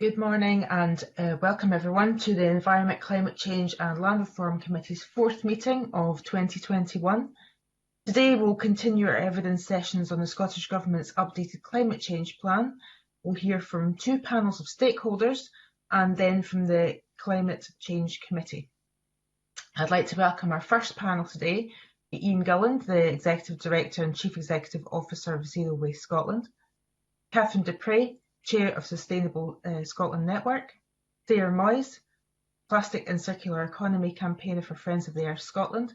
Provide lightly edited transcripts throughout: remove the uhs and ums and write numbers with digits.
Good morning and welcome everyone to the Environment, Climate Change and Land Reform Committee's fourth meeting of 2021. Today we'll continue our evidence sessions on the Scottish Government's updated climate change plan. We'll hear from two panels of stakeholders and then from the Climate Change Committee. I'd like to welcome our first panel today, Ian Gulland, the Executive Director and Chief Executive Officer of Zero Waste Scotland, Catherine Dupre, Chair of Sustainable Scotland Network, Sarah Moyes, Plastic and Circular Economy Campaigner for Friends of the Earth Scotland,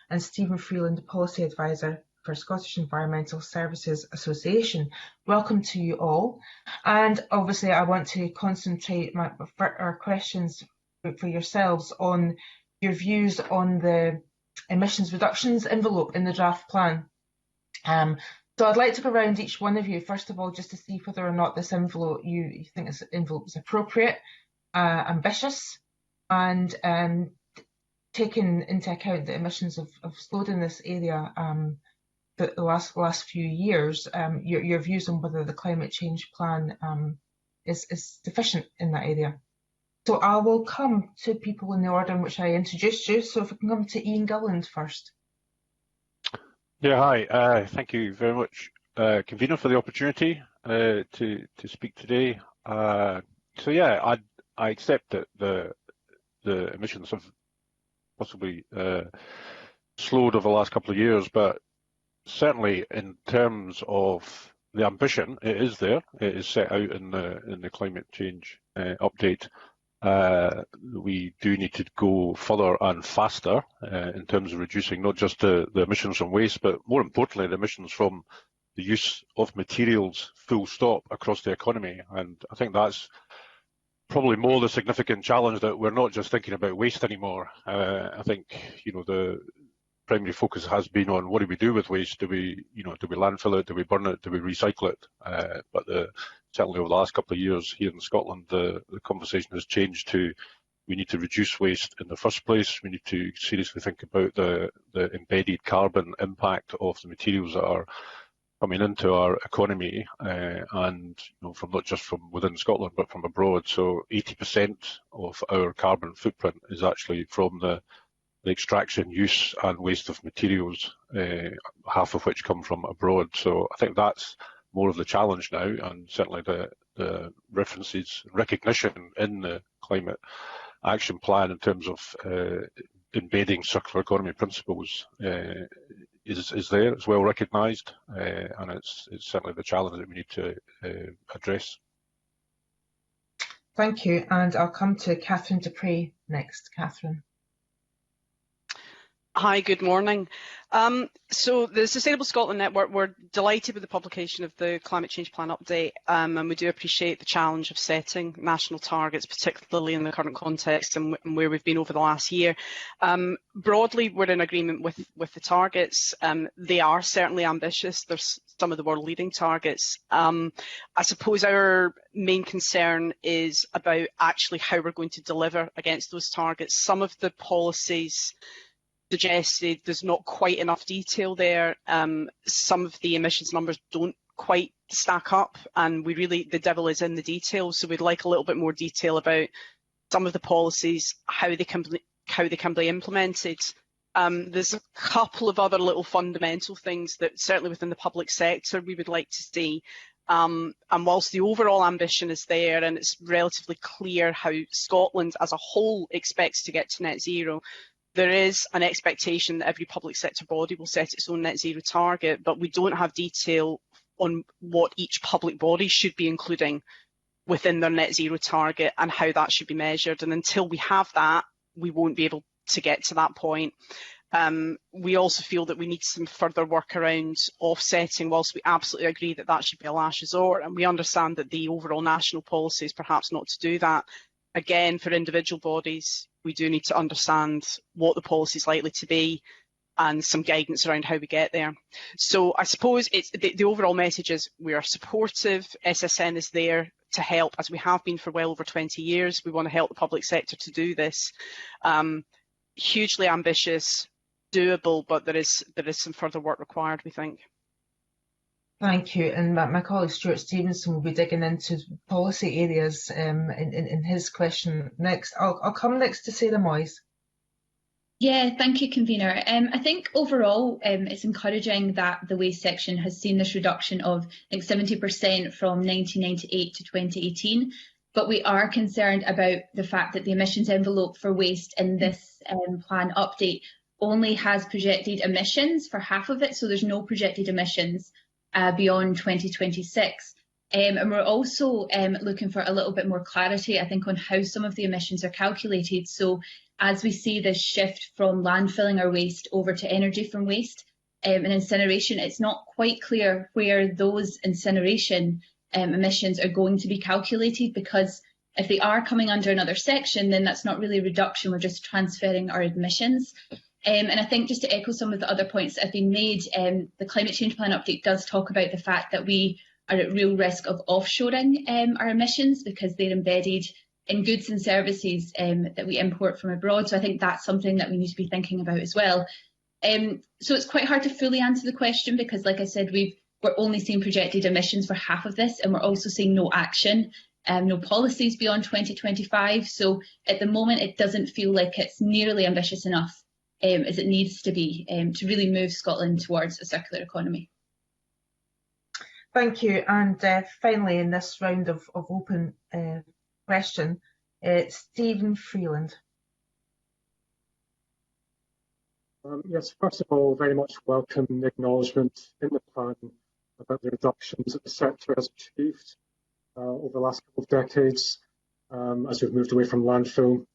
and Stephen Freeland, Policy Advisor for Scottish Environmental Services Association. Welcome to you all. And obviously I want to concentrate our questions for yourselves on your views on the emissions reductions envelope in the draft plan. So I'd like to go around each one of you, first of all, just to see whether or not this envelope, you think this envelope is appropriate, ambitious, and taking into account that emissions have slowed in this area the last few years, your views on whether the climate change plan is sufficient in that area. So I will come to people in the order in which I introduced you. So if we can come to Ian Gulland first. Yeah, hi. Thank you very much, convener, for the opportunity to speak today. So yeah, I accept that the emissions have possibly slowed over the last couple of years, but certainly in terms of the ambition, it is there. It is set out in the climate change update. We do need to go further and faster in terms of reducing not just the emissions from waste, but more importantly, the emissions from the use of materials full stop across the economy. And I think that's probably more the significant challenge, that we're not just thinking about waste anymore. I think, the primary focus has been on what do we do with waste? Do we landfill it? Do we burn it? Do we recycle it? But certainly over the last couple of years here in Scotland, the conversation has changed to we need to reduce waste in the first place. We need to seriously think about the embedded carbon impact of the materials that are coming into our economy, and from not just from within Scotland but from abroad. So 80% of our carbon footprint is actually from the extraction, use and waste of materials, half of which come from abroad. So I think that's more of the challenge now, and certainly the references, recognition in the climate action plan in terms of embedding circular economy principles is there. It's well recognised, and it's certainly the challenge that we need to address. Thank you, and I'll come to Catherine Dupre next. Catherine. Hi, good morning. So the Sustainable Scotland Network, we're delighted with the publication of the Climate Change Plan update, and we do appreciate the challenge of setting national targets, particularly in the current context and where we've been over the last year. Broadly, we're in agreement with the targets. They are certainly ambitious. There's some of the world-leading targets. I suppose our main concern is about actually how we're going to deliver against those targets. Some of the policies suggested there's not quite enough detail there. Some of the emissions numbers don't quite stack up, and the devil is in the details. So we'd like a little bit more detail about some of the policies, how they can be implemented. There's a couple of other little fundamental things that certainly within the public sector we would like to see. And whilst the overall ambition is there and it's relatively clear how Scotland as a whole expects to get to net zero, there is an expectation that every public sector body will set its own net zero target, but we don't have detail on what each public body should be including within their net zero target and how that should be measured. And until we have that, we won't be able to get to that point. We also feel that we need some further work around offsetting, whilst we absolutely agree that that should be a last resort, and we understand that the overall national policy is perhaps not to do that. Again, for individual bodies, we do need to understand what the policy is likely to be and some guidance around how we get there. So I suppose it's the overall message is we are supportive. SSN is there to help, as we have been for well over 20 years. We want to help the public sector to do this. Hugely ambitious, doable, but there is some further work required, we think. Thank you. And my colleague Stuart Stevenson will be digging into policy areas in his question next. I'll come next to Sarah Moyes. Yeah, thank you, Convener. I think overall it's encouraging that the waste section has seen this reduction of, I think, 70% from 1998 to 2018. But we are concerned about the fact that the emissions envelope for waste in this plan update only has projected emissions for half of it, so there's no projected emissions beyond 2026. And we're also looking for a little bit more clarity, I think, on how some of the emissions are calculated. So as we see this shift from landfilling our waste over to energy from waste and incineration, it's not quite clear where those incineration emissions are going to be calculated, because if they are coming under another section, then that's not really a reduction, we're just transferring our emissions. And I think, just to echo some of the other points that have been made, the Climate Change Plan update does talk about the fact that we are at real risk of offshoring our emissions, because they're embedded in goods and services that we import from abroad. So I think that's something that we need to be thinking about as well. So it's quite hard to fully answer the question, because, like I said, we're only seeing projected emissions for half of this, and we're also seeing no action, no policies beyond 2025. So at the moment, it doesn't feel like it's nearly ambitious enough as it needs to be to really move Scotland towards a circular economy. Thank you. And finally, in this round of open question, Stephen Freeland. Yes, first of all, very much welcome the acknowledgement in the plan about the reductions that the sector has achieved over the last couple of decades as we've moved away from landfill.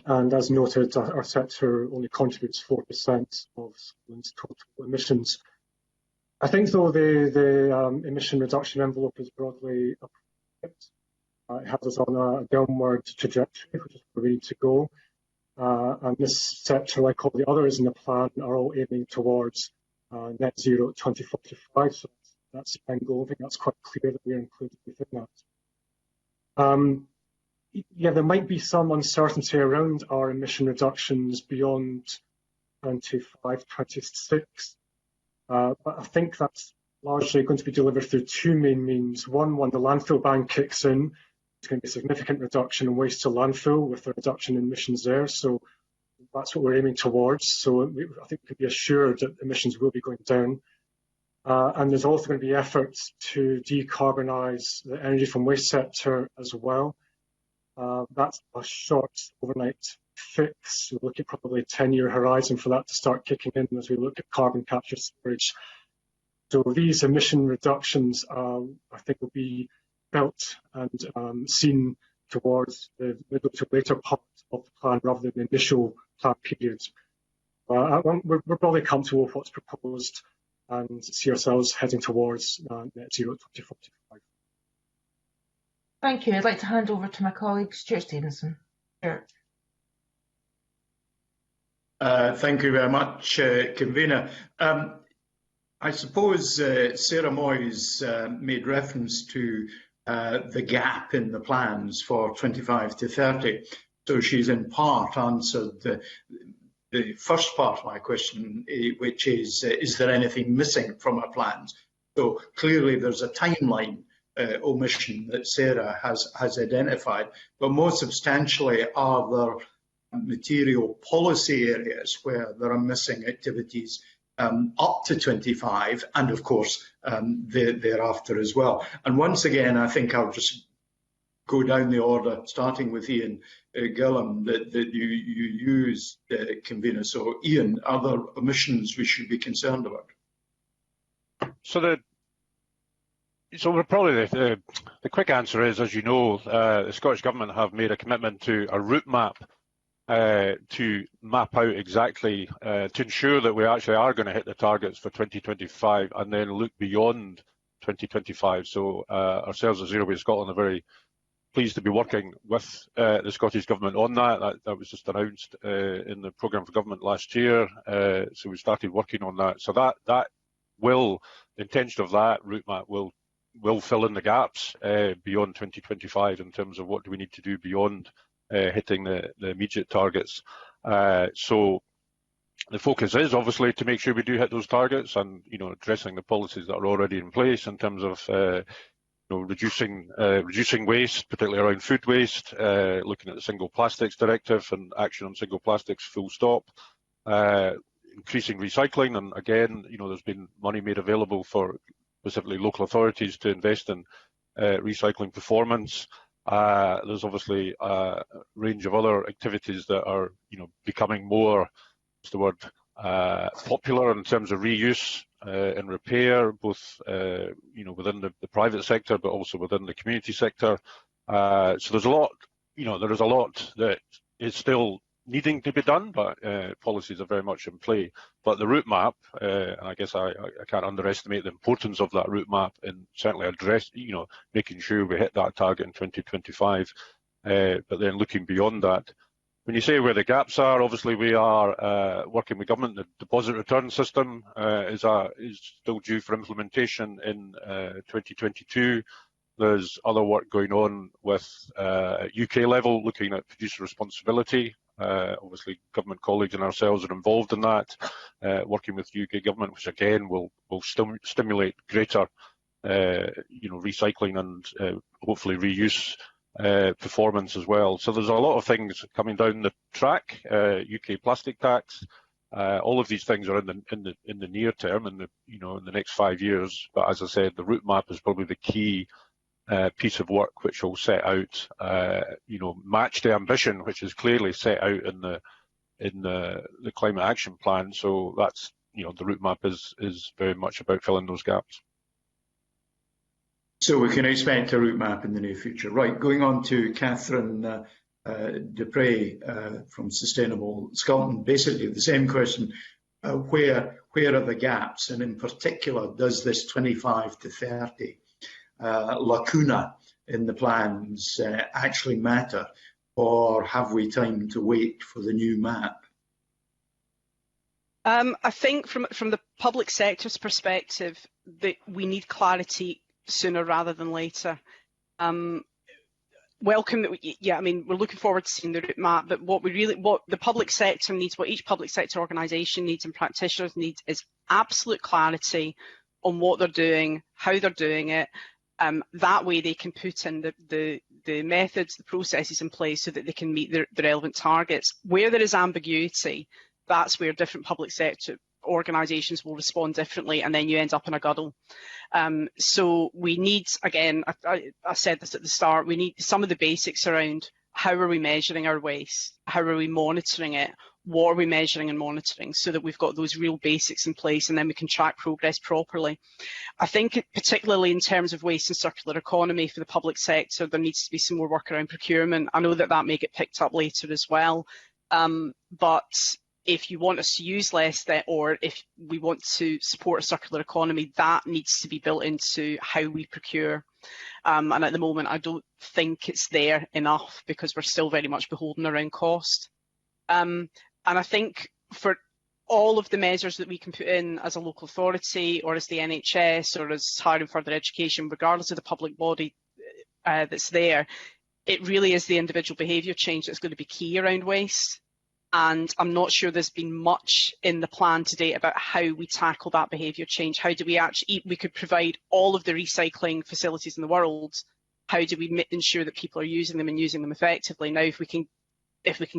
And as noted, our sector only contributes 4% of Scotland's total emissions. I think, though, the emission reduction envelope is broadly appropriate. It has us on a downward trajectory, which is where we need to go. And this sector, like all the others in the plan, are all aiming towards net zero 2045. So that's the end goal. I think that's quite clear that we're included within that. Yeah, there might be some uncertainty around our emission reductions beyond 25, 26. But I think that's largely going to be delivered through two main means. One, when the landfill ban kicks in, it's going to be a significant reduction in waste to landfill with a reduction in emissions there. So that's what we're aiming towards. So I think we can be assured that emissions will be going down. And there's also going to be efforts to decarbonise the energy from waste sector as well. That's a short overnight fix. We'll look at probably a 10-year horizon for that to start kicking in as we look at carbon capture storage. So these emission reductions, I think, will be built and seen towards the middle to later part of the plan rather than the initial plan periods. We're probably comfortable with what's proposed and see ourselves heading towards net zero 2045. Thank you. I'd like to hand over to my colleague, Stuart Stevenson. Stuart. Thank you very much, Convener. I suppose Sarah Moyes made reference to the gap in the plans for 25 to 30. So she's in part answered the first part of my question, which is there anything missing from our plans? So clearly there's a timeline omission that Sarah has identified, but more substantially, are there material policy areas where there are missing activities up to 25 and of course thereafter as well. And once again, I think I'll just go down the order, starting with Ian Gillam, that you used, Convener. So Ian, are there omissions we should be concerned about? So probably the quick answer is, as you know, the Scottish Government have made a commitment to a route map to map out exactly, to ensure that we actually are going to hit the targets for 2025 and then look beyond 2025. So ourselves at Zero Waste Scotland are very pleased to be working with the Scottish Government on that. That was just announced in the programme for government last year. So we started working on that. So that will, the intention of that route map will fill in the gaps beyond 2025 in terms of what do we need to do beyond hitting the immediate targets. So The focus is obviously to make sure we do hit those targets, and addressing the policies that are already in place in terms of reducing waste, particularly around food waste, looking at the Single Plastics Directive and action on single plastics full stop, increasing recycling, and again, there's been money made available for specifically local authorities to invest in recycling performance. There's obviously a range of other activities that are becoming more, what's the word, popular in terms of reuse and repair, both within the private sector, but also within the community sector. So there's a lot, there is a lot that is still needing to be done, but policies are very much in play. But the route map, and I guess I can't underestimate the importance of that route map, and certainly address, making sure we hit that target in 2025. But then looking beyond that, when you say where the gaps are, obviously we are working with government. The deposit return system is still due for implementation in 2022. There's other work going on with UK level, looking at producer responsibility. Obviously, government colleagues and ourselves are involved in that, working with UK government, which again will stimulate greater, recycling and hopefully reuse performance as well. So there's a lot of things coming down the track. UK plastic tax, all of these things are in the near term, in the next 5 years. But as I said, the route map is probably the key piece of work which will set out, match the ambition which is clearly set out in the climate action plan. So that's, the route map is very much about filling those gaps. So we can expect a route map in the near future. Right, going on to Catherine Dupre from Sustainable Scotland. Basically the same question, where are the gaps? And in particular, does this 25 to 30 lacuna in the plans actually matter, or have we time to wait for the new map? I think from the public sector's perspective, that we need clarity sooner rather than later. Welcome that we're looking forward to seeing the route map, but what the public sector needs, what each public sector organisation needs and practitioners need, is absolute clarity on what they're doing, how they're doing it. That way they can put in the methods, the processes in place so that they can meet the relevant targets. Where there is ambiguity, that's where different public sector organisations will respond differently, and then you end up in a guddle. So we need, again, I said this at the start, we need some of the basics around how are we measuring our waste, how are we monitoring it, what are we measuring and monitoring, so that we've got those real basics in place, and then we can track progress properly. I think particularly in terms of waste and circular economy for the public sector, there needs to be some more work around procurement. I know that may get picked up later as well, but if you want us to use less, or if we want to support a circular economy, that needs to be built into how we procure. And at the moment, I don't think it's there enough, because we're still very much beholden around cost. And I think for all of the measures that we can put in as a local authority, or as the NHS, or as higher and further education, regardless of the public body that's there, it really is the individual behaviour change that's going to be key around waste. And I'm not sure there's been much in the plan to date about how we tackle that behaviour change. How do we we could provide all of the recycling facilities in the world. How do we ensure that people are using them and using them effectively? Now, if we can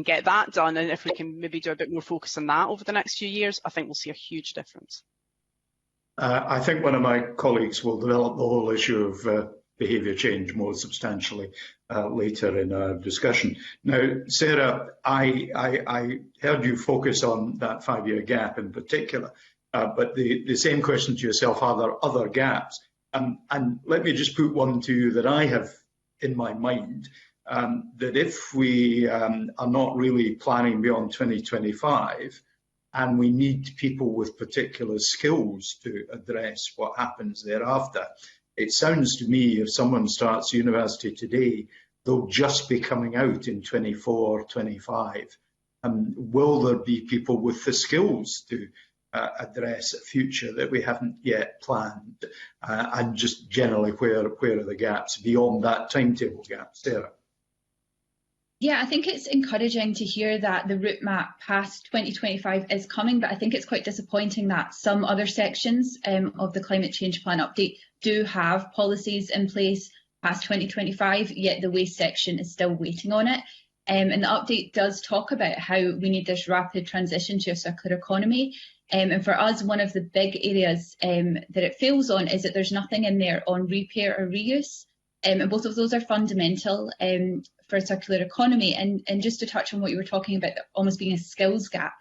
get that done, and if we can maybe do a bit more focus on that over the next few years, I think we'll see a huge difference. I think one of my colleagues will develop the whole issue of behaviour change more substantially later in our discussion. Now, Sarah, I heard you focus on that 5-year gap in particular, but the same question to yourself, are there other gaps? And let me just put one to you that I have in my mind, that if we are not really planning beyond 2025, and we need people with particular skills to address what happens thereafter, it sounds to me, if someone starts university today, they'll just be coming out in 24, 25. Will there be people with the skills to address a future that we haven't yet planned? And just generally, where are the gaps beyond that timetable gap, Sarah? Yeah, I think it's encouraging to hear that the route map past 2025 is coming, but I think it's quite disappointing that some other sections of the climate change plan update do have policies in place past 2025, yet the waste section is still waiting on it. And the update does talk about how we need this rapid transition to a circular economy. And for us, one of the big areas that it fails on is that there's nothing in there on repair or reuse. And both of those are fundamental for a circular economy. And just to touch on what you were talking about, almost being a skills gap,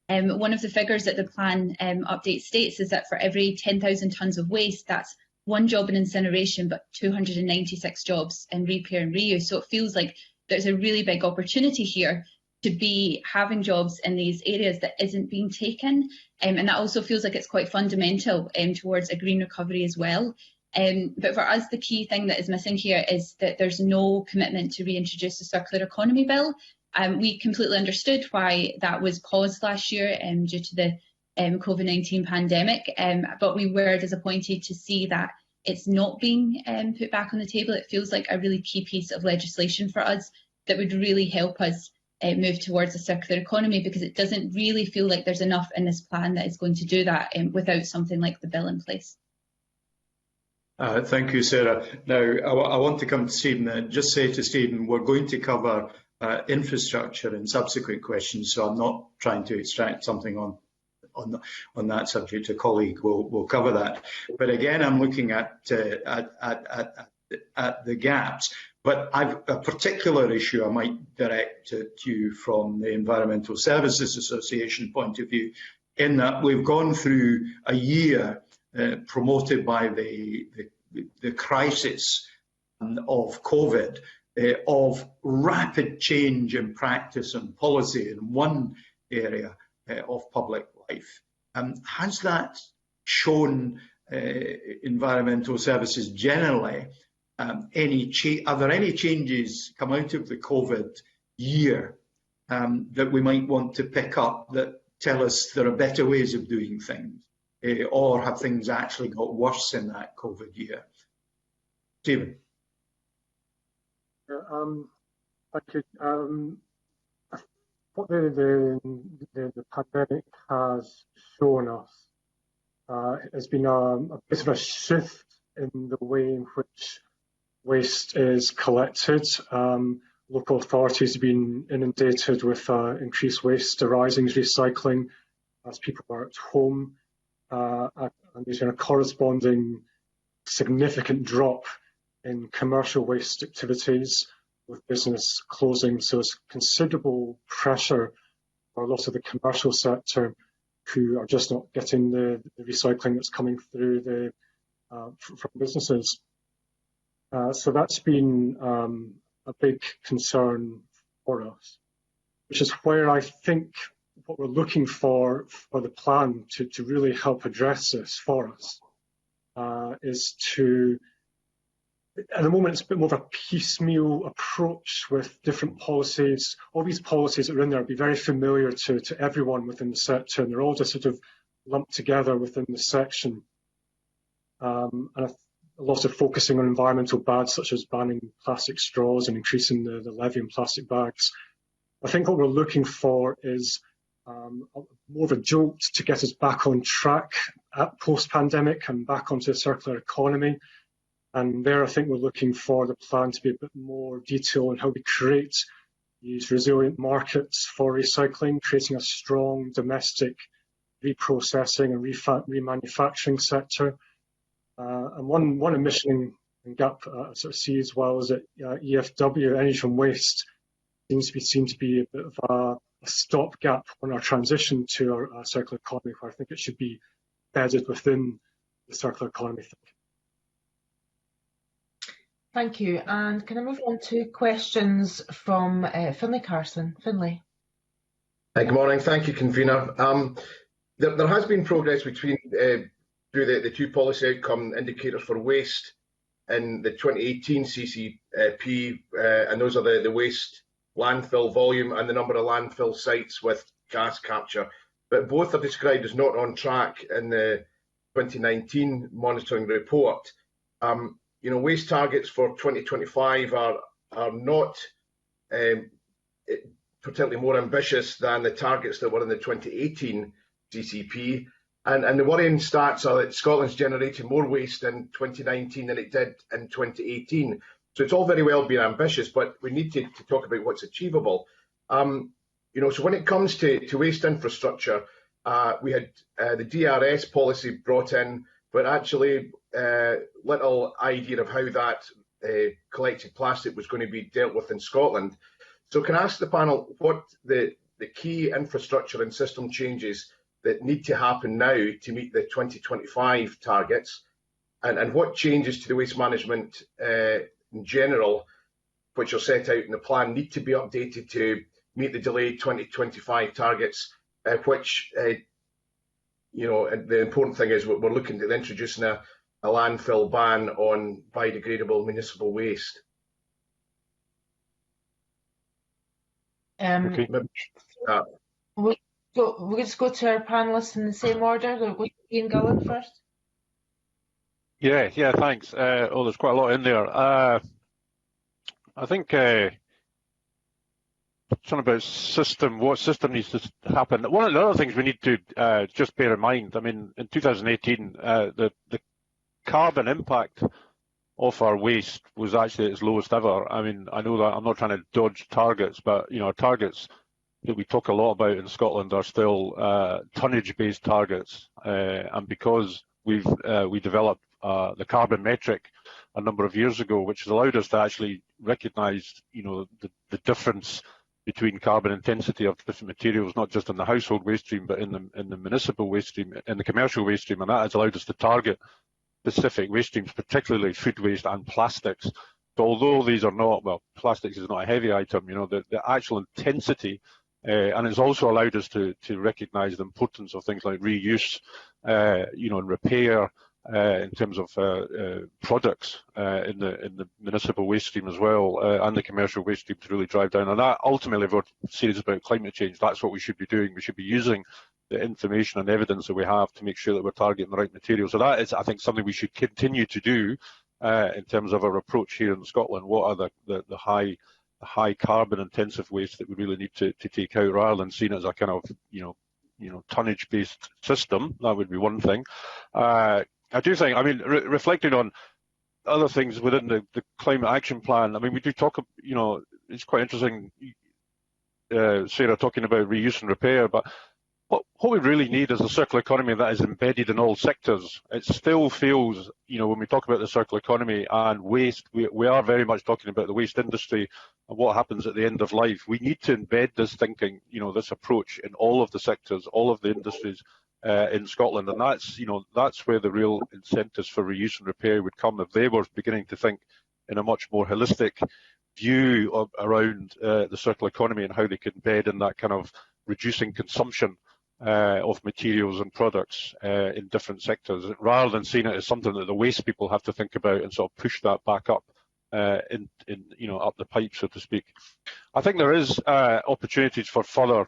one of the figures that the plan update states is that for every 10,000 tonnes of waste, that's one job in incineration, but 296 jobs in repair and reuse. So it feels like there's a really big opportunity here to be having jobs in these areas that isn't being taken. And that also feels like it's quite fundamental towards a green recovery as well. But for us, the key thing that is missing here is that there's no commitment to reintroduce the circular economy bill. We completely understood why that was paused last year due to the COVID-19 pandemic, but we were disappointed to see that it's not being put back on the table. It feels like a really key piece of legislation for us that would really help us move towards a circular economy, because it doesn't really feel like there's enough in this plan that is going to do that without something like the bill in place. Thank you, Sarah. Now, I want to come to Stephen and just say to Stephen, we're going to cover infrastructure in subsequent questions, so I'm not trying to extract something on that subject. A colleague will cover that. But again, I'm looking at the gaps. But I've a particular issue I might direct to you from the Environmental Services Association point of view, in that we've gone through a year promoted by the crisis of COVID, of rapid change in practice and policy in one area of public life. Has that shown environmental services generally are there any changes come out of the COVID year that we might want to pick up that tell us there are better ways of doing things? Or have things actually got worse in that COVID year? Stephen. Thank you. What the pandemic has shown us has been a bit of a shift in the way in which waste is collected. Local authorities have been inundated with increased waste arising as recycling as people are at home. And there's been a corresponding significant drop in commercial waste activities with business closing. So it's considerable pressure for a lot of the commercial sector who are just not getting the recycling that's coming through from businesses. So that's been a big concern for us, which is where I think what we're looking for the plan to really help address this for us is to, at the moment, it's a bit more of a piecemeal approach with different policies. All these policies that are in there will be very familiar to everyone within the sector, and they're all just sort of lumped together within the section. And a lot of focusing on environmental bads, such as banning plastic straws and increasing the levy on plastic bags. I think what we're looking for is more of a jolt to get us back on track at post-pandemic and back onto a circular economy. And there I think we're looking for the plan to be a bit more detailed on how we create these resilient markets for recycling, creating a strong domestic reprocessing and remanufacturing sector. And one omission and gap I sort of see as well is that EFW, Energy from Waste, seems to be a bit of a stopgap on our transition to our circular economy, where I think it should be embedded within the circular economy. Thank you. And can I move on to questions from Finlay Carson? Finlay. Good morning. Thank you, convener. There has been progress between through the two policy outcome indicators for waste in the 2018 CCP, and those are the waste landfill volume and the number of landfill sites with gas capture. But both are described as not on track in the 2019 monitoring report. Waste targets for 2025 are not particularly more ambitious than the targets that were in the 2018 CCP. And the worrying stats are that Scotland's generated more waste in 2019 than it did in 2018. So it's all very well being ambitious, but we need to talk about what's achievable. So when it comes to waste infrastructure, we had the DRS policy brought in, but actually little idea of how that collected plastic was going to be dealt with in Scotland. So can I ask the panel what the key infrastructure and system changes that need to happen now to meet the 2025 targets, and what changes to the waste management in general, which are set out in the plan, need to be updated to meet the delayed 2025 targets, which, the important thing is we're looking at introducing a landfill ban on biodegradable municipal waste. Okay. We'll just go to our panellists in the same order. We'll go to Ian Gillan first. Yeah, thanks. There's quite a lot in there. I think something about system, what system needs to happen. One of the other things we need to just bear in mind, I mean, in 2018, the carbon impact of our waste was actually at its lowest ever. I mean, I know that I'm not trying to dodge targets, but our targets that we talk a lot about in Scotland are still tonnage-based targets, and because we developed the carbon metric a number of years ago, which has allowed us to actually recognise, the difference between carbon intensity of different materials, not just in the household waste stream, but in the municipal waste stream, in the commercial waste stream, and that has allowed us to target specific waste streams, particularly food waste and plastics. So although these are not, well, plastics is not a heavy item, the actual intensity, and it's also allowed us to recognise the importance of things like reuse, and repair, in terms of products in the municipal waste stream as well, and the commercial waste stream to really drive down. And that ultimately, if we're serious about climate change, that's what we should be doing. We should be using the information and evidence that we have to make sure that we're targeting the right materials. So that is, I think, something we should continue to do in terms of our approach here in Scotland. What are the high carbon intensive waste that we really need to take out, rather than seen as a kind of tonnage based system? That would be one thing. I do think, reflecting on other things within the climate action plan, I mean, we do talk, it's quite interesting, Sarah talking about reuse and repair, but what we really need is a circular economy that is embedded in all sectors. It still feels, when we talk about the circular economy and waste, we are very much talking about the waste industry and what happens at the end of life. We need to embed this thinking, this approach in all of the sectors, all of the industries in Scotland, and that's where the real incentives for reuse and repair would come if they were beginning to think in a much more holistic view around the circular economy and how they could embed in that kind of reducing consumption of materials and products in different sectors, rather than seeing it as something that the waste people have to think about and sort of push that back up up the pipe, so to speak. I think there is opportunities for further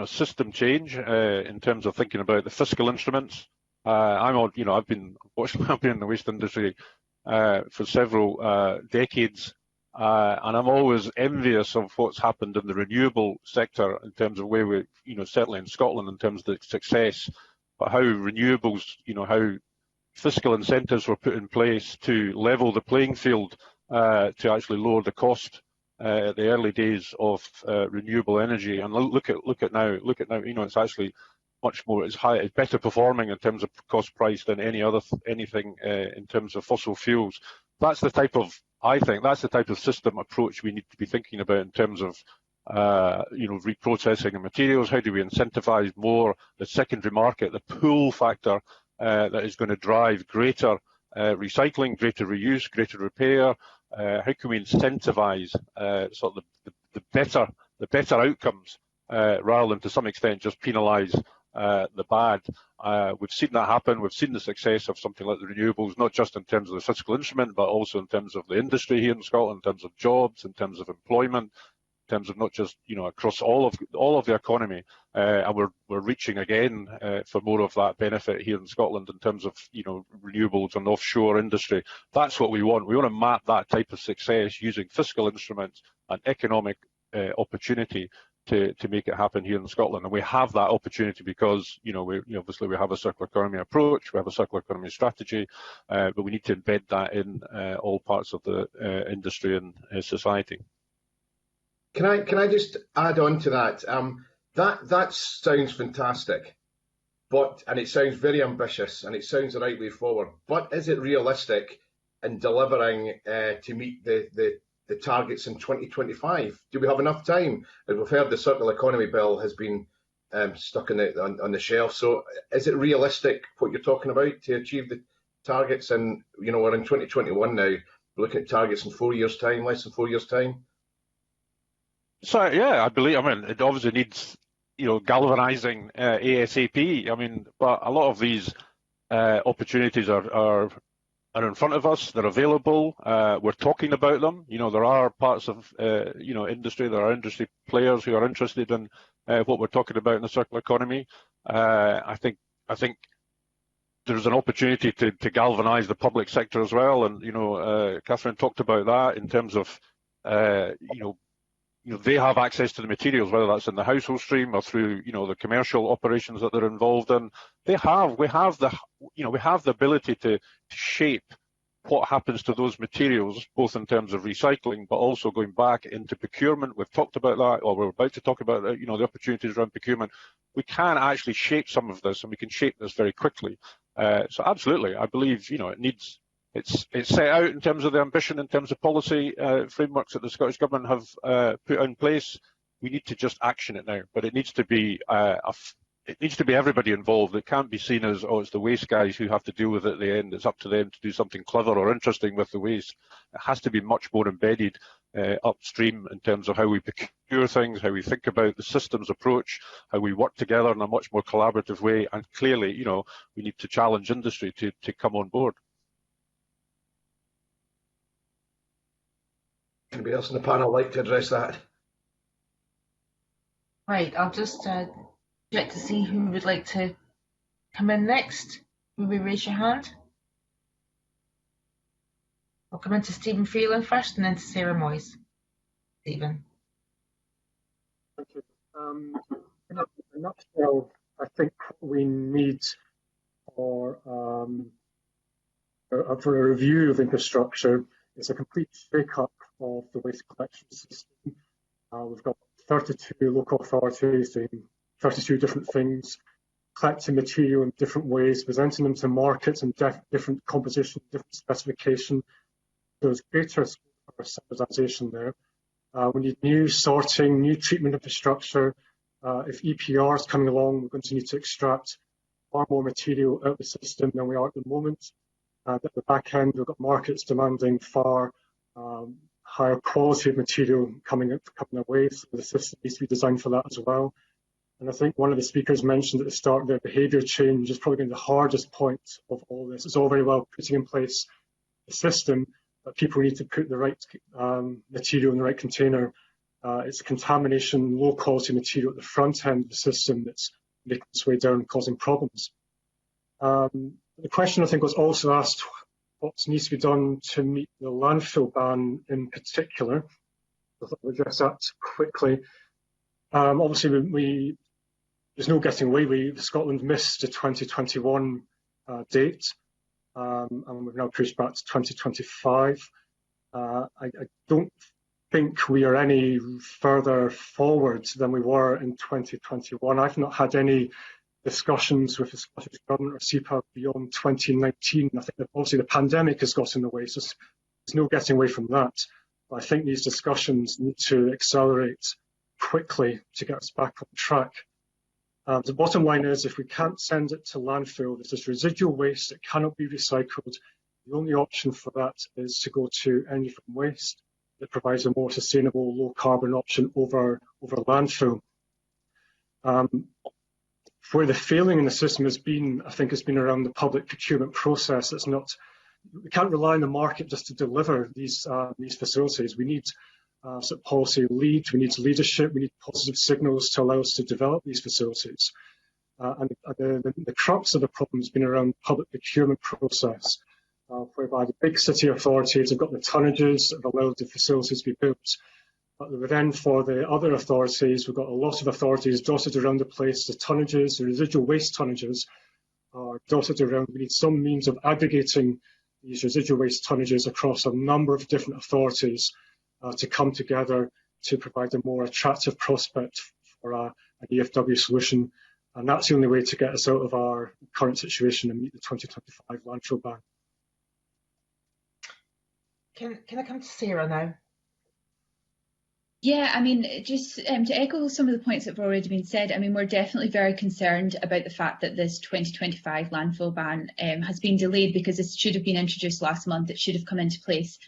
system change in terms of thinking about the fiscal instruments. I've been in the waste industry for several decades. And I'm always envious of what's happened in the renewable sector in terms of where we, certainly in Scotland in terms of the success, but how renewables, how fiscal incentives were put in place to level the playing field, to actually lower the cost at the early days of renewable energy. And look at now, it's actually much more, it's better performing in terms of cost price than anything in terms of fossil fuels. I think that's the type of system approach we need to be thinking about in terms of, reprocessing of materials. How do we incentivize more the secondary market, the pull factor that is going to drive greater recycling, greater reuse, greater repair? How can we incentivize sort of the better outcomes rather than to some extent just penalise the bad? We've seen that happen. We've seen the success of something like the renewables, not just in terms of the fiscal instrument, but also in terms of the industry here in Scotland, in terms of jobs, in terms of employment, terms of not just, you know, across all of the economy, and we're reaching again for more of that benefit here in Scotland in terms of, you know, renewables and offshore industry. That's what we want. We want to map that type of success using fiscal instruments and economic opportunity to make it happen here in Scotland. And we have that opportunity because, you know, obviously we have a circular economy approach, we have a circular economy strategy, but we need to embed that in all parts of the industry and society. Can I just add on to that? That sounds fantastic, and it sounds very ambitious, and it sounds the right way forward. But is it realistic in delivering to meet the targets in 2025? Do we have enough time? As we've heard, the circular economy bill has been stuck on the shelf. So is it realistic what you're talking about to achieve the targets? And, you know, we're in 2021 now. We're looking at targets in 4 years' time, less than 4 years' time. So yeah, I mean, it obviously needs, you know, galvanizing ASAP. I mean, but a lot of these opportunities are in front of us. They're available. We're talking about them. You know, there are parts of you know, industry. There are industry players who are interested in what we're talking about in the circular economy. I think there's an opportunity to galvanise the public sector as well. And you know, Catherine talked about that in terms of you know, they have access to the materials, whether that's in the household stream or through, you know, the commercial operations that they're involved in. We have the ability to shape what happens to those materials, both in terms of recycling, but also going back into procurement. We've talked about that, or we're about to talk about, you know, the opportunities around procurement. We can actually shape some of this, and we can shape this very quickly. So absolutely, I believe, you know, it's set out in terms of the ambition, in terms of policy frameworks that the Scottish Government have put in place. We need to just action it now, but it needs to be everybody involved. It can't be seen as, oh, it's the waste guys who have to deal with it at the end. It's up to them to do something clever or interesting with the waste. It has to be much more embedded upstream in terms of how we procure things, how we think about the systems approach, how we work together in a much more collaborative way. And clearly, you know, we need to challenge industry to come on board. Anybody else on the panel like to address that? Right, I'll just check to see who would like to come in next. Will we raise your hand? I'll come in to Stephen Freeland first and then to Sarah Moyes. Stephen. Thank you. In a nutshell, I think what we need for a review of infrastructure is a complete shake-up of the waste collection system. We've got 32 local authorities doing 32 different things, collecting material in different ways, presenting them to markets in different composition, different specification. There's greater scope for standardisation there. We need new sorting, new treatment infrastructure. If EPR is coming along, we're going to need to extract far more material out of the system than we are at the moment. At the back end, we've got markets demanding far higher quality of material coming away, so the system needs to be designed for that as well. And I think one of the speakers mentioned at the start that behaviour change is probably the hardest point of all this. It's all very well putting in place a system, but people need to put the right material in the right container. It's contamination, low quality material at the front end of the system that's making its way down and causing problems. The question I think was also asked, what needs to be done to meet the landfill ban in particular? I thought we'd address that quickly. Obviously, there's no getting away. Scotland missed the 2021 date, and we've now pushed back to 2025. I don't think we are any further forward than we were in 2021. I've not had any discussions with the Scottish Government or CPAB beyond 2019. I think that obviously the pandemic has got in the way, so there's no getting away from that. But I think these discussions need to accelerate quickly to get us back on track. The bottom line is, if we can't send it to landfill, there's this residual waste that cannot be recycled. The only option for that is to go to energy from waste that provides a more sustainable, low carbon option over landfill. Where the failing in the system has been, I think, has been around the public procurement process. We can't rely on the market just to deliver these facilities. We need So policy lead, we need leadership, we need positive signals to allow us to develop these facilities. And the crux of the problem has been around public procurement process, whereby the big city authorities have got the tonnages that have allowed the facilities to be built. But then for the other authorities, we've got a lot of authorities dotted around the place. The tonnages, the residual waste tonnages are dotted around. We need some means of aggregating these residual waste tonnages across a number of different authorities to come together to provide a more attractive prospect for an EFW solution. And that's the only way to get us out of our current situation and meet the 2025 landfill ban. Can I come to Sarah now? Yeah, I mean, just to echo some of the points that have already been said, I mean, we're definitely very concerned about the fact that this 2025 landfill ban has been delayed, because this should have been introduced last month. It should have come into place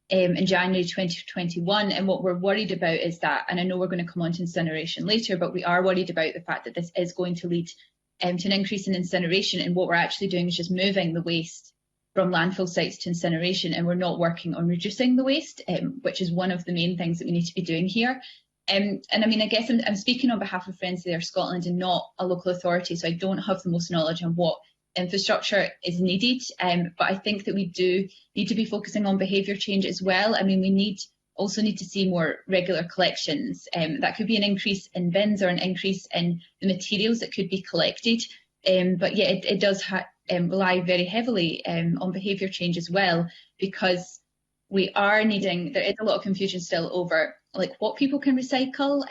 in January 2021. And what we're worried about is that, and I know we're going to come on to incineration later, but we are worried about the fact that this is going to lead to an increase in incineration. And what we're actually doing is just moving the waste from landfill sites to incineration, and we're not working on reducing the waste, which is one of the main things that we need to be doing here. And I mean, I guess I'm speaking on behalf of Friends of the Earth Scotland and not a local authority, so I don't have the most knowledge on what infrastructure is needed. But I think that we do need to be focusing on behaviour change as well. I mean, we also need to see more regular collections. That could be an increase in bins or an increase in the materials that could be collected. But yeah, it does rely very heavily on behaviour change as well, because we are needing, there is a lot of confusion still over like what people can recycle.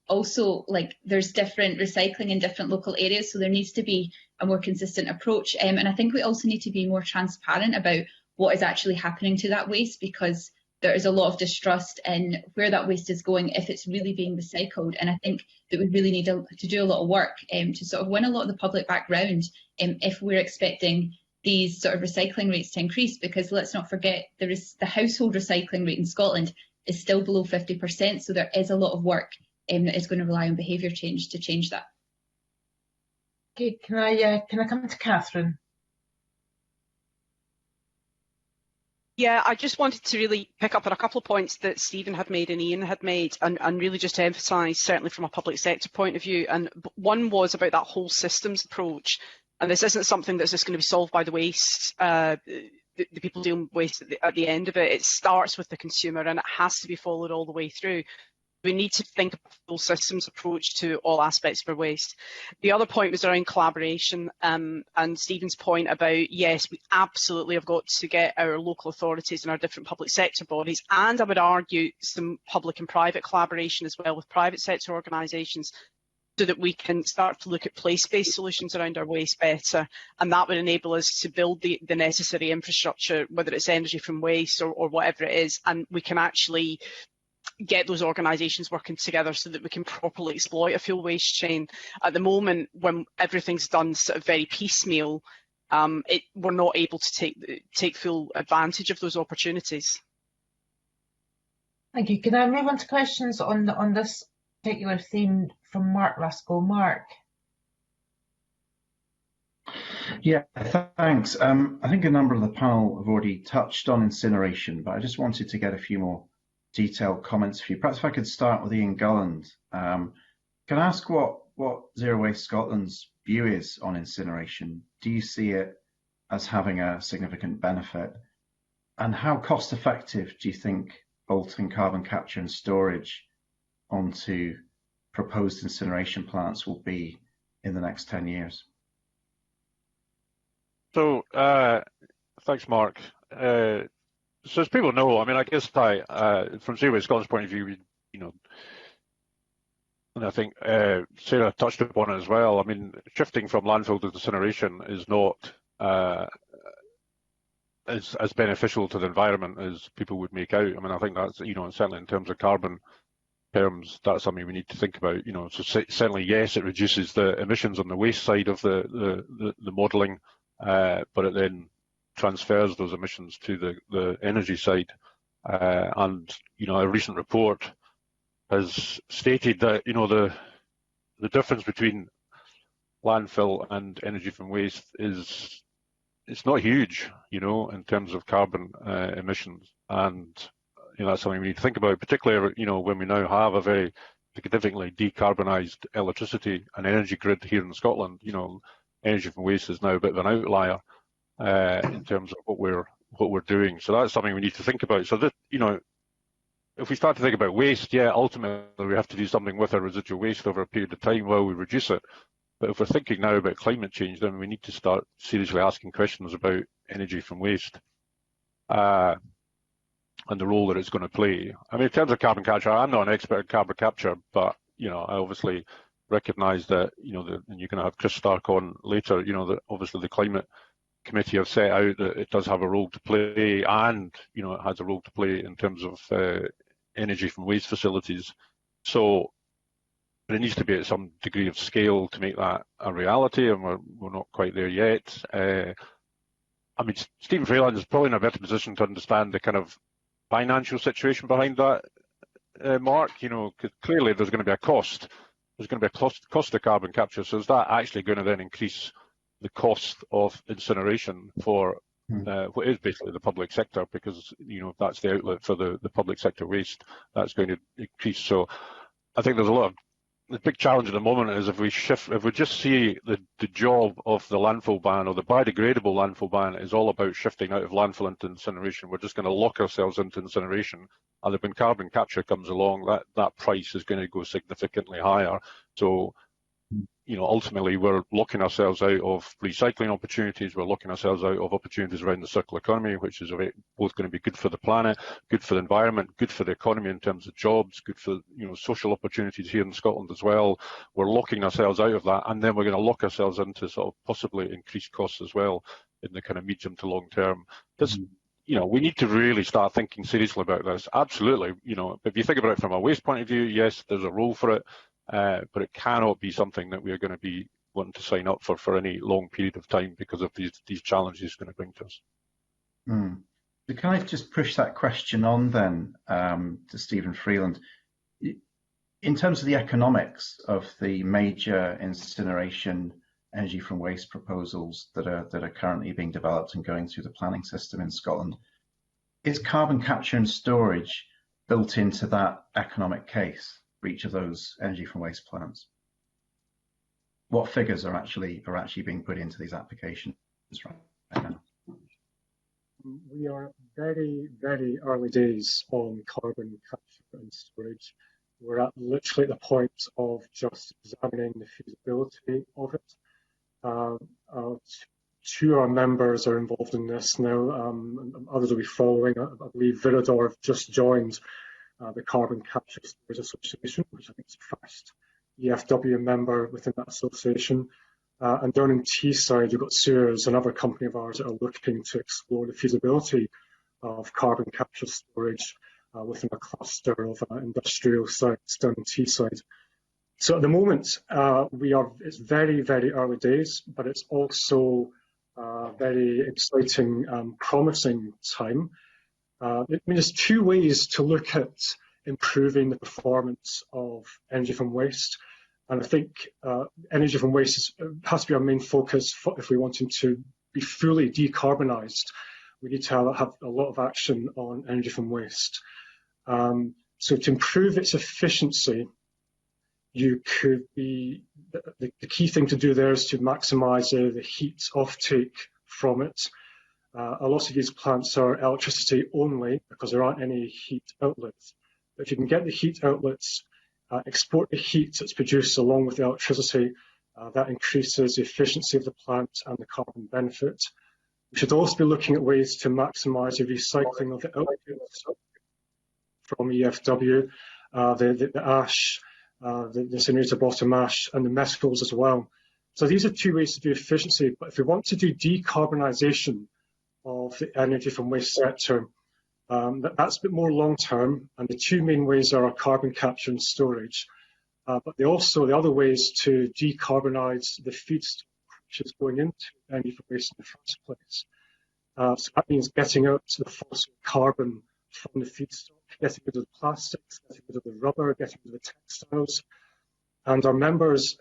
Also, like there's different recycling in different local areas, so there needs to be a more consistent approach. And I think we also need to be more transparent about what is actually happening to that waste, because there is a lot of distrust in where that waste is going, if it's really being recycled. And I think that we really need to do a lot of work to sort of win a lot of the public back round if we're expecting these sort of recycling rates to increase, because let's not forget the household recycling rate in Scotland is still below 50%. So there is a lot of work that is going to rely on behaviour change to change that. Okay, can I come to Catherine? Yeah, I just wanted to really pick up on a couple of points that Stephen had made and Ian had made, and really just to emphasise, certainly from a public sector point of view. And one was about that whole systems approach. And this isn't something that's just going to be solved by the waste, the people dealing with waste at the end of it. It starts with the consumer, and it has to be followed all the way through. We need to think of a full systems approach to all aspects of our waste. The other point was around collaboration, and Stephen's point about, yes, we absolutely have got to get our local authorities and our different public sector bodies, and I would argue some public and private collaboration as well with private sector organisations, so that we can start to look at place-based solutions around our waste better. And that would enable us to build the necessary infrastructure, whether it's energy from waste or whatever it is, and we can actually get those organisations working together so that we can properly exploit a fuel waste chain. At the moment, when everything's done sort of very piecemeal, we're not able to take full advantage of those opportunities. Thank you. Can I move on to questions on this particular theme from Mark Raskell? Mark. Yeah, thanks. I think a number of the panel have already touched on incineration, but I just wanted to get a few more detailed comments for you. Perhaps if I could start with Ian Gulland. Can I ask what Zero Waste Scotland's view is on incineration? Do you see it as having a significant benefit? And how cost effective do you think bolting carbon capture and storage onto proposed incineration plants will be in the next 10 years? So, thanks, Mark. So as people know, I mean, I guess from Zero Waste Scotland's point of view, and I think Sarah touched upon it as well. I mean, shifting from landfill to incineration is not as beneficial to the environment as people would make out. I mean, I think that's, certainly in terms of carbon terms, that's something we need to think about. So certainly, yes, it reduces the emissions on the waste side of the modelling, but it then transfers those emissions to the energy side. And a recent report has stated that the difference between landfill and energy from waste it's not huge, in terms of carbon emissions. And that's something we need to think about, particularly when we now have a very significantly decarbonised electricity and energy grid here in Scotland. Energy from waste is now a bit of an outlier in terms of what we're doing. So that's something we need to think about. So that if we start to think about waste, yeah, ultimately we have to do something with our residual waste over a period of time while we reduce it. But if we're thinking now about climate change, then we need to start seriously asking questions about energy from waste and the role that it's going to play. I mean, in terms of carbon capture, I'm not an expert in carbon capture, but I obviously recognise that and you're going to have Chris Stark on later. That obviously the Climate Committee have set out that it does have a role to play, and it has a role to play in terms of energy from waste facilities. So, but it needs to be at some degree of scale to make that a reality, and we're not quite there yet. I mean, Stephen Freeland is probably in a better position to understand the kind of financial situation behind that, Mark. Because clearly there's going to be a cost. There's going to be a cost of carbon capture. So is that actually going to then increase the cost of incineration for what is basically the public sector? Because if that's the outlet for the public sector waste, that's going to increase. So I think there's the big challenge at the moment is if we just see the job of the landfill ban or the biodegradable landfill ban is all about shifting out of landfill into incineration, we're just going to lock ourselves into incineration. And when carbon capture comes along, that price is going to go significantly higher. So, ultimately we're locking ourselves out of recycling opportunities. We're locking ourselves out of opportunities around the circular economy, which is both going to be good for the planet, good for the environment, good for the economy in terms of jobs, good for social opportunities here in Scotland as well. We're locking ourselves out of that, and then we're going to lock ourselves into sort of possibly increased costs as well in the kind of medium to long term. This, we need to really start thinking seriously about this. Absolutely, if you think about it from a waste point of view, yes, there's a role for it. But it cannot be something that we are going to be wanting to sign up for any long period of time because of these challenges it's going to bring to us. So can I just push that question on then to Stephen Freeland? In terms of the economics of the major incineration energy from waste proposals that are currently being developed and going through the planning system in Scotland, is carbon capture and storage built into that economic case for each of those energy from waste plants? What figures are actually being put into these applications right now? We are very, very early days on carbon capture and storage. We're at literally at the point of just examining the feasibility of it. Two of our members are involved in this now, and others will be following. I believe Viridor have just joined the Carbon Capture Storage Association, which I think is the first EFW member within that association. And down in Teesside, you've got Suez, another company of ours that are looking to explore the feasibility of carbon capture storage within a cluster of industrial sites down in Teesside. So at the moment, it's very, very early days, but it's also very exciting, promising time. There's two ways to look at improving the performance of energy from waste. And I think energy from waste has to be our main focus if we want to be fully decarbonised. We need to have a lot of action on energy from waste. So to improve its efficiency, the key thing to do there is to maximise the heat offtake from it. A lot of these plants are electricity only because there aren't any heat outlets. But if you can get the heat outlets, export the heat that's produced along with the electricity, that increases the efficiency of the plant and the carbon benefit. We should also be looking at ways to maximise the recycling of the outputs from EFW, the ash, the incinerator bottom ash, and the metals as well. So these are two ways to do efficiency. But if we want to do decarbonisation of the energy from waste sector, that's a bit more long term, and the two main ways are carbon capture and storage. But the other ways to decarbonise the feedstock which is going into energy from waste in the first place. So that means getting out the fossil carbon from the feedstock, getting rid of the plastics, getting rid of the rubber, getting rid of the textiles. And our members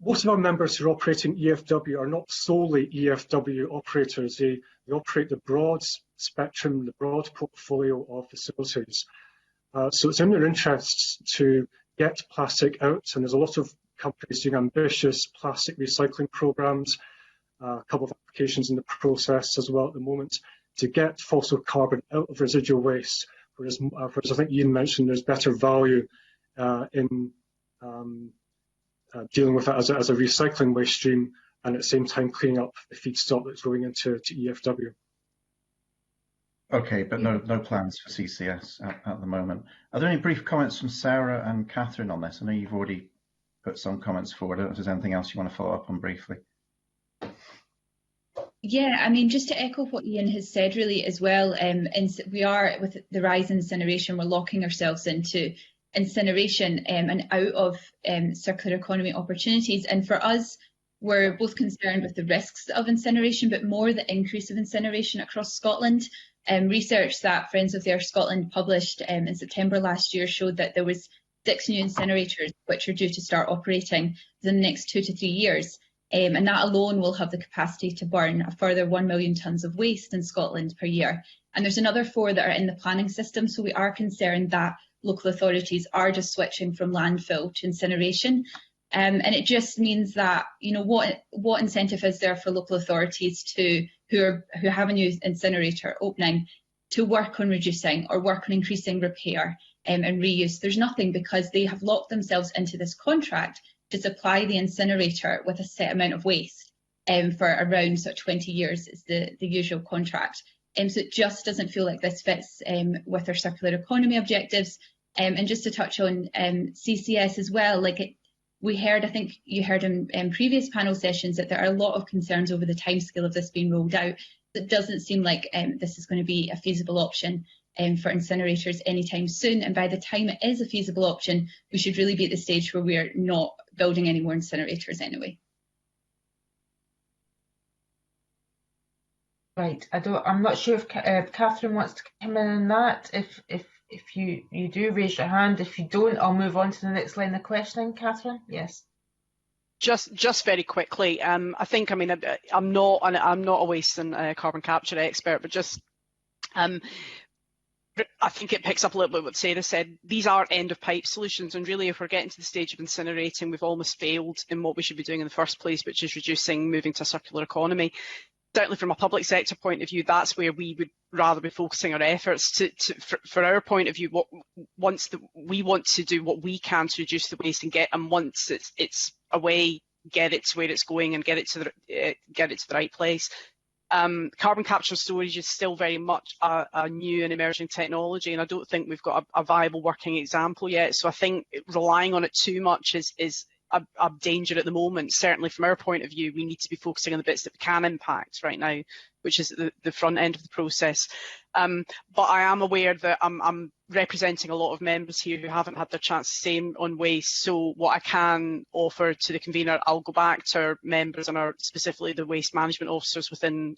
Most of our members who are operating EFW are not solely EFW operators. They operate the broad spectrum, the broad portfolio of facilities. So it's in their interests to get plastic out, and there's a lot of companies doing ambitious plastic recycling programs, a couple of applications in the process as well at the moment, to get fossil carbon out of residual waste, whereas I think Ian mentioned there's better value in dealing with it as a recycling waste stream, and at the same time cleaning up the feedstock that's going into EFW. Okay, but no plans for CCS at the moment. Are there any brief comments from Sarah and Catherine on this? I know you've already put some comments forward. I don't know if there's anything else you want to follow up on briefly. Yeah, I mean, just to echo what Ian has said really as well, and we are, with the rise in incineration, we're locking ourselves into incineration and out of circular economy opportunities. And for us, we're both concerned with the risks of incineration, but more the increase of incineration across Scotland. Research that Friends of the Earth Scotland published in September last year showed that there was 6 new incinerators which are due to start operating within the next 2 to 3 years. And that alone will have the capacity to burn a further 1 million tonnes of waste in Scotland per year. And there's another 4 that are in the planning system. So we are concerned that local authorities are just switching from landfill to incineration. And it just means that, you know, what incentive is there for local authorities who have a new incinerator opening to work on reducing or work on increasing repair and reuse? There's nothing, because they have locked themselves into this contract to supply the incinerator with a set amount of waste for around sort of 20 years is the usual contract. So it just doesn't feel like this fits with our circular economy objectives. And just to touch on CCS as well, we heard, I think you heard in previous panel sessions, that there are a lot of concerns over the timescale of this being rolled out. It doesn't seem like this is going to be a feasible option for incinerators anytime soon. And by the time it is a feasible option, we should really be at the stage where we're not building any more incinerators anyway. Right. I'm not sure if Catherine wants to come in on that. If you do, raise your hand. If you don't, I'll move on to the next line of questioning. Catherine, yes. Just very quickly, I think, I mean, I'm not a waste and carbon capture expert, but just I think it picks up a little bit what Sarah said. These are end of pipe solutions, and really, if we're getting to the stage of incinerating, we've almost failed in what we should be doing in the first place, which is reducing, moving to a circular economy. Certainly from a public sector point of view, that's where we would rather be focusing our efforts. For our point of view, we want to do what we can to reduce the waste and once it's away, get it to where it's going and get it to the right place. Carbon capture and storage is still very much a new and emerging technology, and I don't think we've got a viable working example yet. So I think relying on it too much is a danger at the moment. Certainly from our point of view, we need to be focusing on the bits that we can impact right now, which is the front end of the process. But I am aware that I'm representing a lot of members here who haven't had their chance to say on waste. So what I can offer to the convener, I'll go back to our members and specifically the waste management officers within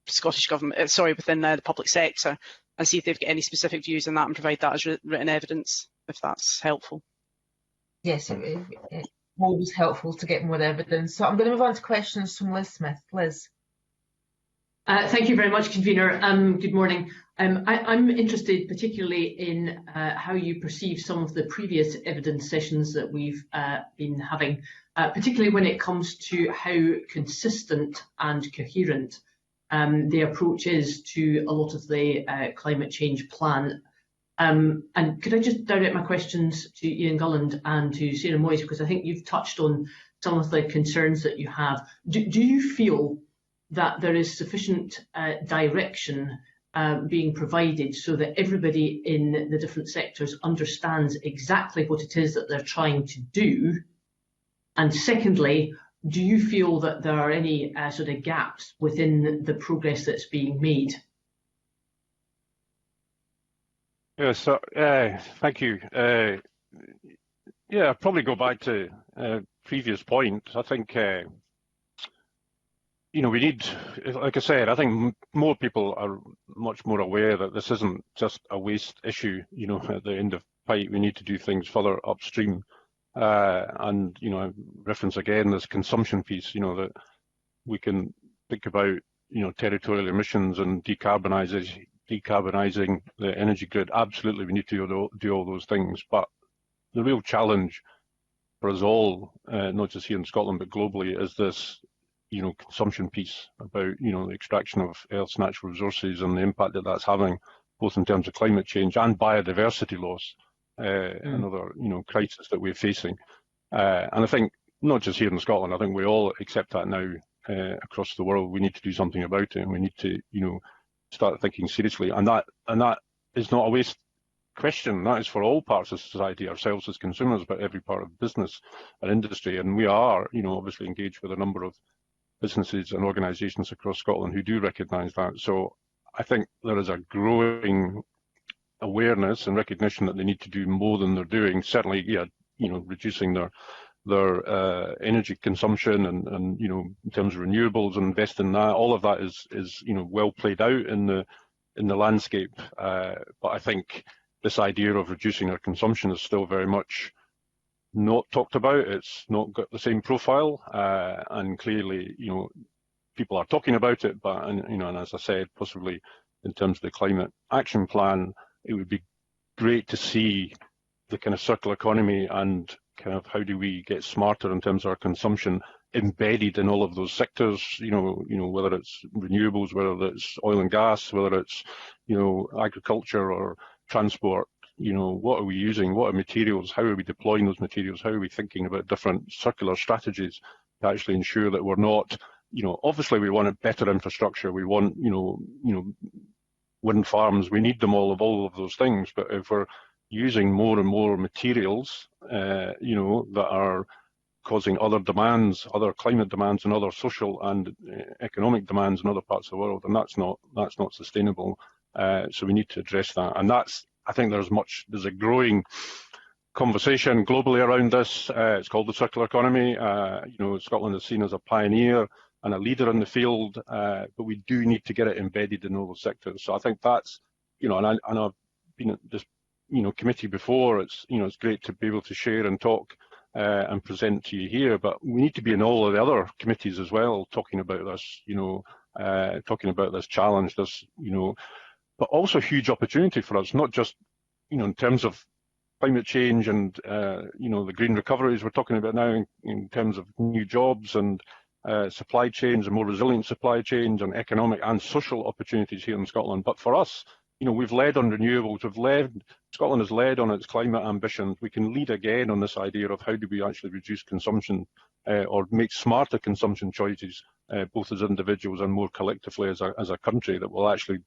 Scottish Government, within the public sector, and see if they've got any specific views on that and provide that as written evidence, if that's helpful. Yes, it's always helpful to get more evidence. So I'm going to move on to questions from Liz Smith. Liz. Thank you very much, convener. Good morning. I'm interested particularly in how you perceive some of the previous evidence sessions that we've been having, particularly when it comes to how consistent and coherent the approach is to a lot of the climate change plan. And could I just direct my questions to Ian Gulland and to Sarah Moyes, because I think you've touched on some of the concerns that you have. Do you feel that there is sufficient direction being provided so that everybody in the different sectors understands exactly what it is that they're trying to do? And secondly, do you feel that there are any sort of gaps within the progress that's being made? Yeah, so thank you. Yeah, I'll probably go back to previous point. I think, you know, we need, like I said, I think more people are much more aware that this isn't just a waste issue, you know, at the end of pipe. We need to do things further upstream And, reference again this consumption piece, that we can think about, territorial emissions and decarbonising the energy grid. Absolutely, we need to do all those things. But the real challenge for us all, not just here in Scotland, but globally, is this, consumption piece about, the extraction of Earth's natural resources and the impact that that's having, both in terms of climate change and biodiversity loss, another, crisis that we're facing. And I think not just here in Scotland, I think we all accept that now across the world. We need to do something about it, and we need to, start thinking seriously. And that is not a waste question. That is for all parts of society, ourselves as consumers, but every part of business and industry. And we are, obviously engaged with a number of businesses and organisations across Scotland who do recognise that. So I think there is a growing awareness and recognition that they need to do more than they're doing. Certainly, reducing their energy consumption and in terms of renewables and invest in that. All of that is well played out in the landscape. But I think this idea of reducing our consumption is still very much not talked about. It's not got the same profile, and clearly, people are talking about it. But and as I said, possibly in terms of the climate action plan, it would be great to see the kind of circular economy and kind of how do we get smarter in terms of our consumption embedded in all of those sectors. Whether it's renewables, whether it's oil and gas, whether it's agriculture or transport. What are we using? What are materials? How are we deploying those materials? How are we thinking about different circular strategies to actually ensure that we're not, obviously we want a better infrastructure. We want, wind farms. We need them all of those things. But if we're using more and more materials, that are causing other demands, other climate demands, and other social and economic demands in other parts of the world, and that's not sustainable. So we need to address that, and I think there's a growing conversation globally around this. It's called the circular economy. Scotland is seen as a pioneer and a leader in the field, but we do need to get it embedded in all those sectors. So I think that's, and I've been at this, committee before. It's great to be able to share and talk and present to you here, but we need to be in all of the other committees as well, talking about this, talking about this challenge, but also a huge opportunity for us, not just, in terms of climate change and, the green recoveries we're talking about now in terms of new jobs and supply chains and more resilient supply chains and economic and social opportunities here in Scotland. But for us, we've led on renewables, Scotland has led on its climate ambitions. We can lead again on this idea of how do we actually reduce consumption or make smarter consumption choices, both as individuals and more collectively as a country that will actually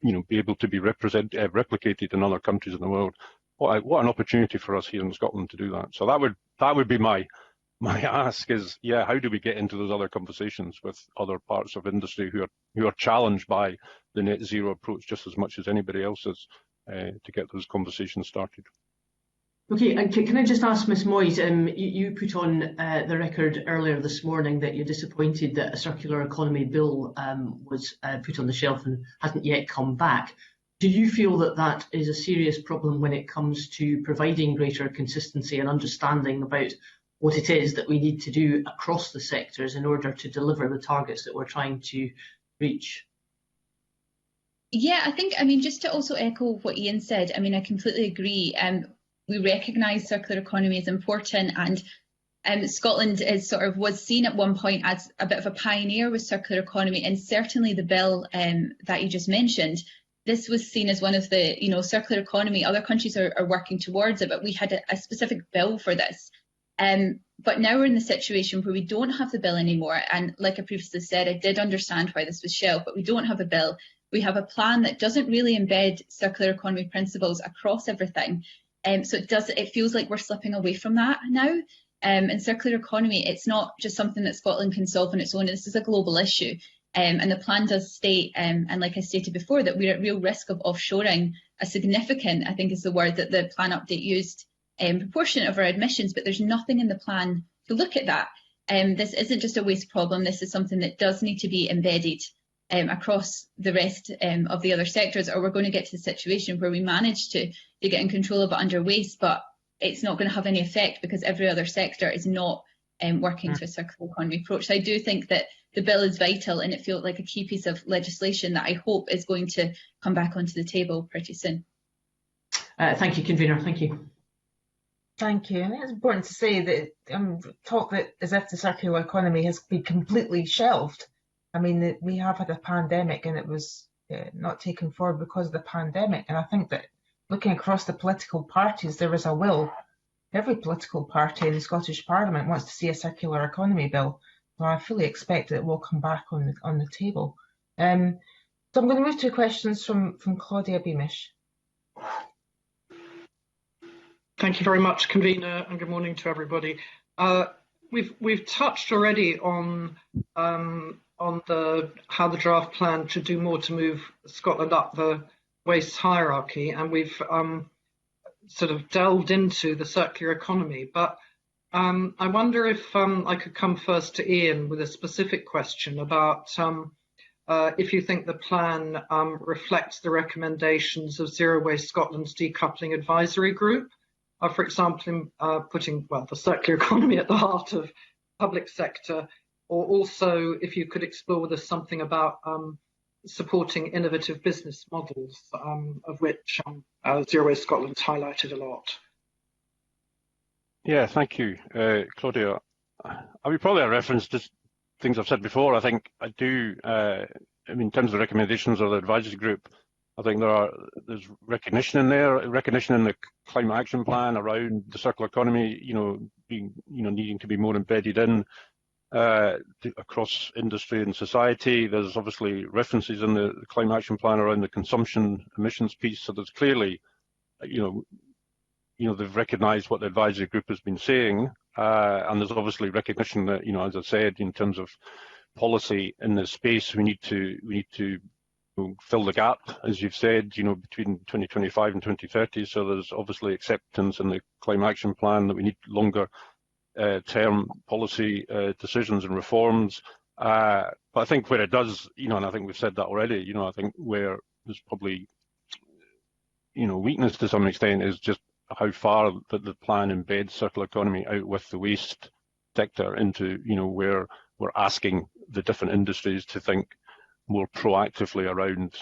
be able to be replicated in other countries in the world. What an opportunity for us here in Scotland to do that. So that would be my ask is, how do we get into those other conversations with other parts of industry who are challenged by the net zero approach just as much as anybody else is, to get those conversations started. Okay, and can I just ask Ms Moyes, you put on the record earlier this morning that you're disappointed that a circular economy bill was put on the shelf and hasn't yet come back. Do you feel that that is a serious problem when it comes to providing greater consistency and understanding about what it is that we need to do across the sectors in order to deliver the targets that we're trying to reach? Yeah, I think, just to also echo what Ian said, I completely agree. We recognise circular economy is important, and Scotland was seen at one point as a bit of a pioneer with circular economy, and certainly the bill that you just mentioned, this was seen as one of the, circular economy. Other countries are working towards it, but we had a specific bill for this. But now we're in the situation where we don't have the bill anymore, and like I previously said, I did understand why this was shelved, but we don't have a bill. We have a plan that doesn't really embed circular economy principles across everything. So it feels like we're slipping away from that now. And circular economy, it's not just something that Scotland can solve on its own. This is a global issue. And the plan does state, and like I stated before, that we're at real risk of offshoring a significant, I think is the word that the plan update used, proportion of our emissions, but there's nothing in the plan to look at that. This isn't just a waste problem. This is something that does need to be embedded across the rest of the other sectors, or we're going to get to the situation where we manage to get in control of it under waste, but it's not going to have any effect because every other sector is not working to a circular economy approach. So I do think that the bill is vital, and it feels like a key piece of legislation that I hope is going to come back onto the table pretty soon. Thank you, Convener. Thank you. Thank you. And it's important to say that talk that as if the circular economy has been completely shelved. I mean, we have had a pandemic, and it was not taken forward because of the pandemic. And I think that looking across the political parties, there is a will. Every political party in the Scottish Parliament wants to see a circular economy bill. So I fully expect that it will come back on the table. So I'm going to move to questions from Claudia Beamish. Thank you very much, Convener, and good morning to everybody. We've touched already on how the draft plan should do more to move Scotland up the waste hierarchy, and we've sort of delved into the circular economy. But I wonder if I could come first to Ian with a specific question about if you think the plan reflects the recommendations of Zero Waste Scotland's decoupling advisory group, for example, in putting the circular economy at the heart of public sector, or also if you could explore with us something about supporting innovative business models, of which Zero Waste Scotland's highlighted a lot. Yeah, thank you, Claudia. I would probably reference just things I've said before. I think I do, I mean, in terms of the recommendations of the advisory group, I think there's recognition in there, recognition in the climate action plan around the circular economy, being, needing to be more embedded in across industry and society. There's obviously references in the climate action plan around the consumption emissions piece. So there's clearly, they've recognised what the advisory group has been saying, and there's obviously recognition that, as I said, in terms of policy in this space, we need to fill the gap, as you've said, between 2025 and 2030. So there's obviously acceptance in the climate action plan that we need longer term policy decisions and reforms. But I think where it does, and I think we've said that already, I think where there's probably, weakness to some extent is just how far that the plan embeds circular economy out with the waste sector into, where we're asking the different industries to think more proactively around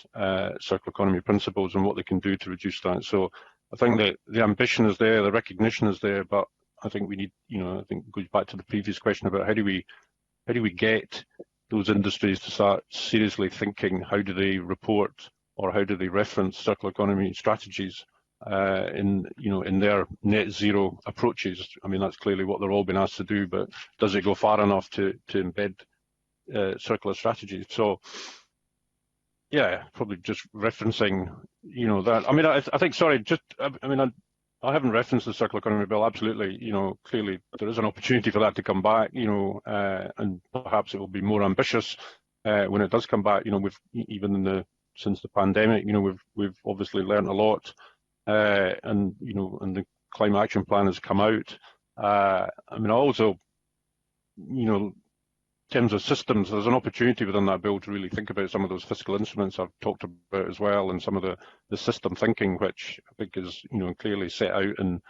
circular economy principles and what they can do to reduce that. So I think that the ambition is there, the recognition is there, but I think we need, I think it goes back to the previous question about how do we get those industries to start seriously thinking, how do they report or how do they reference circular economy strategies in their net zero approaches. I mean, that's clearly what they're all being asked to do, but does it go far enough to embed circular strategies? So yeah, probably just referencing, that. I mean, I think, sorry, just, I haven't referenced the circular economy bill, absolutely. Clearly there is an opportunity for that to come back, and perhaps it will be more ambitious when it does come back. We've even since the pandemic, we've obviously learned a lot, and the climate action plan has come out. Also, in terms of systems, there's an opportunity within that bill to really think about some of those fiscal instruments I've talked about as well, and some of the system thinking, which I think is clearly set out in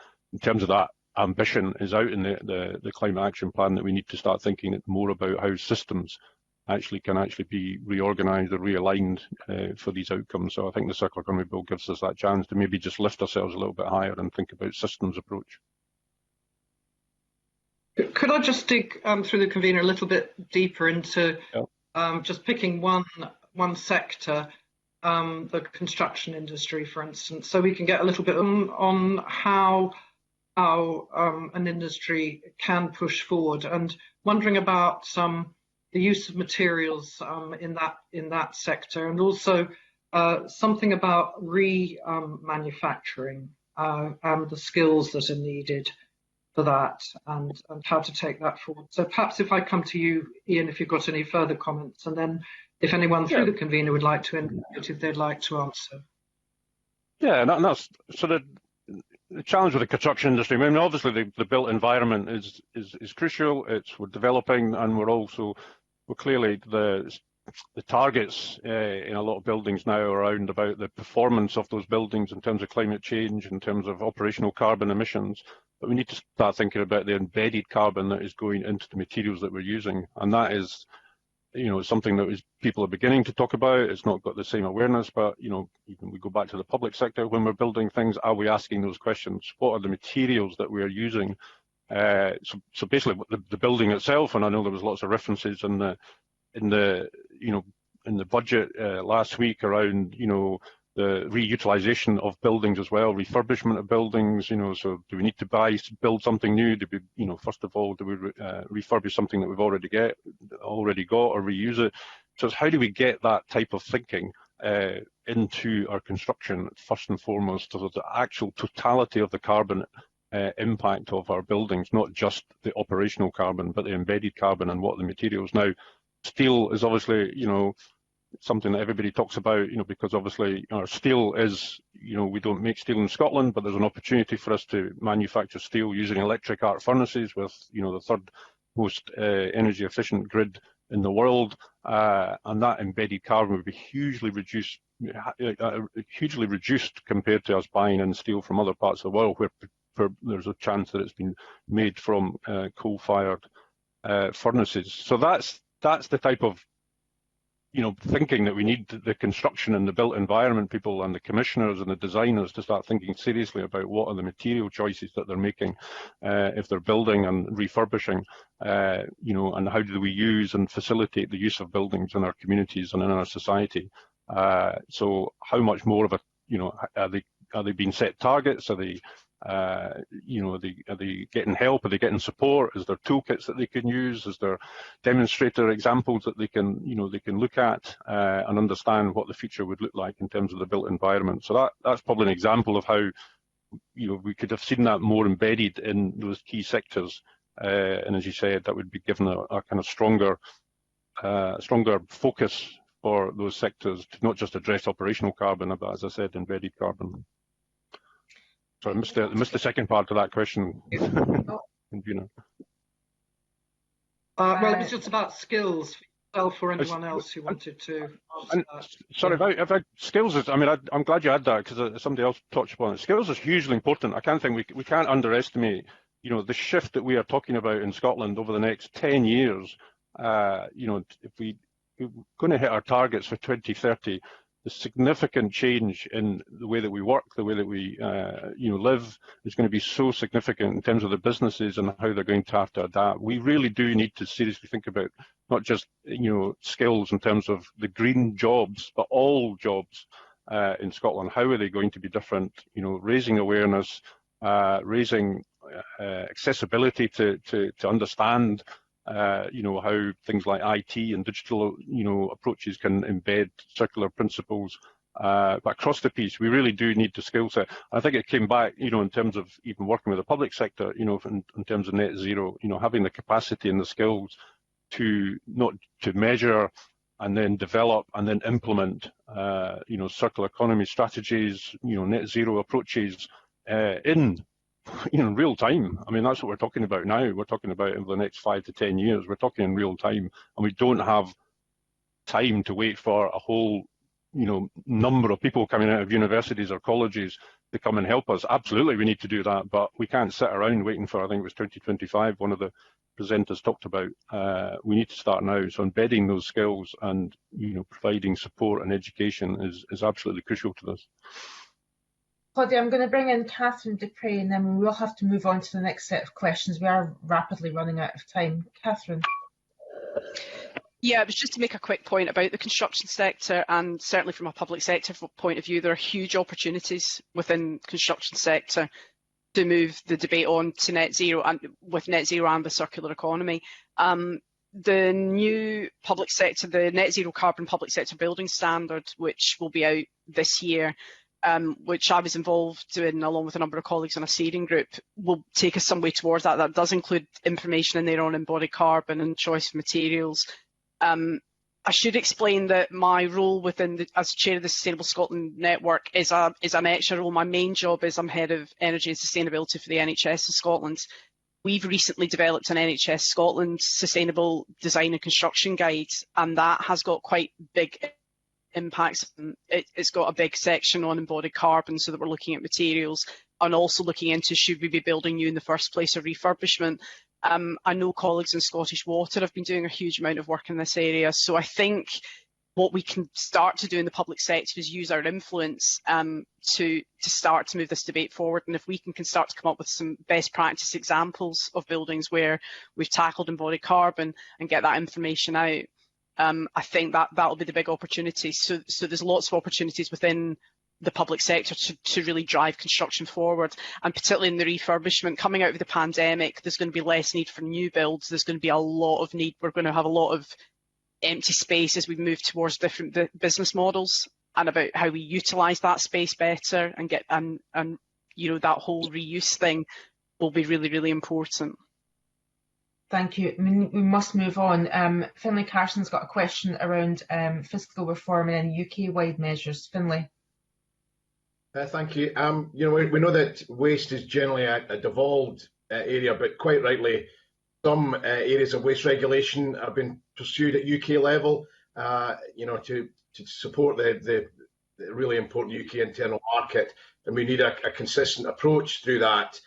terms of that ambition is out in the climate action plan, that we need to start thinking more about how systems can be reorganised or realigned for these outcomes. So I think the circular economy bill gives us that chance to maybe just lift ourselves a little bit higher and think about systems approach. Could I just dig through the convener a little bit deeper into just picking one sector, the construction industry, for instance, so we can get a little bit on how an industry can push forward, and wondering about the use of materials in that sector, and also something about remanufacturing and the skills that are needed for that, and how to take that forward. So perhaps if I come to you, Ian, if you've got any further comments, and then if anyone through the convener would like to indicate if they'd like to answer. Yeah, and that's sort of the challenge with the construction industry. I mean, obviously the built environment is crucial. We're developing, and we're clearly the targets in a lot of buildings now around about the performance of those buildings in terms of climate change, in terms of operational carbon emissions. But we need to start thinking about the embedded carbon that is going into the materials that we're using, and that is, something that people are beginning to talk about. It's not got the same awareness, but even we go back to the public sector when we're building things. Are we asking those questions? What are the materials that we are using? So basically, the building itself, and I know there was lots of references in the budget last week around the reutilization of buildings as well, refurbishment of buildings. So do we need to build something new? Do we, first of all, do we refurbish something that we've already got, or reuse it? So it's how do we get that type of thinking into our construction first and foremost, so that the actual totality of the carbon impact of our buildings, not just the operational carbon, but the embedded carbon and what the materials. Now, steel is obviously, something that everybody talks about, because obviously our steel is, we don't make steel in Scotland, but there's an opportunity for us to manufacture steel using electric arc furnaces with, the third most energy efficient grid in the world, and that embedded carbon would be hugely reduced compared to us buying in steel from other parts of the world where there's a chance that it's been made from coal-fired furnaces. So that's the type of thinking that we need the construction and the built environment people and the commissioners and the designers to start thinking seriously about what are the material choices that they're making if they're building and refurbishing, and how do we use and facilitate the use of buildings in our communities and in our society. So how much more of are they being set targets? Are they are they getting help? Are they getting support? Is there toolkits that they can use? Is there demonstrator examples that they can look at and understand what the future would look like in terms of the built environment? So that's probably an example of how we could have seen that more embedded in those key sectors. And as you said, that would be given a kind of stronger focus for those sectors to not just address operational carbon, but as I said, embedded carbon. So I missed the second part of that question. Well, it was just about skills for yourself or anyone else who wanted to answer that. Sorry, about skills. I'm glad you had that because somebody else touched upon it. Skills is hugely important. I can't think we can't underestimate, the shift that we are talking about in Scotland over the next 10 years. If we're going to hit our targets for 2030, the significant change in the way that we work, the way that we live is going to be so significant in terms of the businesses and how they're going to have to adapt. We really do need to seriously think about not just skills in terms of the green jobs, but all jobs in Scotland. How are they going to be different? Raising awareness, raising accessibility to understand how things like IT and digital, approaches can embed circular principles. But across the piece, we really do need the skill set. I think it came back, in terms of even working with the public sector, in terms of net zero, having the capacity and the skills to not to measure and then develop and then implement, circular economy strategies, net zero approaches in real time. That's what we're talking about now. We're talking about in the next 5 to 10 years. We're talking in real time, and we don't have time to wait for a whole, number of people coming out of universities or colleges to come and help us. Absolutely, we need to do that, but we can't sit around waiting for, I think it was 2025, one of the presenters talked about. We need to start now. So embedding those skills and, providing support and education is absolutely crucial to this. Claudia, I'm going to bring in Catherine Dupre and then we'll have to move on to the next set of questions. We are rapidly running out of time. Catherine. Yeah, it was just to make a quick point about the construction sector, and certainly from a public sector point of view, there are huge opportunities within the construction sector to move the debate on to net zero, and with net zero and the circular economy. The new public sector, the net zero carbon public sector building standard, which will be out this year, which I was involved in along with a number of colleagues on a steering group, will take us some way towards that. That does include information in there on embodied carbon and choice of materials. I should explain that my role as chair of the Sustainable Scotland Network is an extra role. My main job is I'm head of energy and sustainability for the NHS of Scotland. We've recently developed an NHS Scotland Sustainable Design and Construction Guide, and that has got quite big impacts. It's got a big section on embodied carbon, so that we're looking at materials and also looking into should we be building new in the first place or refurbishment. I know colleagues in Scottish Water have been doing a huge amount of work in this area, so I think what we can start to do in the public sector is use our influence to start to move this debate forward. And if we can start to come up with some best practice examples of buildings where we've tackled embodied carbon and get that information out, I think that'll be the big opportunity. So there's lots of opportunities within the public sector to really drive construction forward, and particularly in the refurbishment. Coming out of the pandemic, there's going to be less need for new builds. There's going to be a lot of need. We're going to have a lot of empty space as we move towards different business models, and about how we utilise that space better and get and you know, that whole reuse thing will be really, really important. Thank you. I mean, we must move on. Finlay Carson's got a question around fiscal reform and any UK-wide measures. Finlay. Thank you. You know, we know that waste is generally a devolved area, but quite rightly, some areas of waste regulation have been pursued at UK level, you know, to support the really important UK internal market, and we need a consistent approach through that.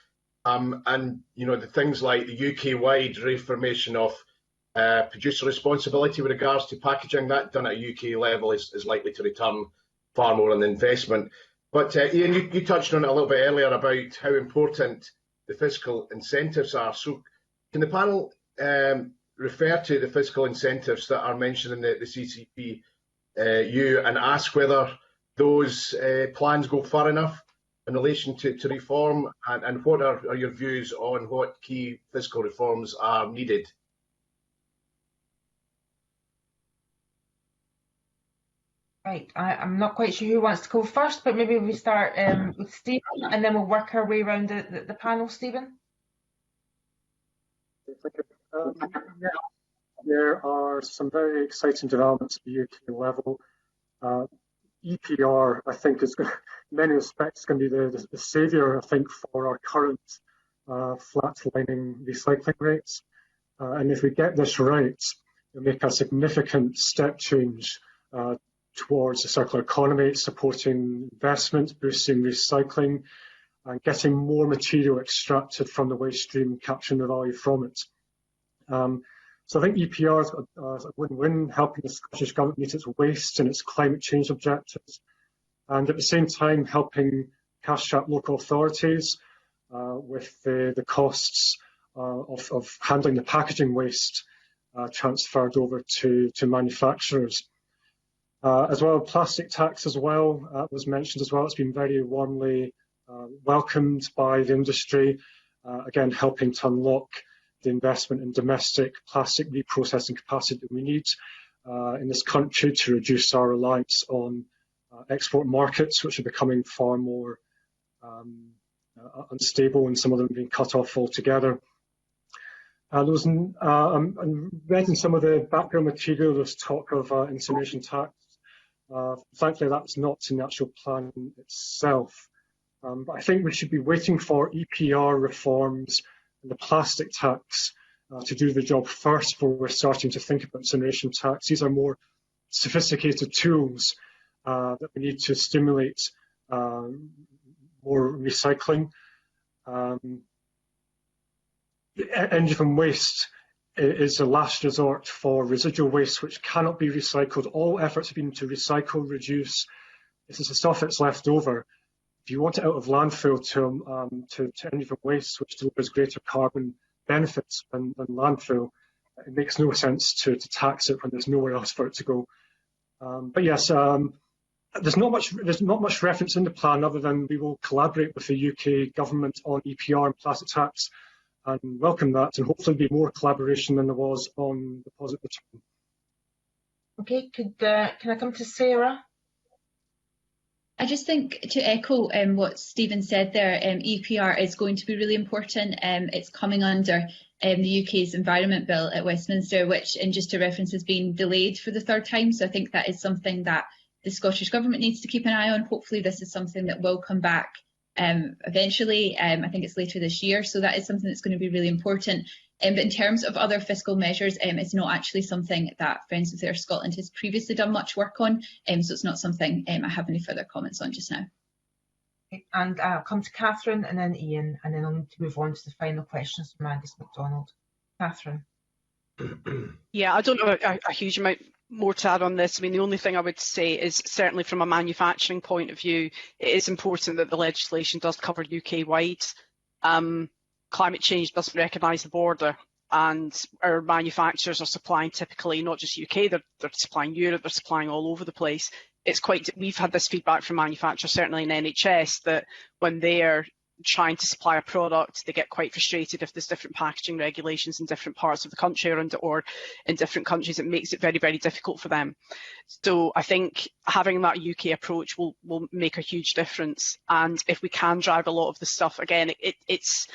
And you know, the things like the UK-wide reformation of producer responsibility with regards to packaging, that done at a UK level is likely to return far more on investment. But Ian, you touched on it a little bit earlier about how important the fiscal incentives are. So can the panel refer to the fiscal incentives that are mentioned in the CCPU and ask whether those plans go far enough in relation to reform, and what are your views on what key fiscal reforms are needed? Right, I'm not quite sure who wants to go first, but maybe we start with Stephen, and then we'll work our way around the panel. Stephen? There are some very exciting developments at the UK level. EPR, I think, is in many respects going to be the saviour, I think, for our current flatlining recycling rates. And if we get this right, it'll make a significant step change towards the circular economy, supporting investment, boosting recycling, and getting more material extracted from the waste stream, capturing the value from it. So I think EPR is a win-win, helping the Scottish Government meet its waste and its climate change objectives, and at the same time helping cash-strapped local authorities with the costs of handling the packaging waste transferred over to manufacturers. As well, plastic tax as well was mentioned as well. It's been very warmly welcomed by the industry, again helping to unlock the investment in domestic plastic reprocessing capacity that we need in this country to reduce our reliance on export markets, which are becoming far more unstable, and some of them being cut off altogether. There was, read in some of the background material, there's talk of incineration tax. Thankfully, that's not in the actual plan itself. But I think we should be waiting for EPR reforms and the plastic tax to do the job first before we're starting to think about incineration tax. These are more sophisticated tools that we need to stimulate more recycling. Energy from waste is a last resort for residual waste which cannot be recycled. All efforts have been to recycle, reduce. This is the stuff that's left over. If you want it out of landfill to energy from waste, which delivers greater carbon benefits than landfill, it makes no sense to tax it when there's nowhere else for it to go. But yes, there's not much reference in the plan other than we will collaborate with the UK government on EPR and plastic tax, and welcome that, and hopefully be more collaboration than there was on deposit return. Okay, can I come to Sarah? I just think to echo what Stephen said there, EPR is going to be really important. It's coming under the UK's Environment Bill at Westminster, which, and just to reference, has been delayed for the third time. So I think that is something that the Scottish Government needs to keep an eye on. Hopefully this is something that will come back eventually. I think it's later this year, so that is something that's going to be really important. But in terms of other fiscal measures, it's not actually something that Friends of the Earth Scotland has previously done much work on, so it's not something I have any further comments on just now. Okay, and I'll come to Catherine and then Ian, and then I'll need to move on to the final questions from Angus MacDonald. Catherine. Yeah, I don't know a huge amount more to add on this. I mean, the only thing I would say is certainly from a manufacturing point of view, it is important that the legislation does cover UK-wide. Climate change doesn't recognise the border, and our manufacturers are supplying typically not just UK, they're supplying Europe, they're supplying all over the place. We've had this feedback from manufacturers, certainly in NHS, that when they're trying to supply a product, they get quite frustrated if there's different packaging regulations in different parts of the country or in different countries. It makes it very, very difficult for them. So I think having that UK approach will make a huge difference. And if we can drive a lot of the stuff, again, it's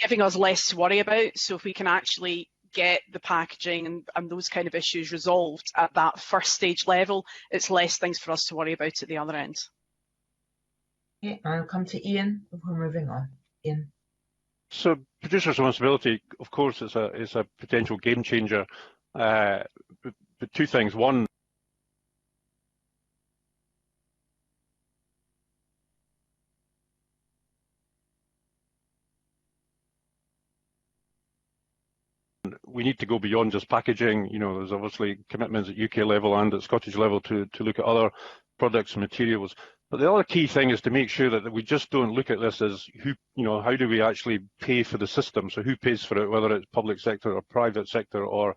giving us less to worry about. So if we can actually get the packaging and those kind of issues resolved at that first stage level, it's less things for us to worry about at the other end. Okay, I'll come to Ian before moving on. Ian. So producer responsibility, of course, is a potential game changer. But two things. One, we need to go beyond just packaging. You know, there's obviously commitments at UK level and at Scottish level to look at other products and materials. But the other key thing is to make sure that we just don't look at this as how do we actually pay for the system? So who pays for it, whether it's public sector or private sector or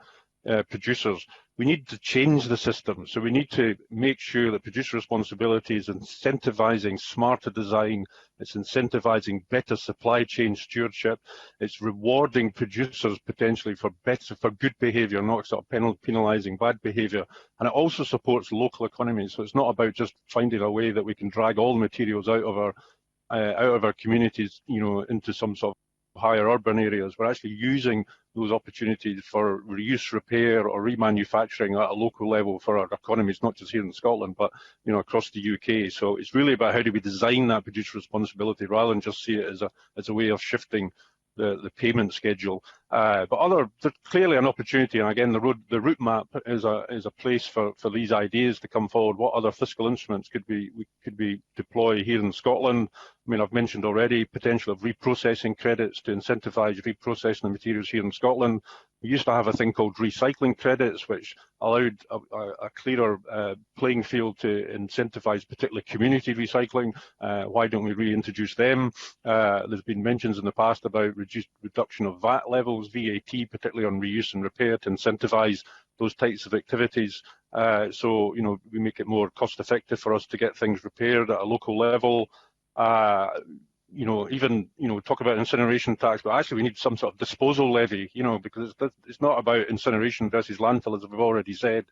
producers? We need to change the system. So we need to make sure that producer responsibility is incentivising smarter design, it's incentivising better supply chain stewardship, it's rewarding producers potentially for good behaviour, not sort of penalising bad behaviour, and it also supports local economies. So it's not about just finding a way that we can drag all materials out of our communities, into some sort of higher urban areas. We're actually using those opportunities for reuse, repair or remanufacturing at a local level for our economies, not just here in Scotland, but across the UK. So it's really about how do we design that producer responsibility rather than just see it as a way of shifting the payment schedule. But there's clearly an opportunity, and again, the route map is a place for these ideas to come forward. What other fiscal instruments could we deploy here in Scotland? I mean, I've mentioned already potential of reprocessing credits to incentivise reprocessing the materials here in Scotland. We used to have a thing called recycling credits, which allowed a clearer playing field to incentivise particularly community recycling. Why don't we reintroduce them? There's been mentions in the past about reduction of VAT levels, VAT, particularly on reuse and repair, to incentivise those types of activities. So we make it more cost effective for us to get things repaired at a local level. Even talk about incineration tax, but actually we need some sort of disposal levy, because it's not about incineration versus landfill, as we've already said.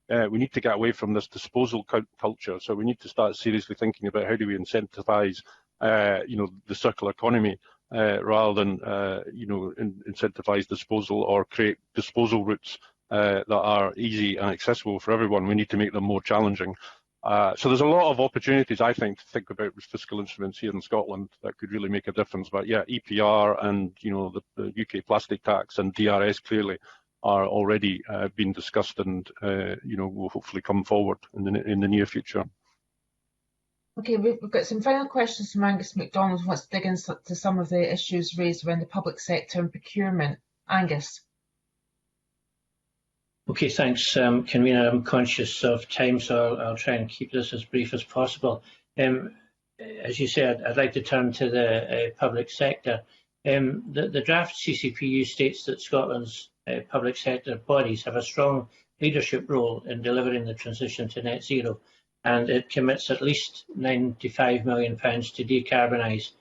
We need to get away from this disposal culture. So we need to start seriously thinking about how do we incentivise, the circular economy rather than, incentivise disposal or create disposal routes that are easy and accessible for everyone. We need to make them more challenging. So there's a lot of opportunities, I think, to think about with fiscal instruments here in Scotland that could really make a difference. But yeah, EPR and the UK plastic tax and DRS clearly are already being discussed and will hopefully come forward in the near future. Okay, we've got some final questions from Angus MacDonald, who wants to dig into some of the issues raised around the public sector and procurement. Angus. Okay, thanks, Convener. I'm conscious of time, so I'll try and keep this as brief as possible. As you said, I'd like to turn to the public sector. The draft CCPU states that Scotland's public sector bodies have a strong leadership role in delivering the transition to net zero, and it commits at least £95 million to decarbonise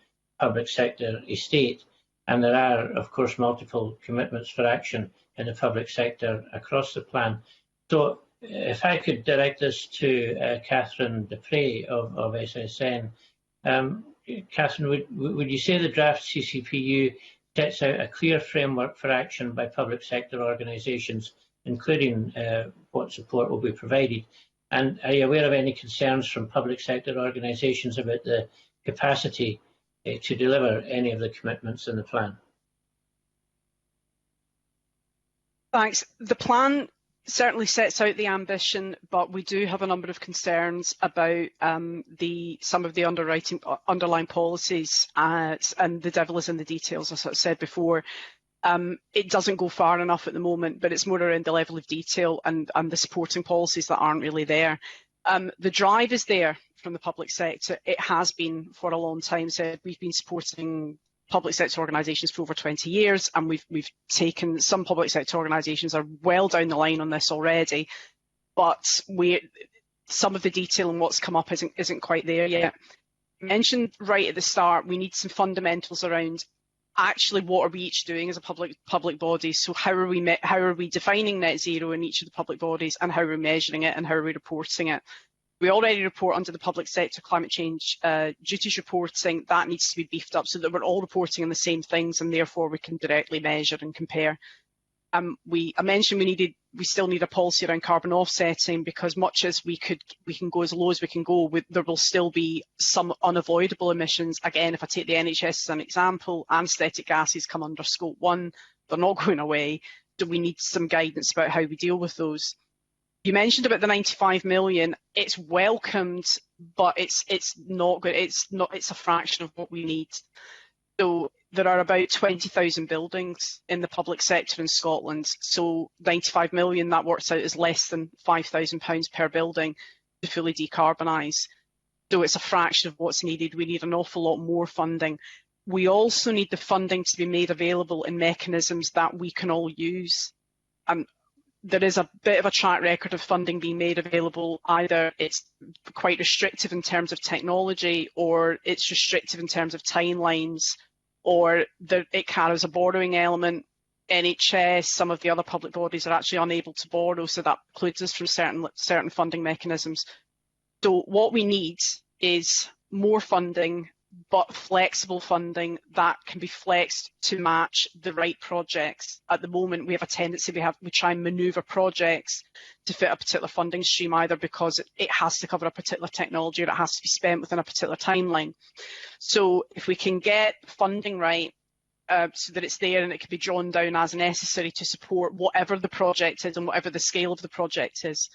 public sector estate. And there are, of course, multiple commitments for action in the public sector across the plan. So if I could direct this to Catherine Dupre of SSN. Catherine, would you say the draft CCPU sets out a clear framework for action by public sector organisations, including what support will be provided? And are you aware of any concerns from public sector organisations about the capacity to deliver any of the commitments in the plan? Thanks. The plan certainly sets out the ambition, but we do have a number of concerns about some of the underlying policies, and the devil is in the details, as I said before. It doesn't go far enough at the moment, but it's more around the level of detail and the supporting policies that aren't really there. The drive is there from the public sector. It has been for a long time. So we've been supporting public sector organisations for over 20 years, and we've taken some public sector organisations are well down the line on this already, but some of the detail and what's come up isn't quite there yet. I mentioned right at the start, we need some fundamentals around actually what are we each doing as a public body. So how are we defining net zero in each of the public bodies, and how are we measuring it, and how are we reporting it? We already report under the public sector climate change duties reporting. That needs to be beefed up so that we're all reporting on the same things, and therefore we can directly measure and compare. I mentioned we still need a policy around carbon offsetting, because much as we can go as low as we can go, there will still be some unavoidable emissions. Again, if I take the NHS as an example, anaesthetic gases come under Scope 1. They're not going away. Do we need some guidance about how we deal with those? You mentioned about the 95 million. It's welcomed, but it's not good. It's a fraction of what we need. So there are about 20,000 buildings in the public sector in Scotland. So 95 million, that works out as less than £5,000 per building to fully decarbonise. So it's a fraction of what's needed. We need an awful lot more funding. We also need the funding to be made available in mechanisms that we can all use. There is a bit of a track record of funding being made available. Either it's quite restrictive in terms of technology, or it's restrictive in terms of timelines, or it carries a borrowing element. NHS, some of the other public bodies are actually unable to borrow, so that precludes us from certain funding mechanisms. So what we need is more funding, but flexible funding that can be flexed to match the right projects. At the moment, we have a tendency, we try and manoeuvre projects to fit a particular funding stream, either because it has to cover a particular technology or it has to be spent within a particular timeline. So if we can get funding right, so that it's there and it can be drawn down as necessary to support whatever the project is and whatever the scale of the project is.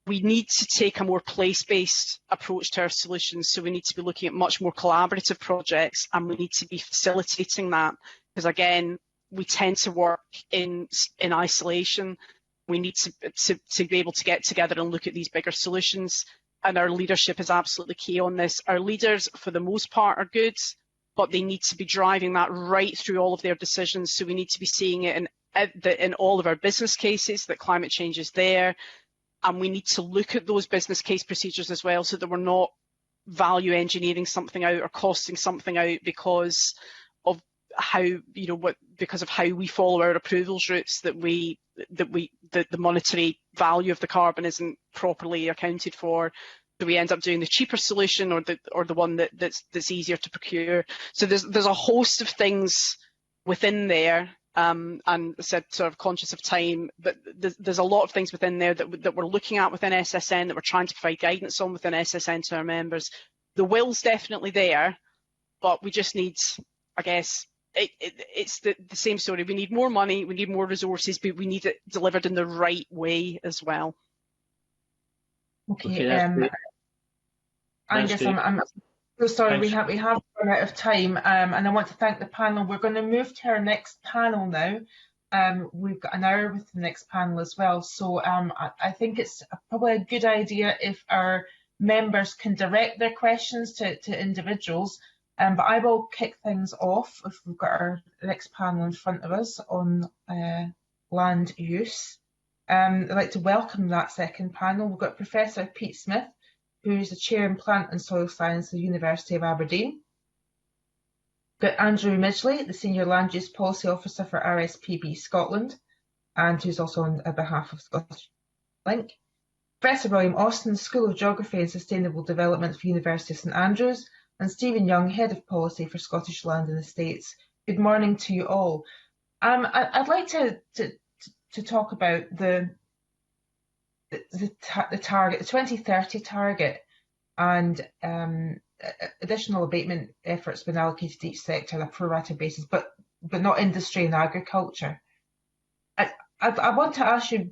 We need to take a more place-based approach to our solutions. So we need to be looking at much more collaborative projects, and we need to be facilitating that, because again, we tend to work in isolation. We need to be able to get together and look at these bigger solutions, and our leadership is absolutely key on this. Our leaders, for the most part, are good, but they need to be driving that right through all of their decisions. So we need to be seeing it in all of our business cases, that climate change is there. And we need to look at those business case procedures as well, so that we're not value engineering something out or costing something out because of how we follow our approvals routes, that the monetary value of the carbon isn't properly accounted for. Do we end up doing the cheaper solution or the one that's easier to procure? So there's a host of things within there. And I said, sort of conscious of time, but there's a lot of things within there that we're looking at within SSN, that we're trying to provide guidance on within SSN to our members. The will's definitely there, but we just need, I guess, it's the same story. We need more money, we need more resources, but we need it delivered in the right way as well. Okay, I guess I'm so sorry, we have run out of time, and I want to thank the panel. We're going to move to our next panel now. We've got an hour with the next panel as well, so I think it's probably a good idea if our members can direct their questions to individuals, but I will kick things off if we've got our next panel in front of us on land use. I'd like to welcome that second panel. We've got Professor Pete Smith, who is the Chair in Plant and Soil Science at the University of Aberdeen. We've got Andrew Midgley, the Senior Land Use Policy Officer for RSPB Scotland, and who's also on behalf of Scottish Link. Professor William Austin, School of Geography and Sustainable Development for University of St Andrews, and Stephen Young, Head of Policy for Scottish Land and Estates. Good morning to you all. I'd like to talk about the target, the 2030 target, and additional abatement efforts been allocated to each sector on a pro rata basis, but not industry and agriculture. I want to ask you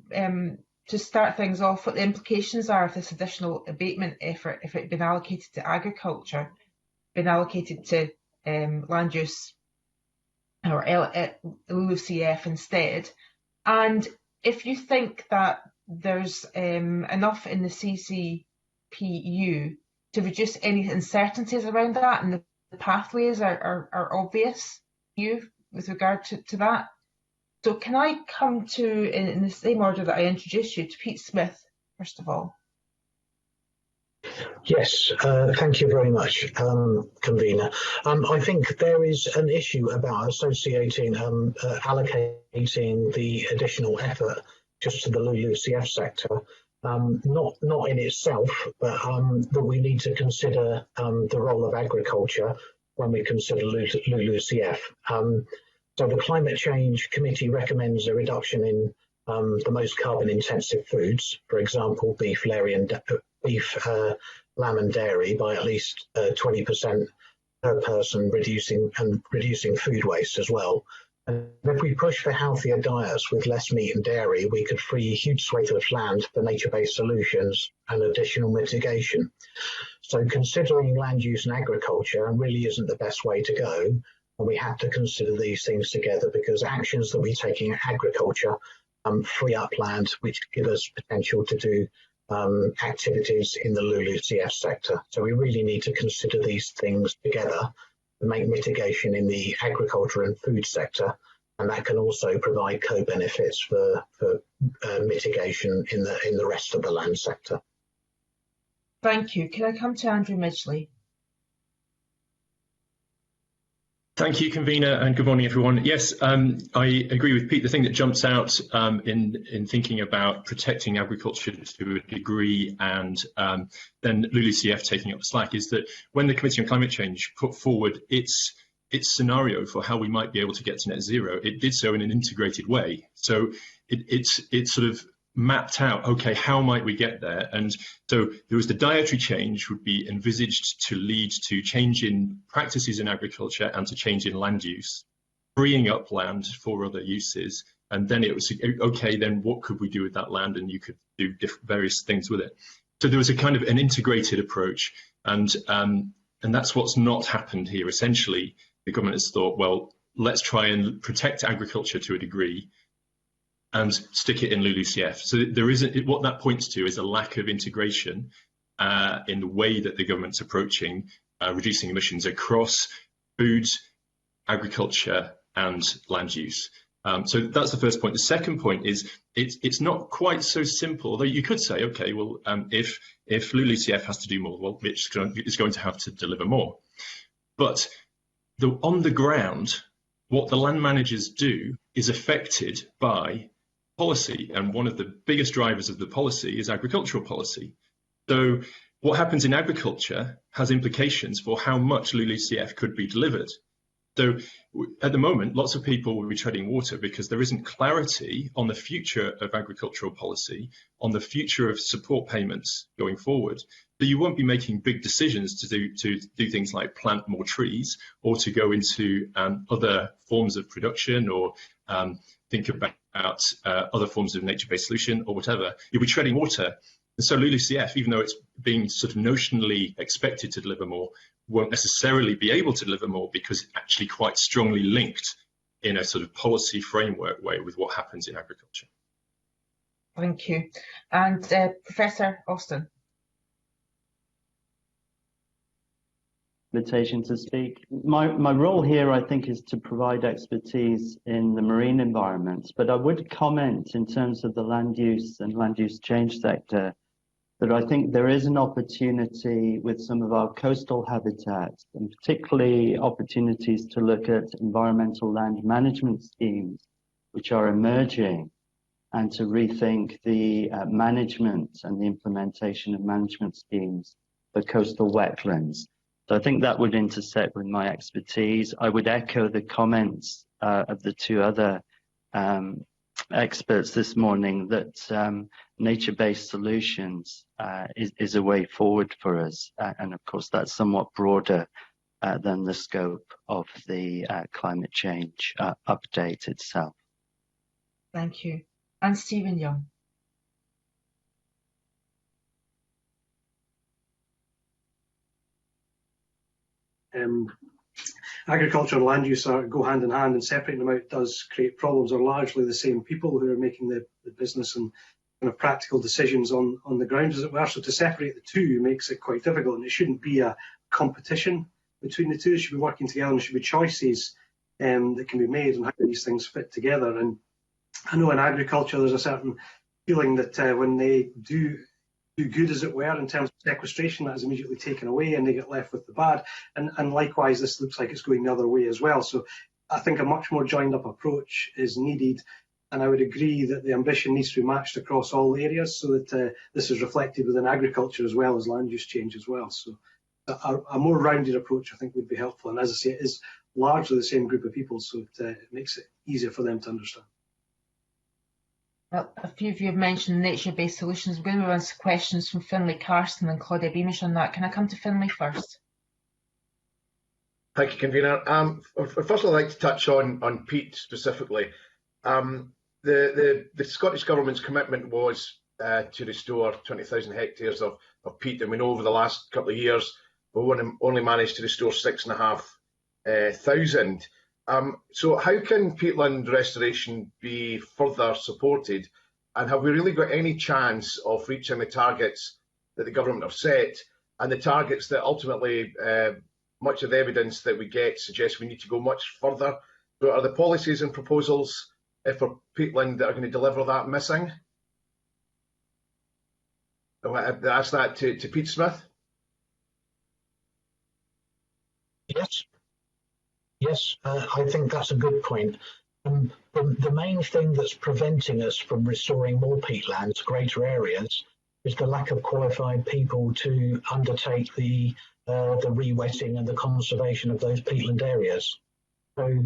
to start things off what the implications are of this additional abatement effort if it had been allocated to agriculture, been allocated to land use or LULUCF instead, and if you think that there's enough in the CCPU to reduce any uncertainties around that, and the pathways are obvious to you with regard to that. So can I come to, in the same order that I introduced you, to Pete Smith, first of all? Yes, thank you very much, Convener. I think there is an issue about associating, allocating the additional effort just to the LULUCF sector, not in itself, but that we need to consider the role of agriculture when we consider LULUCF. So the Climate Change Committee recommends a reduction in the most carbon-intensive foods, for example, beef, lamb and dairy, by at least 20% per person, reducing food waste as well. And if we push for healthier diets with less meat and dairy, we could free huge swathes of land for nature-based solutions and additional mitigation. So considering land use and agriculture really isn't the best way to go. And we have to consider these things together because actions that we take in agriculture free up land, which give us potential to do activities in the LULUCF sector. So we really need to consider these things together to make mitigation in the agriculture and food sector, and that can also provide co-benefits for mitigation in the rest of the land sector. Thank you. Can I come to Andrew Midgley? Thank you, Convener, and good morning, everyone. Yes, I agree with Pete. The thing that jumps out in thinking about protecting agriculture to a degree and then LULUCF taking up the slack is that when the Committee on Climate Change put forward its scenario for how we might be able to get to net zero, it did so in an integrated way. So it sort of mapped out, okay, how might we get there? And so there was the dietary change would be envisaged to lead to change in practices in agriculture and to change in land use, freeing up land for other uses. And then it was, okay, then what could we do with that land? And you could do various things with it. So there was a kind of an integrated approach. And that's what's not happened here. Essentially, the government has thought, well, let's try and protect agriculture to a degree and stick it in LULUCF. So there isn't, what that points to is a lack of integration in the way that the government's approaching reducing emissions across food, agriculture and land use. So that's the first point. The second point is it's not quite so simple, although you could say, okay, well, if LULUCF has to do more, well, it's going to have to deliver more. But on the ground, what the land managers do is affected by policy, and one of the biggest drivers of the policy is agricultural policy. So what happens in agriculture has implications for how much LULUCF could be delivered. So at the moment, lots of people will be treading water because there isn't clarity on the future of agricultural policy, on the future of support payments going forward. So you won't be making big decisions to do things like plant more trees or to go into other forms of production or think about other forms of nature-based solution or whatever. You'll be treading water. And so LULUCF, even though it's being sort of notionally expected to deliver more, won't necessarily be able to deliver more because it's actually quite strongly linked in a sort of policy framework way with what happens in agriculture. Thank you. And Professor Austin. Invitation to speak. My role here, I think, is to provide expertise in the marine environment, but I would comment in terms of the land use and land use change sector that I think there is an opportunity with some of our coastal habitats, and particularly opportunities to look at environmental land management schemes which are emerging, and to rethink the management and the implementation of management schemes for coastal wetlands. So I think that would intersect with my expertise. I would echo the comments of the two other experts this morning that nature-based solutions is a way forward for us. And of course, that's somewhat broader than the scope of the climate change update itself. Thank you. And Stephen Young. Agriculture and land use go hand in hand, and separating them out does create problems. Are largely the same people who are making the business and kind of practical decisions on the ground, as it were. So to separate the two makes it quite difficult, and it shouldn't be a competition between the two. They should be working together, and there should be choices that can be made on how these things fit together. And I know in agriculture there's a certain feeling that when they do good, as it were, in terms of sequestration, that is immediately taken away and they get left with the bad. And likewise, this looks like it's going the other way as well. So I think a much more joined up approach is needed. And I would agree that the ambition needs to be matched across all areas so that this is reflected within agriculture as well as land use change as well. So a more rounded approach, I think, would be helpful. And as I say, it is largely the same group of people, so it makes it easier for them to understand. Well, a few of you have mentioned nature-based solutions. We're going to move on to questions from Finlay Carson and Claudia Beamish on that. Can I come to Finlay first? Thank you, Convener. First, I'd like to touch on peat specifically. The Scottish Government's commitment was to restore 20,000 hectares of peat, and we know over the last couple of years we've only managed to restore 6,500. So how can peatland restoration be further supported, and have we really got any chance of reaching the targets that the government have set, and the targets that ultimately much of the evidence that we get suggests we need to go much further? So are the policies and proposals for peatland that are going to deliver that missing? I'll ask that to Pete Smith. Yes, I think that's a good point. The main thing that's preventing us from restoring more peatland to greater areas is the lack of qualified people to undertake the re-wetting and the conservation of those peatland areas. So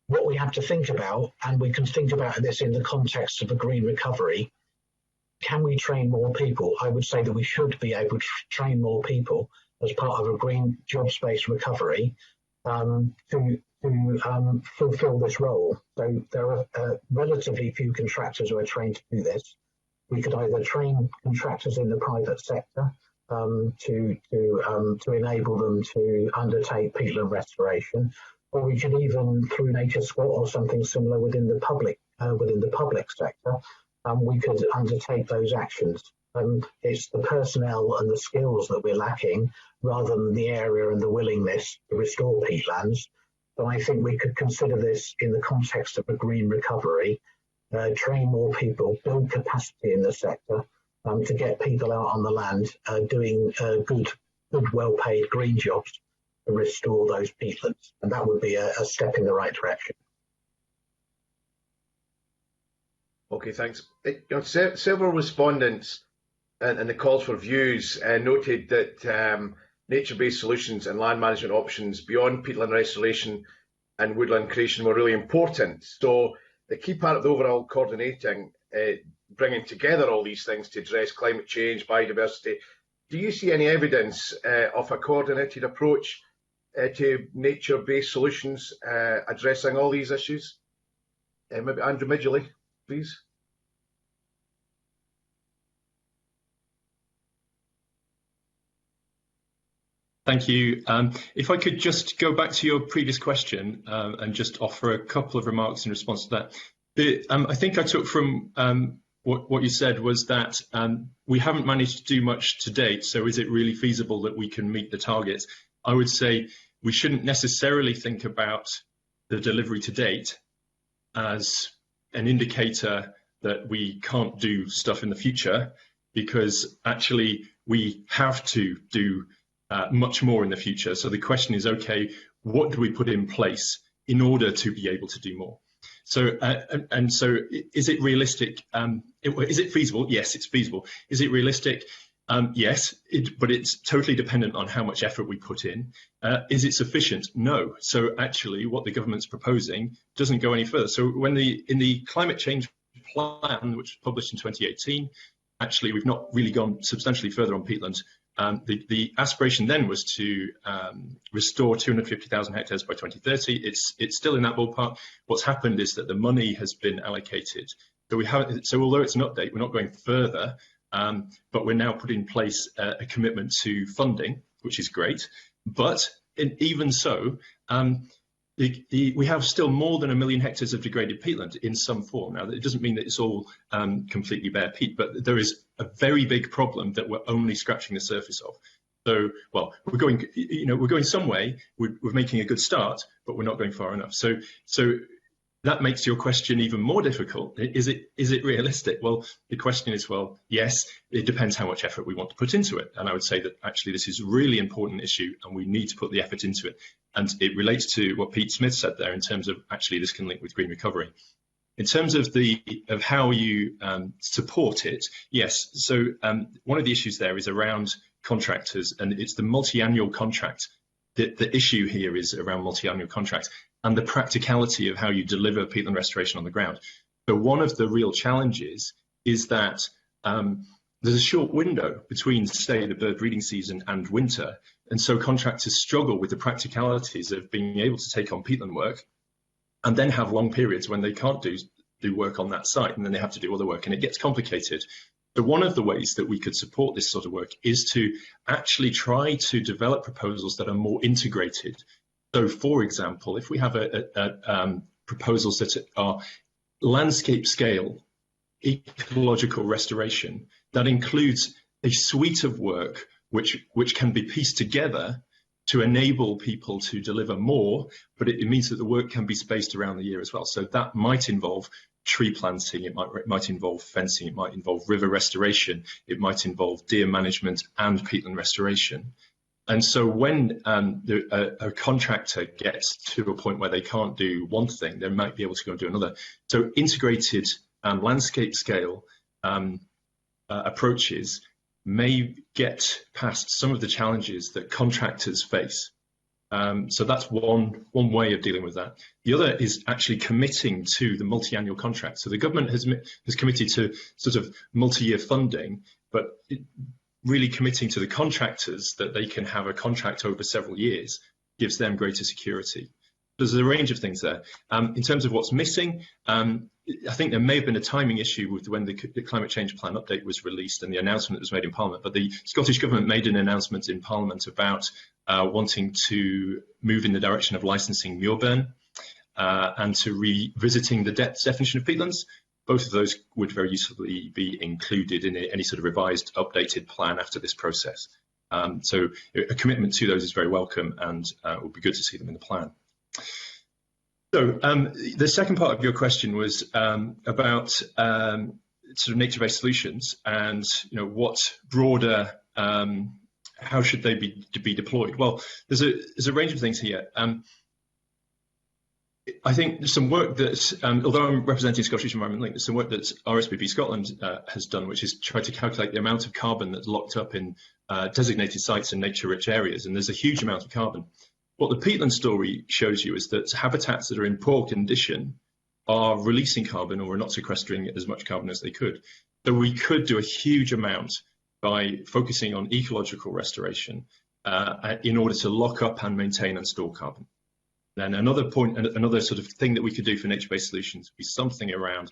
what we have to think about, and we can think about this in the context of a green recovery, can we train more people? I would say that we should be able to train more people as part of a green jobs-based recovery to fulfill this role. So there are relatively few contractors who are trained to do this. We could either train contractors in the private sector to enable them to undertake peatland restoration, or we could even, through Nature Squat or something similar within the public sector, we could undertake those actions. It's the personnel and the skills that we're lacking, rather than the area and the willingness to restore peatlands. So I think we could consider this in the context of a green recovery, train more people, build capacity in the sector to get people out on the land doing good, well-paid green jobs to restore those peatlands. And that would be a step in the right direction. Okay, thanks. Several respondents and the calls for views noted that nature-based solutions and land management options beyond peatland restoration and woodland creation were really important. So the key part of the overall coordinating, bringing together all these things to address climate change, biodiversity, do you see any evidence of a coordinated approach to nature-based solutions addressing all these issues? Maybe Andrew Midgley, please. Thank you. If I could just go back to your previous question and just offer a couple of remarks in response to that. I think I took from what you said was that we haven't managed to do much to date, so is it really feasible that we can meet the targets? I would say we shouldn't necessarily think about the delivery to date as an indicator that we can't do stuff in the future, because actually we have to do much more in the future. So the question is, okay, what do we put in place in order to be able to do more? So, so is it realistic? Is it feasible? Yes, it's feasible. Is it realistic? Yes, but it's totally dependent on how much effort we put in. Is it sufficient? No. So actually what the government's proposing doesn't go any further. So when in the climate change plan, which was published in 2018, actually we've not really gone substantially further on peatland. The aspiration then was to restore 250,000 hectares by 2030. It's still in that ballpark. What's happened is that the money has been allocated. So although it's an update, we're not going further. But we're now putting in place a commitment to funding, which is great. But even so, we have still more than 1 million hectares of degraded peatland in some form. Now, it doesn't mean that it's all completely bare peat, but there is a very big problem that we're only scratching the surface of. So, well, we're going some way. We're making a good start, but we're not going far enough. So that makes your question even more difficult. Is it realistic? Well, the question is, well, yes, it depends how much effort we want to put into it. And I would say that actually this is a really important issue and we need to put the effort into it. And it relates to what Pete Smith said there in terms of actually this can link with green recovery. In terms of how you support it, yes. So one of the issues there is around contractors, and it's the multi-annual contract. The issue here is around multi-annual contracts and the practicality of how you deliver peatland restoration on the ground. So one of the real challenges is that there's a short window between, say, the bird breeding season and winter. And so contractors struggle with the practicalities of being able to take on peatland work and then have long periods when they can't do work on that site, and then they have to do other work, and it gets complicated. So one of the ways that we could support this sort of work is to actually try to develop proposals that are more integrated. So, for example, if we have proposals that are landscape scale ecological restoration, that includes a suite of work which can be pieced together to enable people to deliver more, but it means that the work can be spaced around the year as well. So that might involve tree planting, it might involve fencing, it might involve river restoration, it might involve deer management and peatland restoration. And so when a contractor gets to a point where they can't do one thing, they might be able to go and do another. So integrated landscape scale approaches may get past some of the challenges that contractors face. So that's one way of dealing with that. The other is actually committing to the multi-annual contract. So the government has committed to sort of multi-year funding, but really committing to the contractors that they can have a contract over several years gives them greater security. There's a range of things there. In terms of what's missing, I think there may have been a timing issue with when the climate change plan update was released and the announcement that was made in Parliament, but the Scottish Government made an announcement in Parliament about wanting to move in the direction of licensing Muirburn and to revisiting the definition of peatlands. Both of those would very usefully be included in any sort of revised, updated plan after this process. So a commitment to those is very welcome, and it would be good to see them in the plan. So the second part of your question was about sort of nature-based solutions and what broader, how should they be deployed? Well, there's a range of things here. I think there's some work that, although I'm representing Scottish Environment Link, there's some work that RSPB Scotland has done, which is try to calculate the amount of carbon that's locked up in designated sites in nature-rich areas, and there's a huge amount of carbon. What the peatland story shows you is that habitats that are in poor condition are releasing carbon or are not sequestering as much carbon as they could. So we could do a huge amount by focusing on ecological restoration in order to lock up and maintain and store carbon. Then another sort of thing that we could do for nature-based solutions would be something around,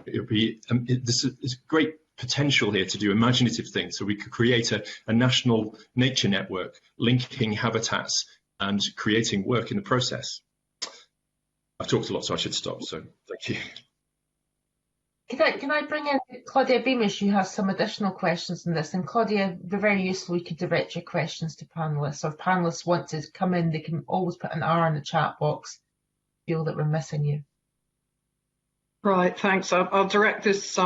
there's great potential here to do imaginative things. So we could create a national nature network linking habitats and creating work in the process. I've talked a lot, so I should stop. So thank you. Can I bring in Claudia Beamish, who has some additional questions on this? And Claudia, it'd be very useful you could direct your questions to panellists, or if panellists want to come in, they can always put an R in the chat box. Feel that we're missing you. Right, thanks. I'll direct this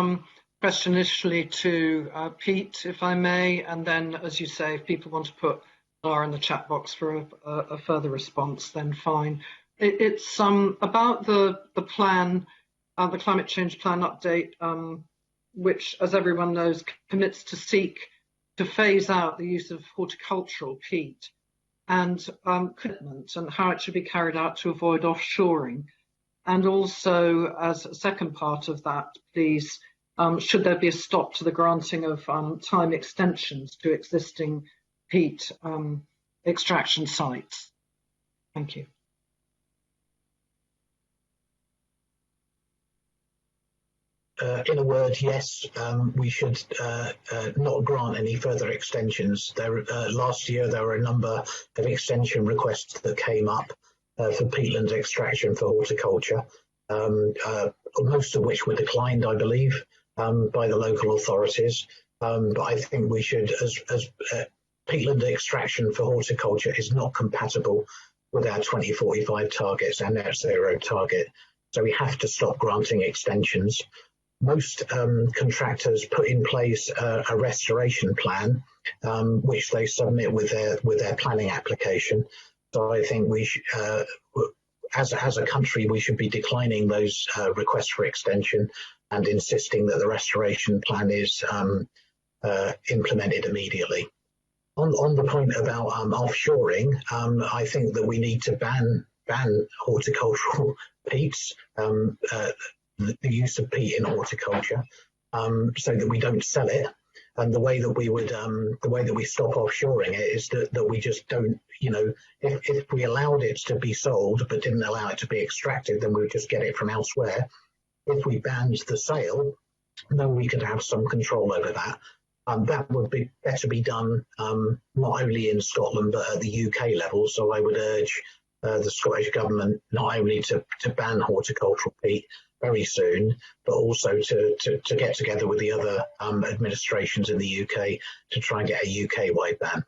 question initially to Pete, if I may, and then, as you say, if people want to put an R in the chat box for a further response, then fine. It's about the plan, the climate change plan update, which, as everyone knows, commits to seek to phase out the use of horticultural peat, and commitment and how it should be carried out to avoid offshoring. And also, as a second part of that, please, should there be a stop to the granting of time extensions to existing peat extraction sites? Thank you. In a word, yes, we should not grant any further extensions. Last year there were a number of extension requests that came up for peatland extraction for horticulture, most of which were declined, I believe, by the local authorities. But I think we should, as peatland extraction for horticulture is not compatible with our 2045 targets and net zero target. So we have to stop granting extensions. Most contractors put in place a restoration plan, which they submit with their planning application. So I think we should, as a country, we should be declining those requests for extension and insisting that the restoration plan is implemented immediately. On the point about offshoring, I think that we need to ban horticultural peats. The use of peat in horticulture, so that we don't sell it. And the way that we stop offshoring it is that we just don't, if we allowed it to be sold but didn't allow it to be extracted, then we would just get it from elsewhere. If we banned the sale, then we could have some control over that. That would be better be done not only in Scotland but at the UK level. So I would urge the Scottish Government not only to ban horticultural peat very soon, but also to get together with the other administrations in the UK to try and get a UK-wide ban.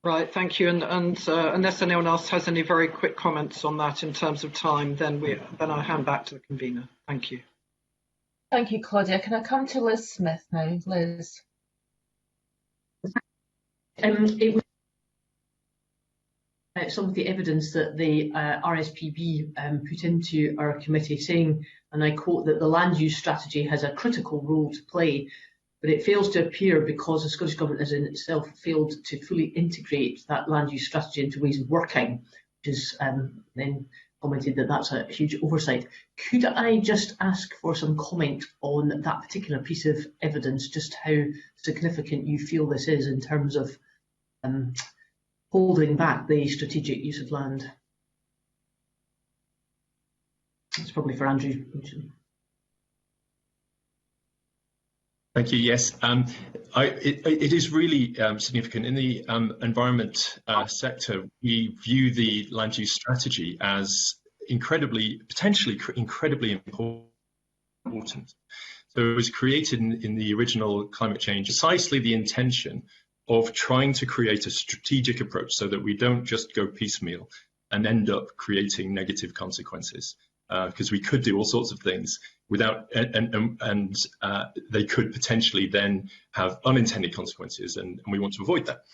Right, thank you. And unless anyone else has any very quick comments on that in terms of time, then I hand back to the convener. Thank you. Thank you, Claudia. Can I come to Liz Smith now? Liz. Some of the evidence that the RSPB put into our committee, saying, and I quote, that the land use strategy has a critical role to play, but it fails to appear because the Scottish Government has in itself failed to fully integrate that land use strategy into ways of working, which is then commented that that's a huge oversight. Could I just ask for some comment on that particular piece of evidence, just how significant you feel this is in terms of holding back the strategic use of land? It's probably for Andrew. Thank you. Yes, it is really significant. In the environment sector, we view the land use strategy as potentially incredibly important. So it was created in the original climate change, precisely the intention of trying to create a strategic approach so that we don't just go piecemeal and end up creating negative consequences, because we could do all sorts of things without, and they could potentially then have unintended consequences, and we want to avoid that.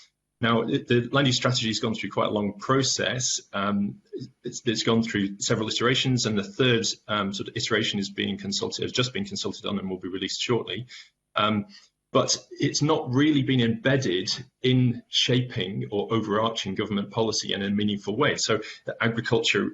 Now, the land use strategy has gone through quite a long process. It's gone through several iterations, and the third sort of iteration is just being consulted on and will be released shortly. But it's not really been embedded in shaping or overarching government policy in a meaningful way. So the agriculture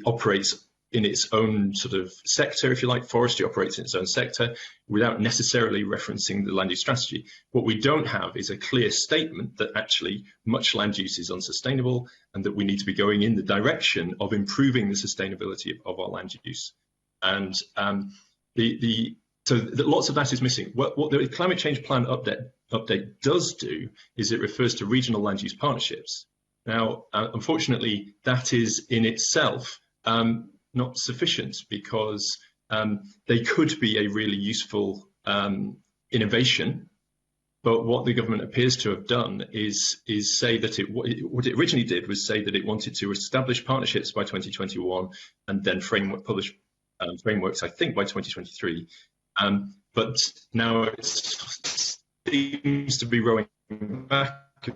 operates in its own sort of sector, if you like. Forestry operates in its own sector without necessarily referencing the land use strategy. What we don't have is a clear statement that actually much land use is unsustainable and that we need to be going in the direction of improving the sustainability of our land use. And so lots of that is missing. What the climate change plan update does do is it refers to regional land use partnerships. Now, unfortunately, that is in itself not sufficient, because they could be a really useful innovation. But what the government appears to have done is say that what it originally did was say that it wanted to establish partnerships by 2021 and then publish frameworks, I think, by 2023. But now it seems to be rowing back a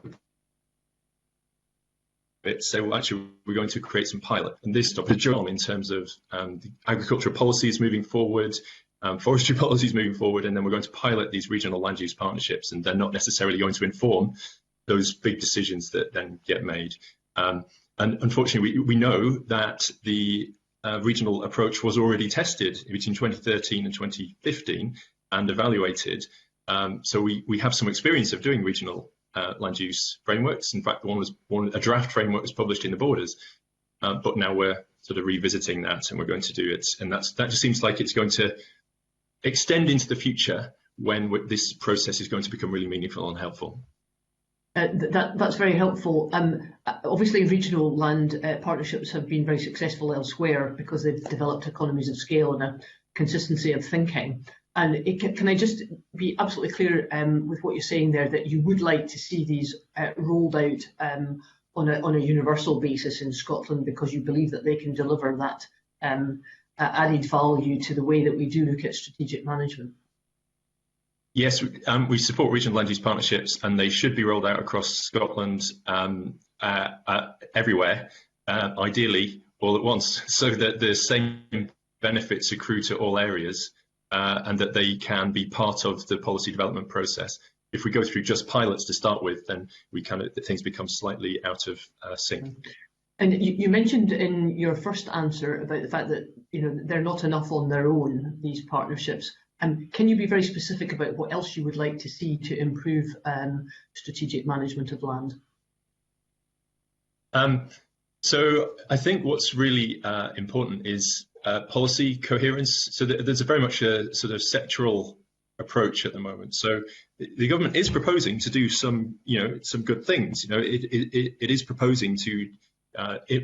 bit. So actually, we're going to create some pilot, and this stopped the job in terms of the agricultural policies moving forward, forestry policies moving forward, and then we're going to pilot these regional land use partnerships, and they're not necessarily going to inform those big decisions that then get made. And unfortunately, we know that the regional approach was already tested between 2013 and 2015 and evaluated. So we have some experience of doing regional land use frameworks. In fact, a draft framework was published in the Borders, but now we're sort of revisiting that, and we're going to do it. And that just seems like it's going to extend into the future when this process is going to become really meaningful and helpful. That's very helpful. Obviously, regional land partnerships have been very successful elsewhere because they've developed economies of scale and a consistency of thinking. And can I just be absolutely clear with what you're saying there, that you would like to see these rolled out on a universal basis in Scotland, because you believe that they can deliver that added value to the way that we do look at strategic management? Yes, we support regional land use partnerships, and they should be rolled out across Scotland everywhere, ideally all at once, so that the same benefits accrue to all areas, and that they can be part of the policy development process. If we go through just pilots to start with, then things become slightly out of sync. And you mentioned in your first answer about the fact that they're not enough on their own, these partnerships. Can you be very specific about what else you would like to see to improve strategic management of land? So I think what's really important is policy coherence. So there's very much a sort of sectoral approach at the moment. So the government is proposing to do some good things. It is proposing to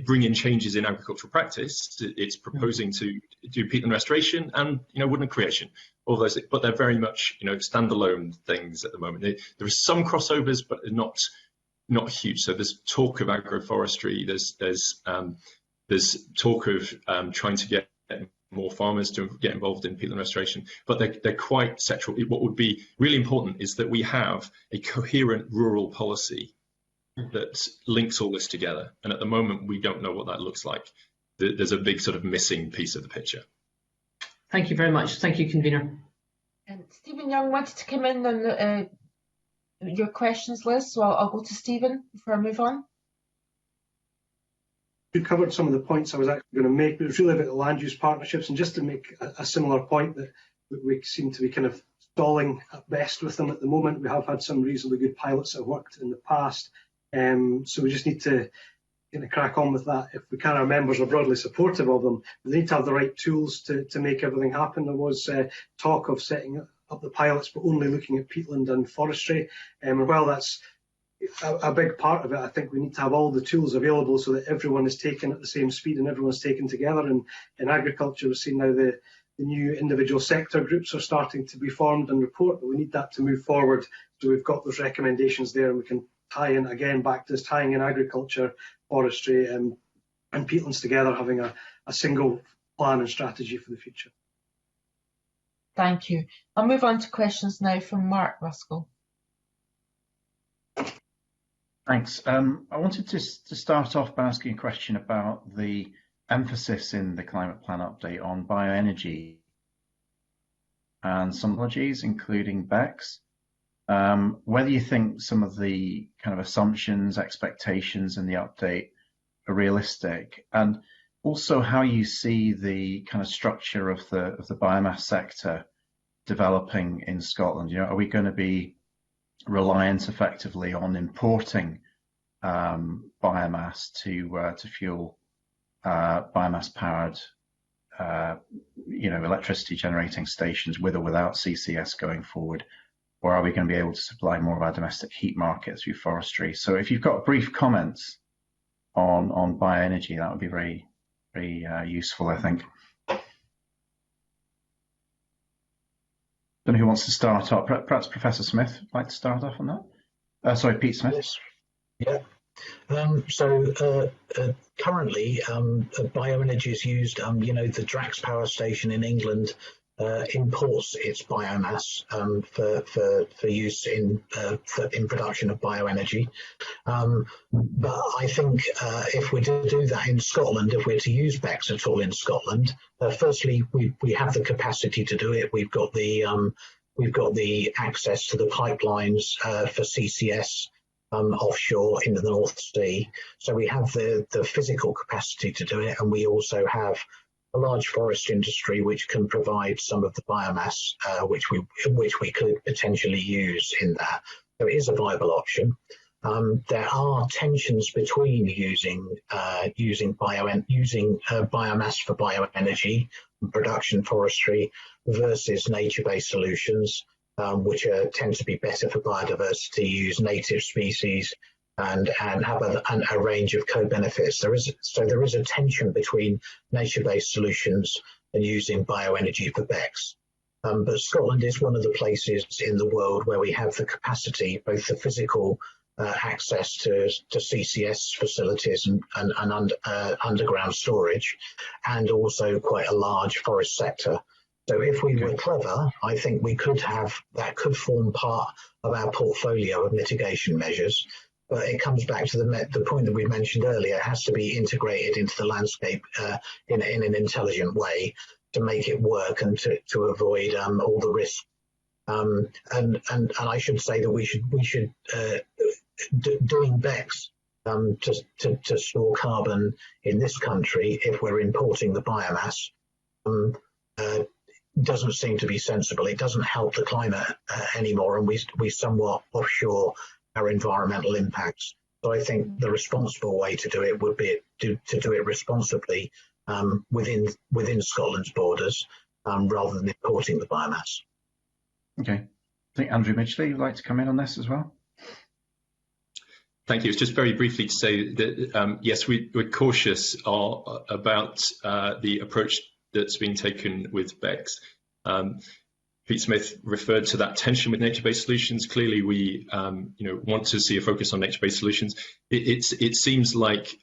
bring in changes in agricultural practice. It's proposing to do peatland restoration and woodland creation. All those things, but they're very much standalone things at the moment. There are some crossovers, but not huge. So there's talk of agroforestry. There's talk of trying to get more farmers to get involved in peatland restoration, but they're quite sectoral. What would be really important is that we have a coherent rural policy that links all this together. And at the moment, we don't know what that looks like. There's a big sort of missing piece of the picture. Thank you very much. Thank you, convener. Stephen Young wanted to come in on your questions list, so I'll go to Stephen before I move on. You covered some of the points I was actually going to make, but it was really about the land use partnerships, and just to make a similar point that we seem to be kind of stalling at best with them at the moment. We have had some reasonably good pilots that have worked in the past, so we just need to crack on with that. If we can, our members are broadly supportive of them. We need to have the right tools to make everything happen. There was talk of setting up the pilots, but only looking at peatland and forestry. And while that's a big part of it, I think we need to have all the tools available so that everyone is taken at the same speed and everyone's taken together. And in agriculture, we've seen now the new individual sector groups are starting to be formed and report, but we need that to move forward. So we've got those recommendations there, and we can tie in again back to this tying in agriculture, forestry and peatlands together, having a single plan and strategy for the future. Thank you. I'll move on to questions now from Mark Ruskell. Thanks. I wanted to start off by asking a question about the emphasis in the climate plan update on bioenergy and some technologies, including BECCS. Whether you think some of the kind of assumptions, expectations in the update are realistic, and also how you see the kind of structure of the biomass sector developing in Scotland. Are we going to be reliant effectively on importing biomass to fuel biomass powered electricity generating stations with or without CCS going forward? Or are we going to be able to supply more of our domestic heat market through forestry? So if you've got brief comments on bioenergy, that would be very, very useful, I think. Don't know who wants to start off. Perhaps Professor Smith would like to start off on that. Sorry, Pete Smith. Yes. Yeah. Currently, bioenergy is used. The Drax power station in England imports its biomass for use in production of bioenergy. But I think if we're to do that in Scotland, if we're to use BECCS at all in Scotland, firstly we have the capacity to do it. We've got the access to the pipelines for CCS offshore into the North Sea, so we have the physical capacity to do it, and we also have a large forest industry which can provide some of the biomass which we could potentially use in that. So it is a viable option. There are tensions between using biomass for bioenergy, production forestry, versus nature-based solutions, which tend to be better for biodiversity, use native species, and have a range of co-benefits. There is a tension between nature-based solutions and using bioenergy for BECCS. But Scotland is one of the places in the world where we have the capacity, both the physical access to CCS facilities and underground storage, and also quite a large forest sector. So if we were clever, I think that could form part of our portfolio of mitigation measures. But it comes back to the point that we mentioned earlier. It has to be integrated into the landscape in an intelligent way to make it work and to avoid all the risks. And I should say that we should doing BECCS to store carbon in this country, if we're importing the biomass, doesn't seem to be sensible. It doesn't help the climate anymore, and we somewhat offshore our environmental impacts. So I think the responsible way to do it would be to do it responsibly within Scotland's borders, rather than importing the biomass. Okay. I think Andrew Midgley would like to come in on this as well. Thank you. It's just very briefly to say that, yes, we're cautious about the approach that's been taken with BECCS. Pete Smith referred to that tension with nature-based solutions. Clearly, we want to see a focus on nature-based solutions. It seems like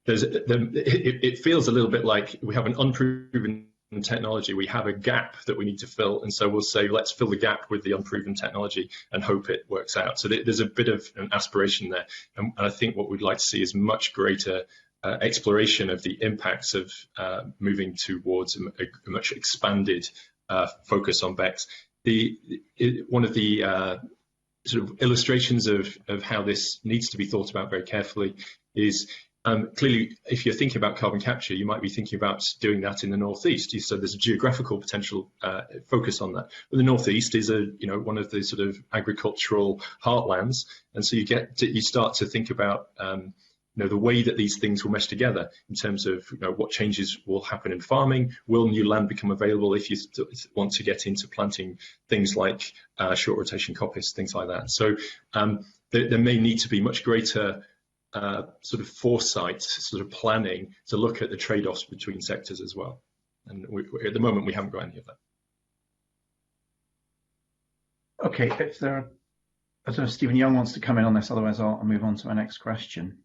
it feels a little bit like we have an unproven technology. We have a gap that we need to fill, and so we'll say, let's fill the gap with the unproven technology and hope it works out. So there's a bit of an aspiration there, and I think what we'd like to see is much greater exploration of the impacts of moving towards a much expanded focus on BECCS. One of the sort of illustrations of how this needs to be thought about very carefully is clearly, if you're thinking about carbon capture, you might be thinking about doing that in the northeast. So there's a geographical potential focus on that. But the northeast is one of the sort of agricultural heartlands, and so you start to think about the way that these things will mesh together in terms of what changes will happen in farming. Will new land become available if you want to get into planting things like short rotation coppice, things like that? So there may need to be much greater sort of foresight, sort of planning to look at the trade-offs between sectors as well. And at the moment, we haven't got any of that. Okay, I don't know if Stephen Young wants to come in on this, otherwise I'll move on to my next question.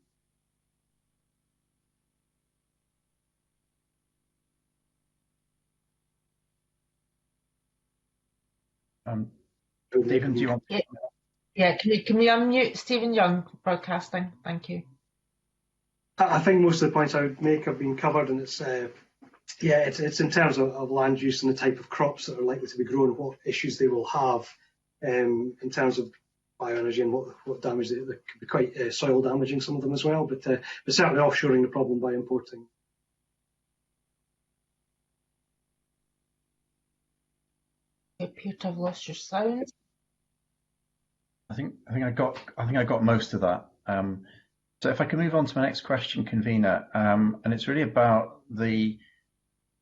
Stephen, do you want to? Yeah, can we unmute Stephen Young broadcasting? Thank you. I think most of the points I would make have been covered, and it's in terms of land use and the type of crops that are likely to be grown, what issues they will have in terms of bioenergy and what damage that could be quite soil damaging, some of them as well, but certainly offshoring the problem by importing. You appear to have lost your sound. I think I got most of that. So if I can move on to my next question, convener, and it's really about the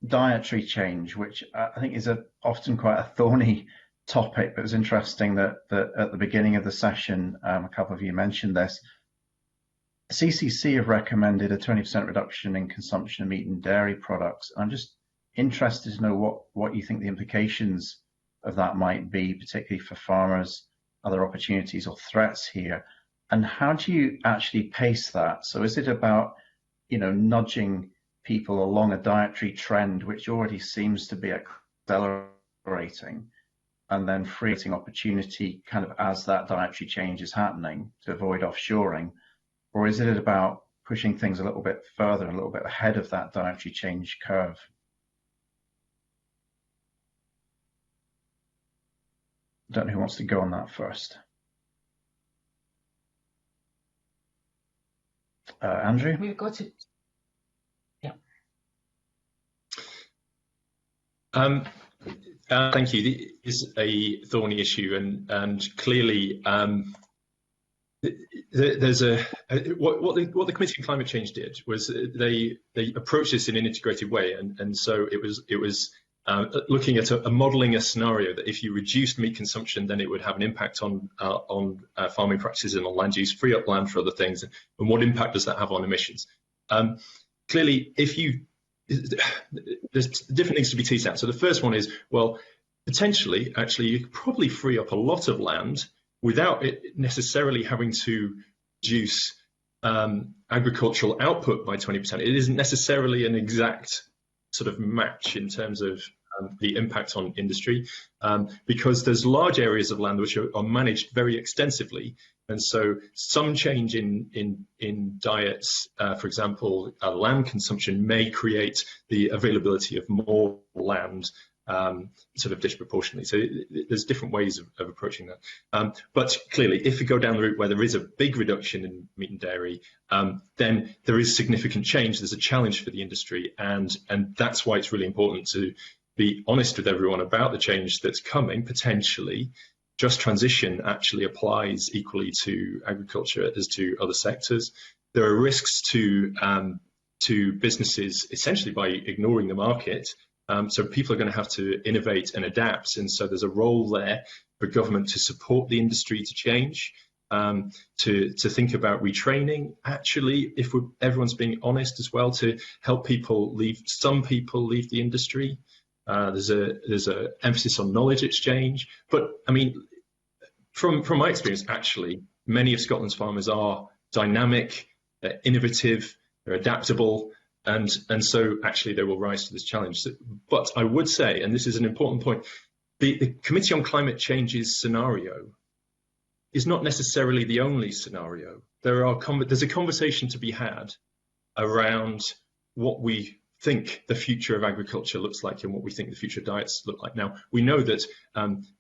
dietary change, which I think is often quite a thorny topic, but it was interesting that at the beginning of the session, a couple of you mentioned this. CCC have recommended a 20% reduction in consumption of meat and dairy products. I'm just interested to know what you think the implications of that might be, particularly for farmers, other opportunities or threats here, and how do you actually pace that? So is it about nudging people along a dietary trend which already seems to be at accelerating and then creating opportunity kind of as that dietary change is happening to avoid offshoring? Or is it about pushing things a little bit further, a little bit ahead of that dietary change curve? I don't know who wants to go on that first. Andrew? We've got it. Yeah. Thank you. This is a thorny issue, and clearly there's what the Committee on Climate Change did was they approached this in an integrated way, and so it was looking at modelling a scenario that if you reduced meat consumption, then it would have an impact on farming practices and on land use, free up land for other things, and what impact does that have on emissions? Clearly, there's different things to be teased out. So the first one is, well, potentially, actually, you could probably free up a lot of land without it necessarily having to reduce agricultural output by 20%. It isn't necessarily an exact sort of match in terms of the impact on industry, because there's large areas of land which are managed very extensively, and so some change in diets, for example, land consumption may create the availability of more land sort of disproportionately. So there's different ways of approaching that. But clearly, if we go down the route where there is a big reduction in meat and dairy, then there is significant change. There's a challenge for the industry, and that's why it's really important to be honest with everyone about the change that's coming, potentially. Just transition actually applies equally to agriculture as to other sectors. There are risks to businesses essentially by ignoring the market. So people are going to have to innovate and adapt, and so there's a role there for government to support the industry to change, to think about retraining. Actually, if everyone's being honest as well, to help some people leave the industry. There's a emphasis on knowledge exchange, but I mean, from my experience, actually, many of Scotland's farmers are dynamic, they're innovative, they're adaptable. And so actually they will rise to this challenge. But I would say, and this is an important point, the Committee on Climate Change's scenario is not necessarily the only scenario. There's a conversation to be had around what we think the future of agriculture looks like and what we think the future diets look like. Now, we know that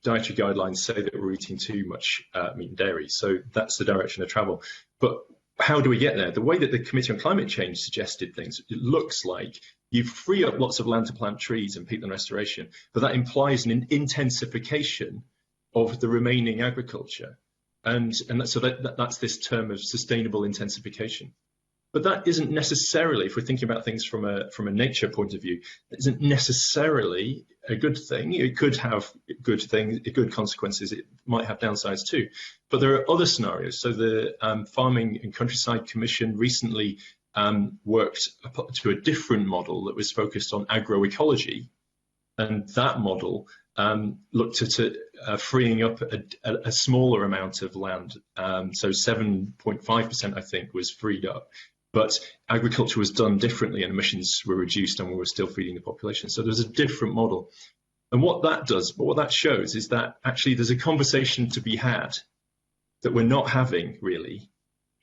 dietary guidelines say that we're eating too much meat and dairy, so that's the direction of travel. But how do we get there? The way that the Committee on Climate Change suggested things, it looks like you free up lots of land to plant trees and peatland restoration, but that implies an intensification of the remaining agriculture. And so that's this term of sustainable intensification. But that isn't necessarily, if we're thinking about things from a nature point of view, it isn't necessarily a good thing. It could have good consequences. It might have downsides too. But there are other scenarios. So the Farming and Countryside Commission recently worked to a different model that was focused on agroecology, and that model looked at freeing up a smaller amount of land. So 7.5%, I think, was freed up. But agriculture was done differently and emissions were reduced and we were still feeding the population. So there's a different model. And what that shows is that actually there's a conversation to be had that we're not having really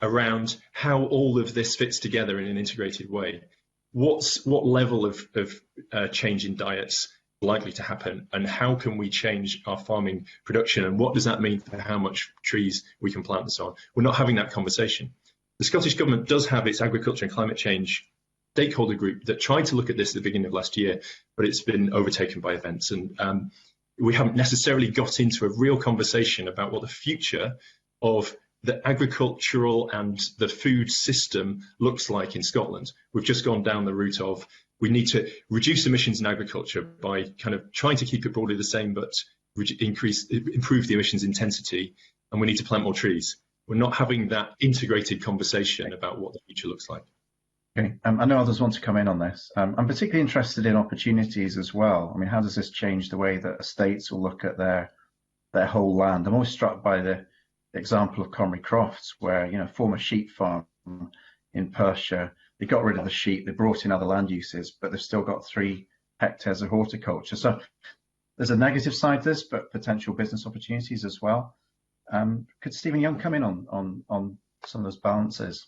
around how all of this fits together in an integrated way. What level of change in diets likely to happen, and how can we change our farming production, and what does that mean for how much trees we can plant and so on? We're not having that conversation. The Scottish Government does have its agriculture and climate change stakeholder group that tried to look at this at the beginning of last year, but it's been overtaken by events, and we haven't necessarily got into a real conversation about what the future of the agricultural and the food system looks like in Scotland. We've just gone down the route of we need to reduce emissions in agriculture by kind of trying to keep it broadly the same, but improve the emissions intensity, and we need to plant more trees. We're not having that integrated conversation about what the future looks like. Okay, I know others want to come in on this. I'm particularly interested in opportunities as well. I mean, how does this change the way that estates will look at their whole land? I'm always struck by the example of Conwy Crofts, where, former sheep farm in Perthshire, they got rid of the sheep, they brought in other land uses, but they've still got 3 hectares of horticulture. So there's a negative side to this, but potential business opportunities as well. Could Stephen Young come in on some of those balances?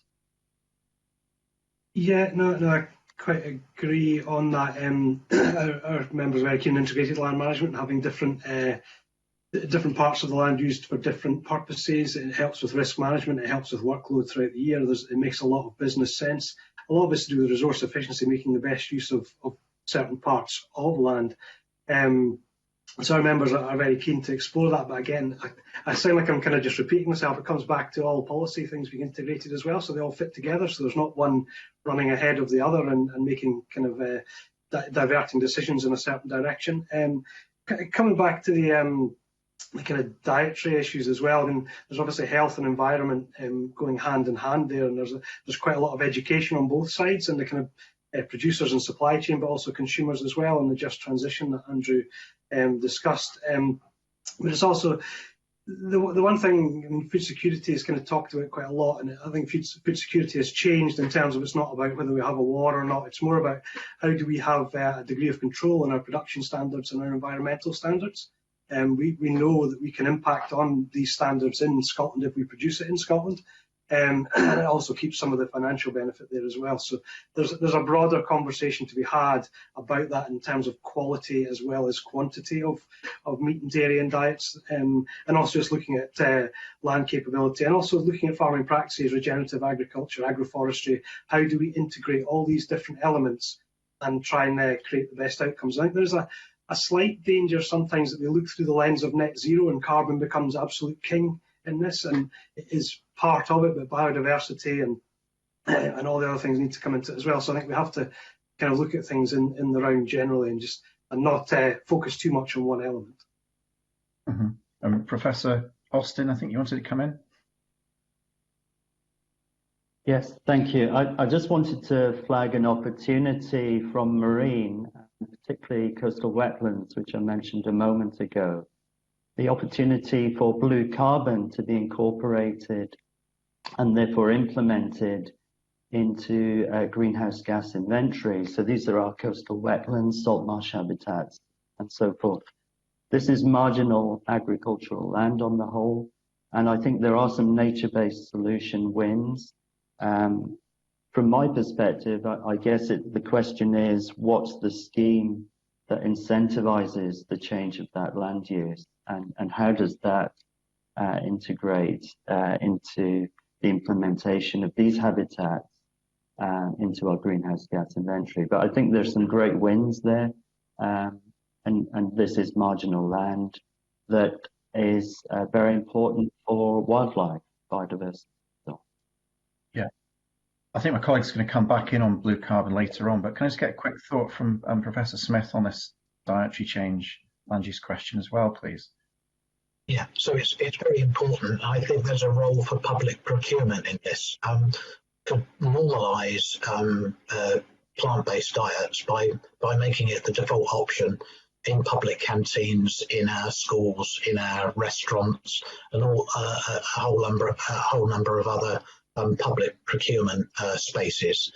Yeah, no, I quite agree on that. Our members are very keen on integrated land management and having different parts of the land used for different purposes. It helps with risk management, it helps with workload throughout the year. It makes a lot of business sense. A lot of it's to do with resource efficiency, making the best use of certain parts of land. So our members are very keen to explore that, but again, I sound like I'm kind of just repeating myself. It comes back to all policy things being integrated as well, so they all fit together, so there's not one running ahead of the other and making kind of diverting decisions in a certain direction. Coming back to the kind of dietary issues as well, I mean, there's obviously health and environment going hand in hand there, and there's quite a lot of education on both sides, and the kind of producers and supply chain, but also consumers as well, and the just transition that Andrew discussed. But it's also the one thing, I mean, food security is kind of talked about quite a lot, and I think food security has changed in terms of it's not about whether we have a war or not. It's more about how do we have a degree of control in our production standards and our environmental standards. We know that we can impact on these standards in Scotland if we produce it in Scotland. And it also keeps some of the financial benefit there as well. So there's a broader conversation to be had about that in terms of quality as well as quantity of meat and dairy and diets, and also just looking at land capability and also looking at farming practices, regenerative agriculture, agroforestry. How do we integrate all these different elements and try and create the best outcomes? I think there's a slight danger sometimes that we look through the lens of net zero and carbon becomes absolute king in this, and it is part of it, but biodiversity and all the other things need to come into it as well. So I think we have to kind of look at things in the round generally and not focus too much on one element. Mm-hmm. Professor Austin, I think you wanted to come in. Yes, thank you. I just wanted to flag an opportunity from marine, particularly coastal wetlands, which I mentioned a moment ago. The opportunity for blue carbon to be incorporated and therefore implemented into greenhouse gas inventory. So these are our coastal wetlands, salt marsh habitats, and so forth. This is marginal agricultural land on the whole, and I think there are some nature-based solution wins. From my perspective, I guess the question is, what's the scheme that incentivizes the change of that land use? And how does that integrate into the implementation of these habitats into our greenhouse gas inventory? But I think there's some great wins there, and this is marginal land that is very important for wildlife biodiversity. Yeah, I think my colleague's going to come back in on blue carbon later on, but can I just get a quick thought from Professor Smith on this dietary change land use question as well, please? Yeah, so it's very important. I think there's a role for public procurement in this to normalise plant-based diets by making it the default option in public canteens, in our schools, in our restaurants, and a whole number of other public procurement spaces.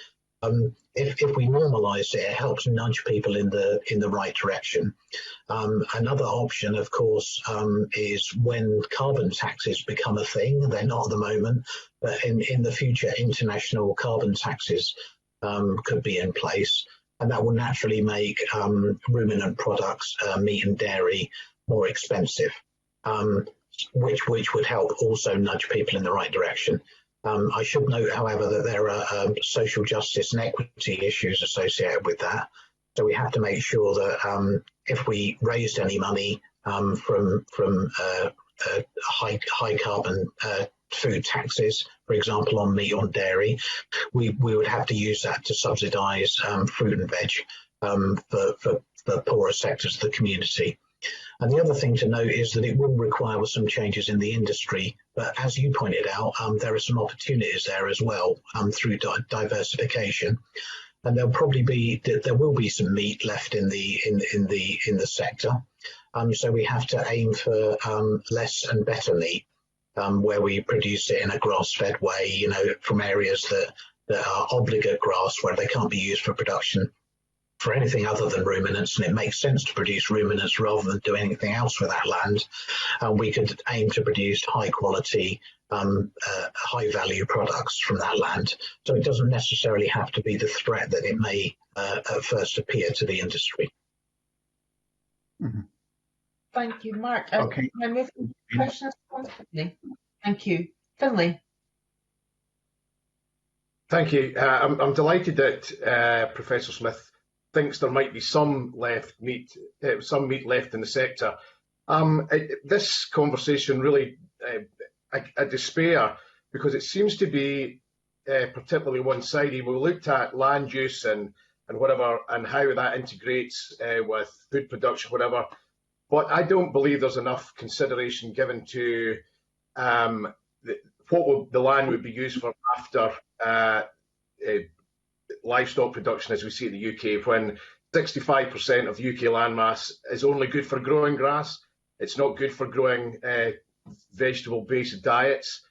If we normalise it, it helps nudge people in the right direction. Another option, of course, is when carbon taxes become a thing. They're not at the moment, but in the future, international carbon taxes could be in place, and that will naturally make ruminant products, meat and dairy, more expensive, which would help also nudge people in the right direction. I should note, however, that there are social justice and equity issues associated with that. So we have to make sure that if we raised any money from high carbon food taxes, for example, on meat or dairy, we would have to use that to subsidise fruit and veg for the poorer sectors of the community. And the other thing to note is that it will require some changes in the industry, but as you pointed out, there are some opportunities there as well through diversification, and there will be some meat left in the sector. So we have to aim for less and better meat, where we produce it in a grass-fed way, from areas that are obligate grass where they can't be used for production. for anything other than ruminants, and it makes sense to produce ruminants rather than do anything else with that land. We could aim to produce high quality, high value products from that land. So it doesn't necessarily have to be the threat that it may at first appear to the industry. Mm-hmm. Thank you, Mark. Okay. Can I move to questions? Thank you. Finlay. Thank you. I'm delighted that Professor Smith thinks there might be some meat left in the sector. This conversation really I despair, because it seems to be particularly one-sided. We looked at land use and whatever, and how that integrates with food production, whatever. But I don't believe there's enough consideration given to what the land would be used for after livestock production, as we see in the UK, when 65% of the UK landmass is only good for growing grass. It's not good for growing vegetable-based diets.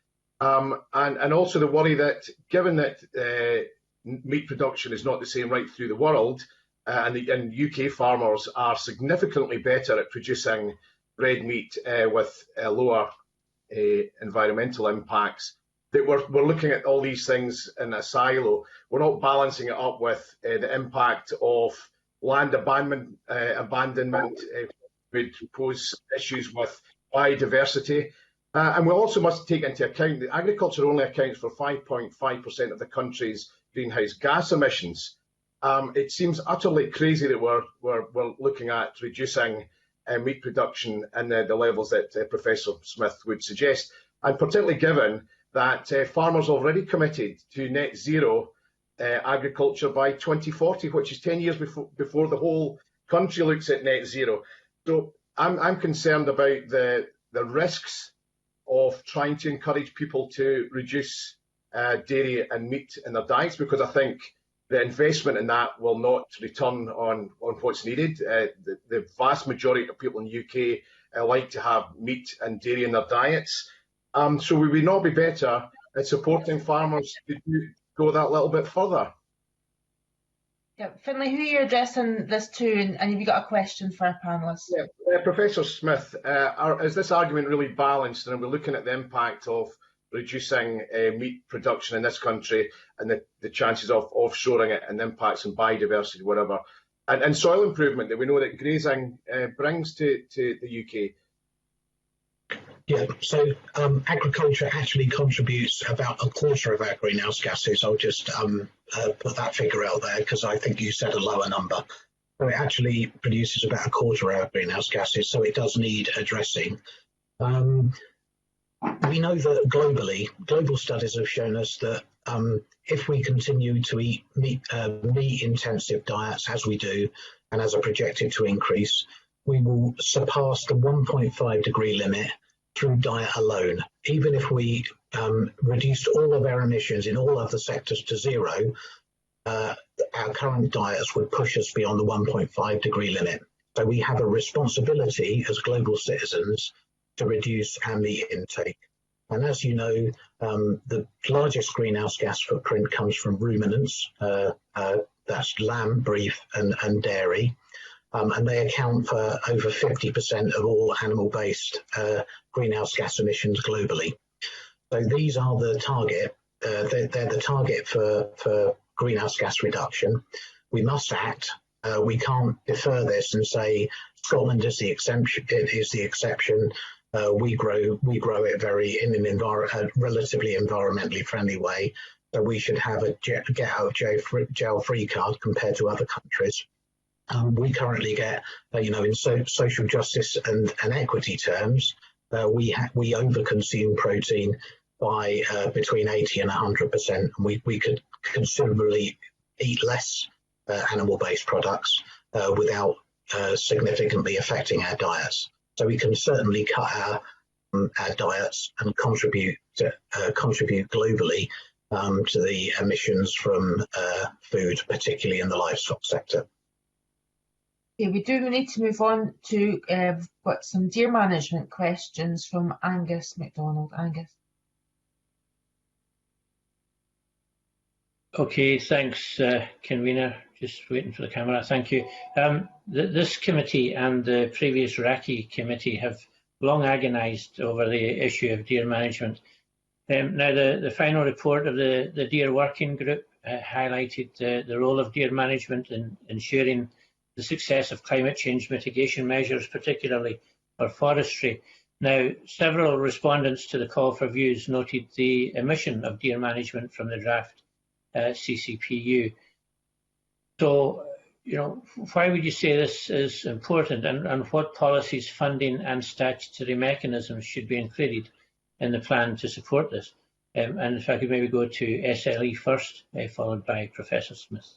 And also the worry that, given that meat production is not the same right through the world, and UK farmers are significantly better at producing red meat with lower environmental impacts, that we're looking at all these things in a silo. We're not balancing it up with the impact of land abandonment, would pose issues with biodiversity. And we also must take into account that agriculture only accounts for 5.5% of the country's greenhouse gas emissions. It seems utterly crazy that we're looking at reducing meat production and the levels that Professor Smith would suggest, and particularly given that farmers already committed to net zero agriculture by 2040, which is 10 years before the whole country looks at net zero. So I'm concerned about the risks of trying to encourage people to reduce dairy and meat in their diets, because I think the investment in that will not return on what's needed. The vast majority of people in the UK like to have meat and dairy in their diets. So we would not be better at supporting farmers to go that little bit further. Yeah, Finlay, who are you addressing this to, and have you got a question for our panellists? Yeah, Professor Smith, is this argument really balanced, and are we looking at the impact of reducing meat production in this country and the chances of offshoring it and the impacts on biodiversity, whatever, and soil improvement that we know that grazing brings to the UK? Yeah, so agriculture actually contributes about a quarter of our greenhouse gases. I'll just put that figure out there because I think you said a lower number. So it actually produces about a quarter of our greenhouse gases, so it does need addressing. We know that globally, global studies have shown us that if we continue to eat meat-intensive diets as we do, and as are projected to increase, we will surpass the 1.5 degree limit through diet alone. Even if we reduced all of our emissions in all other sectors to zero, our current diets would push us beyond the 1.5 degree limit. So we have a responsibility as global citizens to reduce our meat intake. And as you know, the largest greenhouse gas footprint comes from ruminants, that's lamb, beef and dairy. And they account for over 50% of all animal-based greenhouse gas emissions globally. So these are the target. They're the target for greenhouse gas reduction. We must act. We can't defer this and say Scotland is the exception. We grow it in a relatively environmentally friendly way. So we should have a get out of jail free card compared to other countries. We currently get, in social justice and equity terms, we overconsume protein by between 80 and 100%. And we could considerably eat less animal-based products without significantly affecting our diets. So we can certainly cut our diets and contribute globally to the emissions from food, particularly in the livestock sector. Okay, we need to move on to got some deer management questions from Angus MacDonald. Angus. Okay, thanks, convener. Just waiting for the camera. Thank you. This committee and the previous RACI committee have long agonised over the issue of deer management. Now, the final report of the deer working group highlighted the role of deer management in ensuring the success of climate change mitigation measures, particularly for forestry. Now, several respondents to the call for views noted the omission of deer management from the draft CCPU. So, why would you say this is important, and what policies, funding and statutory mechanisms should be included in the plan to support this? And if I could maybe go to SLE first, followed by Professor Smith.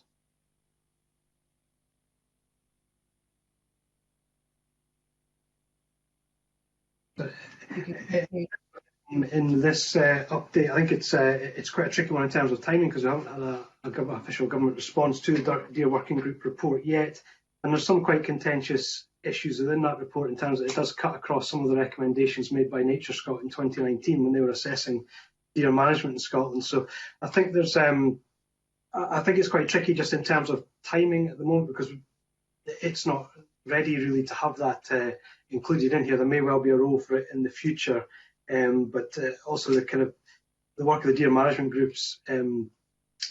In this update, I think it's quite a tricky one in terms of timing, because we haven't had an official government response to the Deer Working Group report yet, and there's some quite contentious issues within that report in terms of it does cut across some of the recommendations made by Nature Scotland in 2019 when they were assessing deer management in Scotland. So I think there's I think it's quite tricky just in terms of timing at the moment, because it's not ready really to have that included in here. There may well be a role for it in the future, but also the work of the deer management groups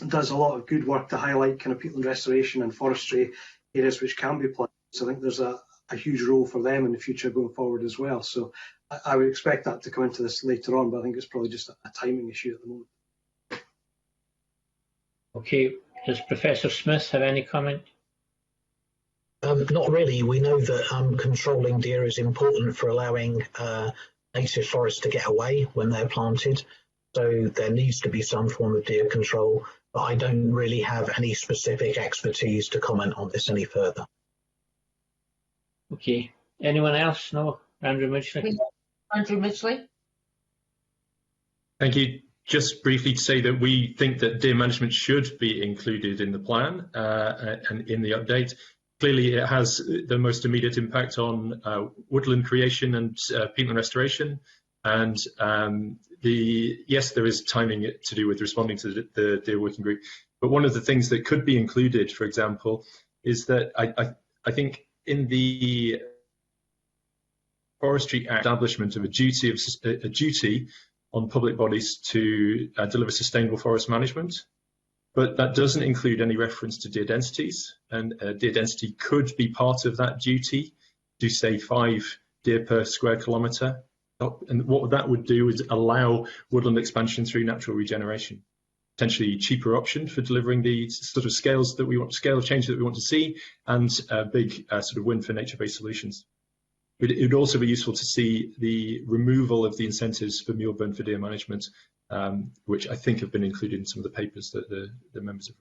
does a lot of good work to highlight kind of peatland restoration and forestry areas which can be planted. So I think there's a huge role for them in the future going forward as well. So I would expect that to come into this later on, but I think it's probably just a timing issue at the moment. Okay, does Professor Smith have any comment? Not really. We know that controlling deer is important for allowing native forests to get away when they're planted. So there needs to be some form of deer control, but I don't really have any specific expertise to comment on this any further. Okay. Anyone else? No? Andrew Midgley? Andrew Midgley? Thank you. Just briefly to say that we think that deer management should be included in the plan and in the update. Clearly, it has the most immediate impact on woodland creation and peatland restoration. And yes, there is timing to do with responding to the Deer Working Group. But one of the things that could be included, for example, is that I think in the Forestry Act establishment of a duty on public bodies to deliver sustainable forest management. But that doesn't include any reference to deer densities, and deer density could be part of that duty to say 5 deer per square kilometre. And what that would do is allow woodland expansion through natural regeneration, potentially cheaper option for delivering the sort of scale of change that we want to see, and a big sort of win for nature-based solutions. But it would also be useful to see the removal of the incentives for mule burn for deer management, which I think have been included in some of the papers that the members have.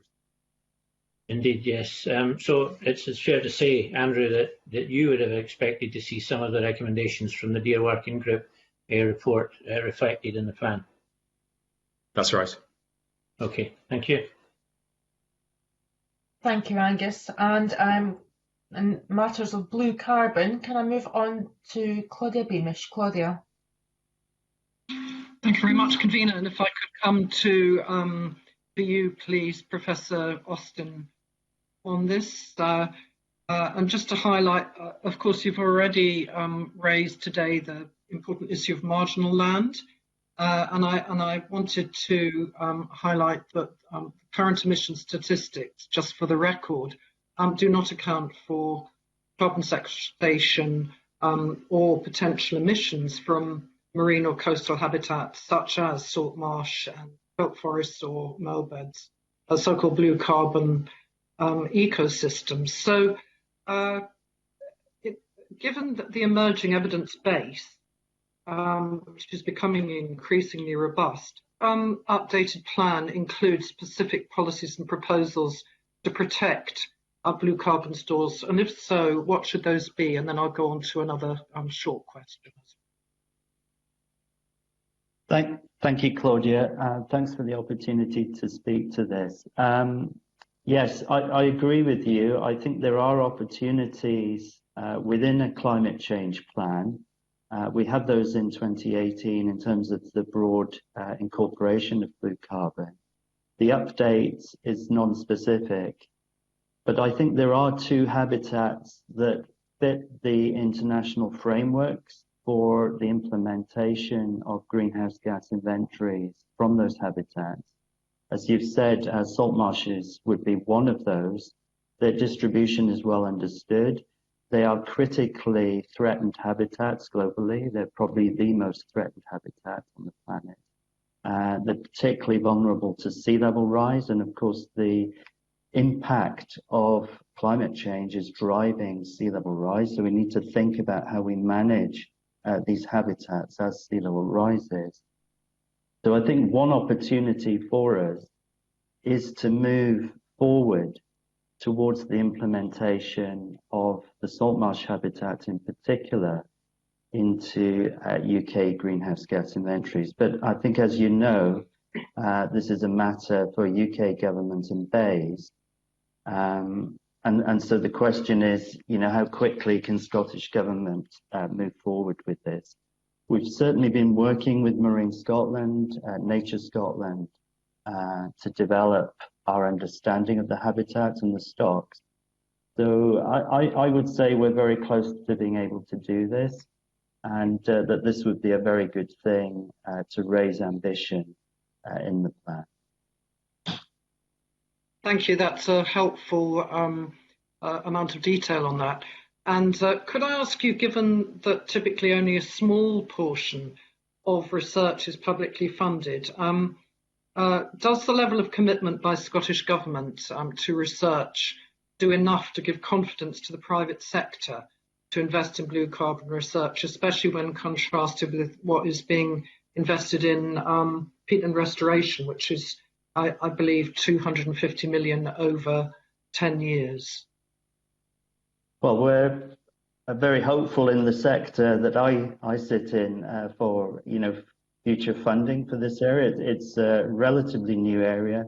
Indeed, yes. So it's fair to say, Andrew, that you would have expected to see some of the recommendations from the Deer Working Group report reflected in the plan. That's right. Okay, thank you. Thank you, Angus. And in matters of blue carbon, can I move on to Claudia Beamish? Claudia. Thank you very much, Convener. And if I could come to you, please, Professor Austin, on this. And just to highlight, of course, you've already raised today the important issue of marginal land. And I wanted to highlight that current emission statistics, just for the record, do not account for carbon sequestration or potential emissions from marine or coastal habitats such as salt marsh and kelp forests or mealbeds, so-called blue carbon ecosystems. So given that the emerging evidence base, which is becoming increasingly robust, updated plan includes specific policies and proposals to protect our blue carbon stores, and if so, what should those be? And then I'll go on to another short question. Thank you, Claudia. Thanks for the opportunity to speak to this. Yes, I agree with you. I think there are opportunities within a climate change plan. We had those in 2018 in terms of the broad incorporation of blue carbon. The update is non-specific. But I think there are two habitats that fit the international frameworks for the implementation of greenhouse gas inventories from those habitats. As you've said, salt marshes would be one of those. Their distribution is well understood. They are critically threatened habitats globally. They're probably the most threatened habitat on the planet. They're particularly vulnerable to sea level rise, and of course the impact of climate change is driving sea level rise. So we need to think about how we manage these habitats as sea level rises. So I think one opportunity for us is to move forward towards the implementation of the salt marsh habitat in particular into UK greenhouse gas inventories. But I think, as you know, this is a matter for UK government and BEIS. And so the question is, how quickly can Scottish Government move forward with this? We've certainly been working with Marine Scotland, Nature Scotland, to develop our understanding of the habitats and the stocks. So I would say we're very close to being able to do this, and that this would be a very good thing to raise ambition in the plan. Thank you. That's a helpful amount of detail on that. And could I ask you, given that typically only a small portion of research is publicly funded, does the level of commitment by Scottish Government to research do enough to give confidence to the private sector to invest in blue carbon research, especially when contrasted with what is being invested in peatland restoration, which is, I believe, 250 million over 10 years? Well, we're very hopeful in the sector that I sit in for, future funding for this area. It's a relatively new area.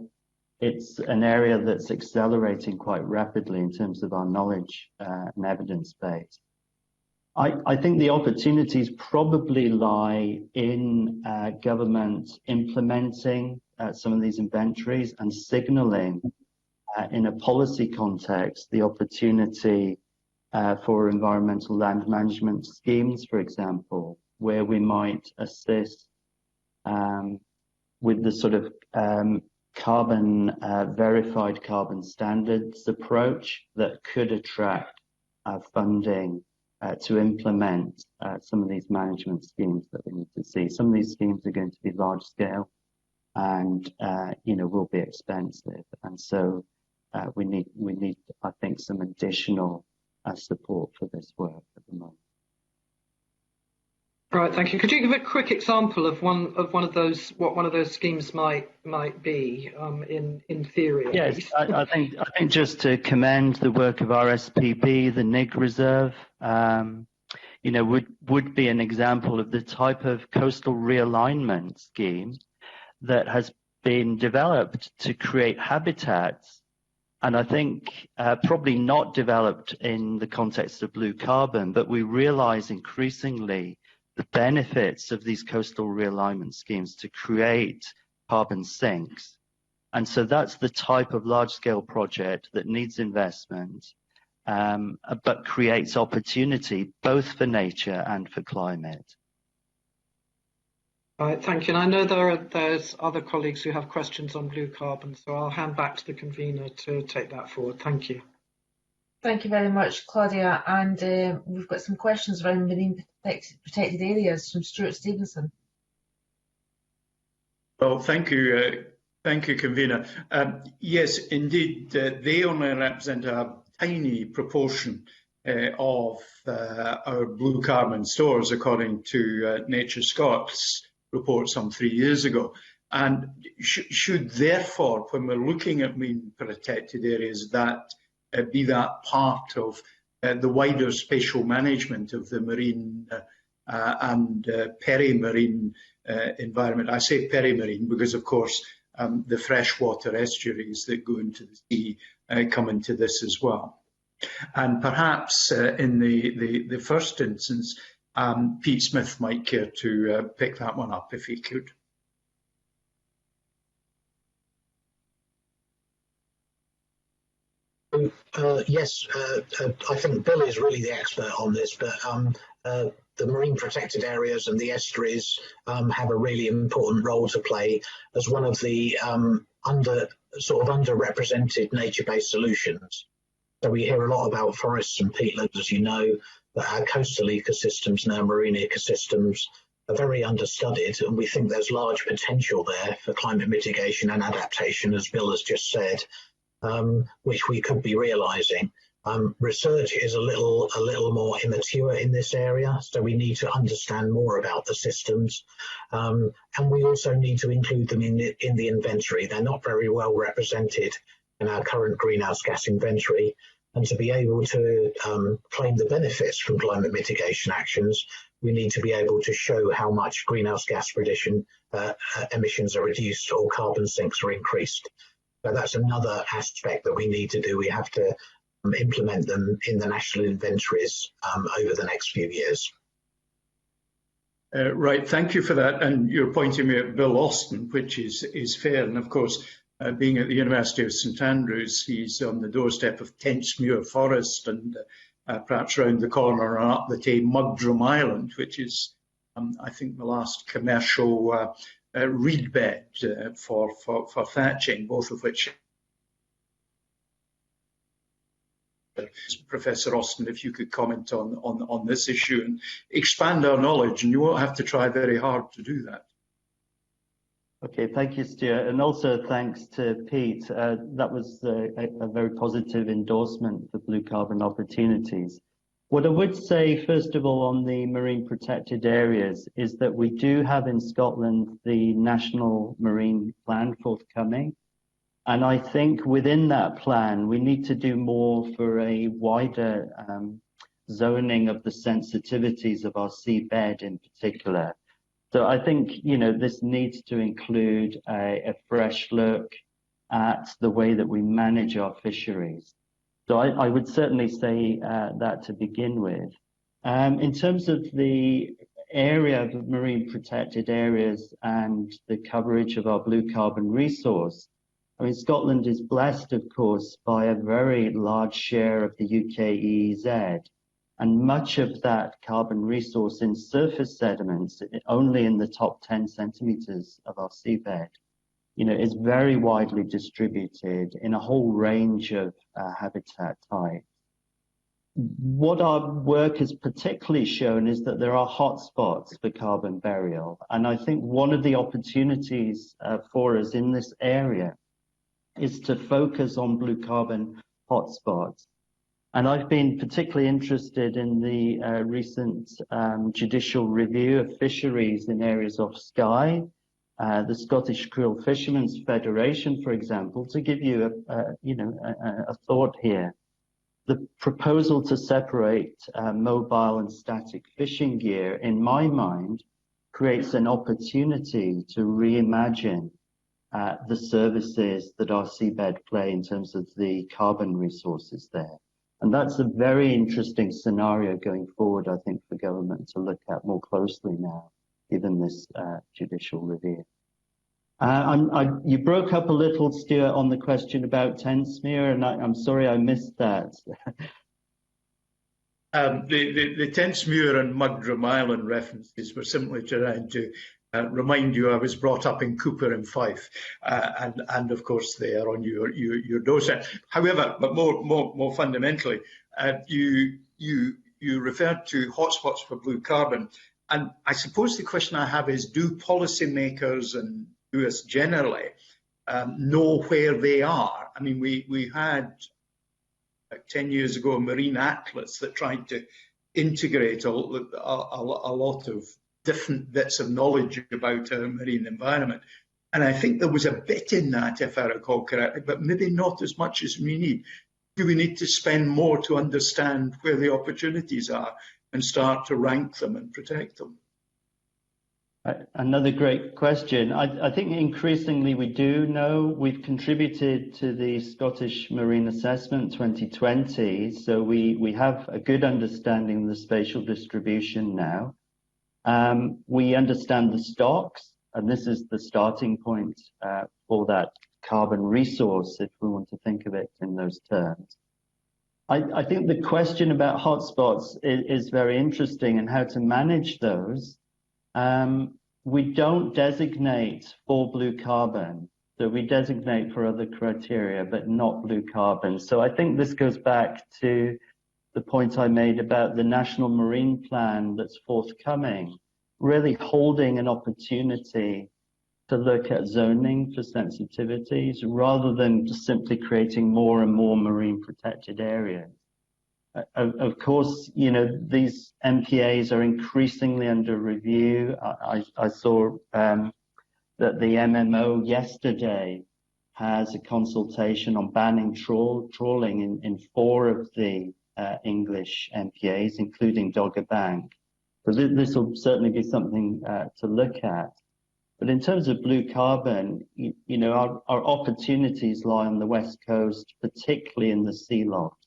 It's an area that's accelerating quite rapidly in terms of our knowledge and evidence base. I think the opportunities probably lie in government implementing some of these inventories and signalling in a policy context the opportunity for environmental land management schemes, for example, where we might assist with the sort of verified carbon standards approach that could attract funding to implement some of these management schemes that we need to see. Some of these schemes are going to be large scale and will be expensive, and so we need I think some additional support for this work at the moment. Right, thank you. Could you give a quick example of one of those, what one of those schemes might be in theory? Yes, I think just to commend the work of RSPB, the NIG Reserve, would be an example of the type of coastal realignment scheme that has been developed to create habitats, and I think probably not developed in the context of blue carbon, but we realize increasingly the benefits of these coastal realignment schemes to create carbon sinks. And so that's the type of large-scale project that needs investment, but creates opportunity both for nature and for climate. All right, thank you. And I know there's other colleagues who have questions on blue carbon, so I'll hand back to the convener to take that forward. Thank you. Thank you very much, Claudia. And we've got some questions around marine protected areas from Stuart Stevenson. Well, thank you, convener. Yes, indeed, they only represent a tiny proportion of our blue carbon stores, according to Nature Scots report some 3 years ago, and should therefore, when we're looking at marine protected areas, that be that part of the wider spatial management of the marine and peri-marine environment. I say peri-marine because, of course, the freshwater estuaries that go into the sea come into this as well. And perhaps in the first instance, Pete Smith might care to pick that one up if he could. Yes, I think Bill is really the expert on this, but the marine protected areas and the estuaries have a really important role to play as one of the underrepresented nature-based solutions. So we hear a lot about forests and peatlands, as you know, but our coastal ecosystems and our marine ecosystems are very understudied, and we think there's large potential there for climate mitigation and adaptation, as Bill has just said, which we could be realising. Research is a little more immature in this area, so we need to understand more about the systems, and we also need to include them in the inventory. They're not very well represented in our current greenhouse gas inventory, and to be able to claim the benefits from climate mitigation actions, we need to be able to show how much greenhouse gas emissions are reduced or carbon sinks are increased. So that's another aspect that we need to do. We have to implement them in the national inventories over the next few years. Right, thank you for that. And you're pointing me at Bill Austin, which is fair. And of course, being at the University of St Andrews, he's on the doorstep of Tentsmuir Forest and perhaps round the corner and up the Tay Mugdrum Island, which is, I think, the last commercial reed bed for thatching, both of which. Professor Austin, if you could comment on this issue and expand our knowledge, and you won't have to try very hard to do that. Okay, thank you, Stuart, and also thanks to Pete. That was a very positive endorsement for blue carbon opportunities. What I would say, first of all, on the marine protected areas is that we do have in Scotland the National Marine Plan forthcoming. And I think within that plan, we need to do more for a wider zoning of the sensitivities of our seabed in particular. So I think, this needs to include a fresh look at the way that we manage our fisheries. So I would certainly say that to begin with. In terms of the area of marine protected areas and the coverage of our blue carbon resource, I mean, Scotland is blessed, of course, by a very large share of the UK EEZ, and much of that carbon resource in surface sediments, only in the top 10 centimetres of our seabed, is very widely distributed in a whole range of habitat types. What our work has particularly shown is that there are hotspots for carbon burial, and I think one of the opportunities for us in this area is to focus on blue carbon hotspots. And I've been particularly interested in the recent judicial review of fisheries in areas of Skye, the Scottish Creel Fishermen's Federation, for example, to give you a thought here. The proposal to separate mobile and static fishing gear, in my mind, creates an opportunity to reimagine the services that our seabed play in terms of the carbon resources there. And that's a very interesting scenario going forward, I think, for government to look at more closely now, given this judicial review. You broke up a little, Stuart, on the question about Tentsmuir, and I'm sorry I missed that. The Tentsmuir and Mugdrum Island references were simply trying to remind you I was brought up in Cooper and Fife, and of course they are on your doorstep. However, but more fundamentally, you referred to hotspots for blue carbon, and I suppose the question I have is: do policymakers and us generally know where they are? I mean, we had 10 years ago a Marine Atlas that tried to integrate a lot of different bits of knowledge about our marine environment. And I think there was a bit in that, if I recall correctly, but maybe not as much as we need. Do we need to spend more to understand where the opportunities are and start to rank them and protect them? Another great question. I think increasingly we do know. We've contributed to the Scottish Marine Assessment 2020, so we have a good understanding of the spatial distribution now. We understand the stocks, and this is the starting point for that carbon resource, if we want to think of it in those terms. I think the question about hotspots is very interesting and how to manage those. We don't designate for blue carbon, so we designate for other criteria, but not blue carbon. So I think this goes back to the point I made about the National Marine Plan that's forthcoming, really holding an opportunity to look at zoning for sensitivities rather than just simply creating more and more marine protected areas. Of course, you know, these MPAs are increasingly under review. I saw that the MMO yesterday has a consultation on banning trawling in 4 of the English MPAs, including Dogger Bank. So this will certainly be something to look at. But in terms of blue carbon, you know, our opportunities lie on the West Coast, particularly in the sea logs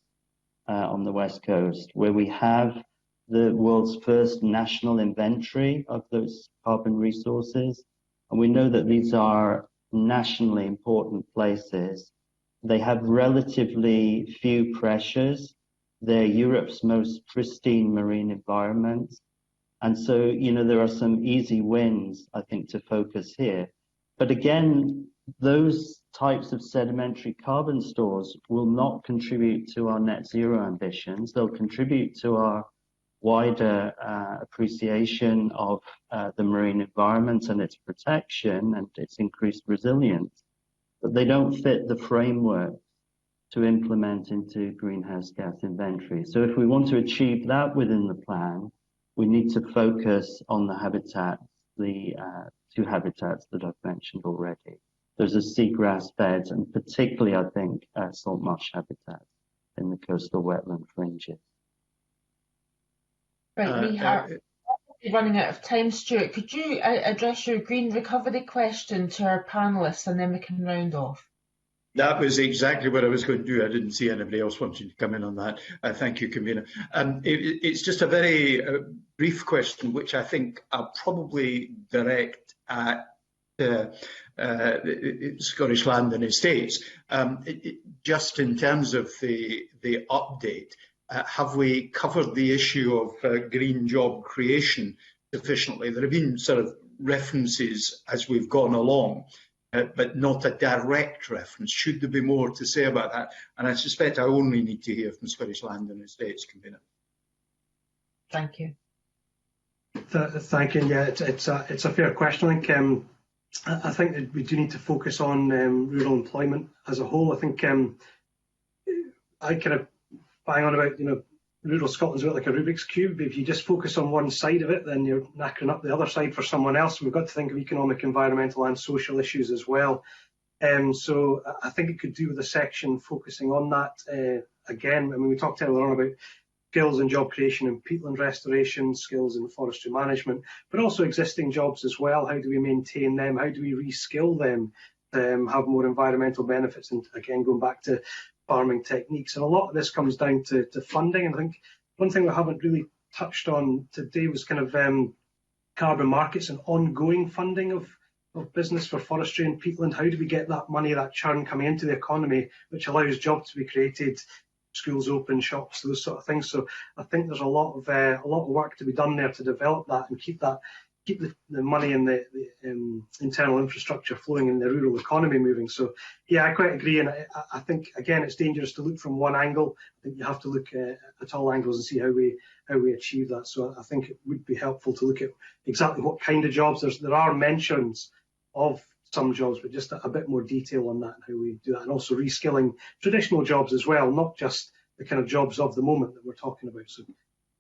on the West Coast, where we have the world's first national inventory of those carbon resources. And we know that these are nationally important places. They have relatively few pressures. They're Europe's most pristine marine environments. And so, you know, there are some easy wins, I think, to focus here. But again, those types of sedimentary carbon stores will not contribute to our net zero ambitions. They'll contribute to our wider appreciation of the marine environment and its protection and its increased resilience. But they don't fit the framework to implement into greenhouse gas inventory. So if we want to achieve that within the plan, we need to focus on the habitats, the 2 habitats that I've mentioned already. Those are seagrass beds and particularly, I think, salt marsh habitats in the coastal wetland fringes. Right, we are running out of time. Stuart, could you address your green recovery question to our panellists and then we can round off? That was exactly what I was going to do. I didn't see anybody else wanting to come in on that. Thank you, convener. It's just a very brief question, which I think I'll probably direct at Scottish Land and Estates. Just in terms of the update, have we covered the issue of green job creation sufficiently? There have been sort of references as we've gone along, but not a direct reference. Should there be more to say about that? And I suspect I only need to hear from Scottish Land and Estates, convener. Thank you. Thank you. Yeah, it's a fair question. I think that we do need to focus on rural employment as a whole. I think I kind of bang on about, you know, rural Scotland's a bit like a Rubik's Cube. If you just focus on one side of it, then you're knackering up the other side for someone else. We've got to think of economic, environmental and social issues as well. So I think it could do with a section focusing on that. Again, I mean, we talked earlier on about skills in job creation and peatland restoration, skills in forestry management, but also existing jobs as well. How do we maintain them? How do we reskill them, have more environmental benefits? And again, going back to farming techniques. And a lot of this comes down to funding. And I think one thing we haven't really touched on today was kind of carbon markets and ongoing funding of business for forestry and peatland. How do we get that money, that churn coming into the economy, which allows jobs to be created, schools open, shops, those sort of things. So I think there's a lot of work to be done there to develop that and keep the money and the internal infrastructure flowing in the rural economy moving. So yeah, I quite agree. And I think again, it's dangerous to look from one angle. I think you have to look at all angles and see how we achieve that. So I think it would be helpful to look at exactly what kind of jobs. There are mentions of some jobs, but just a bit more detail on that and how we do that, and also reskilling traditional jobs as well, not just the kind of jobs of the moment that we're talking about. So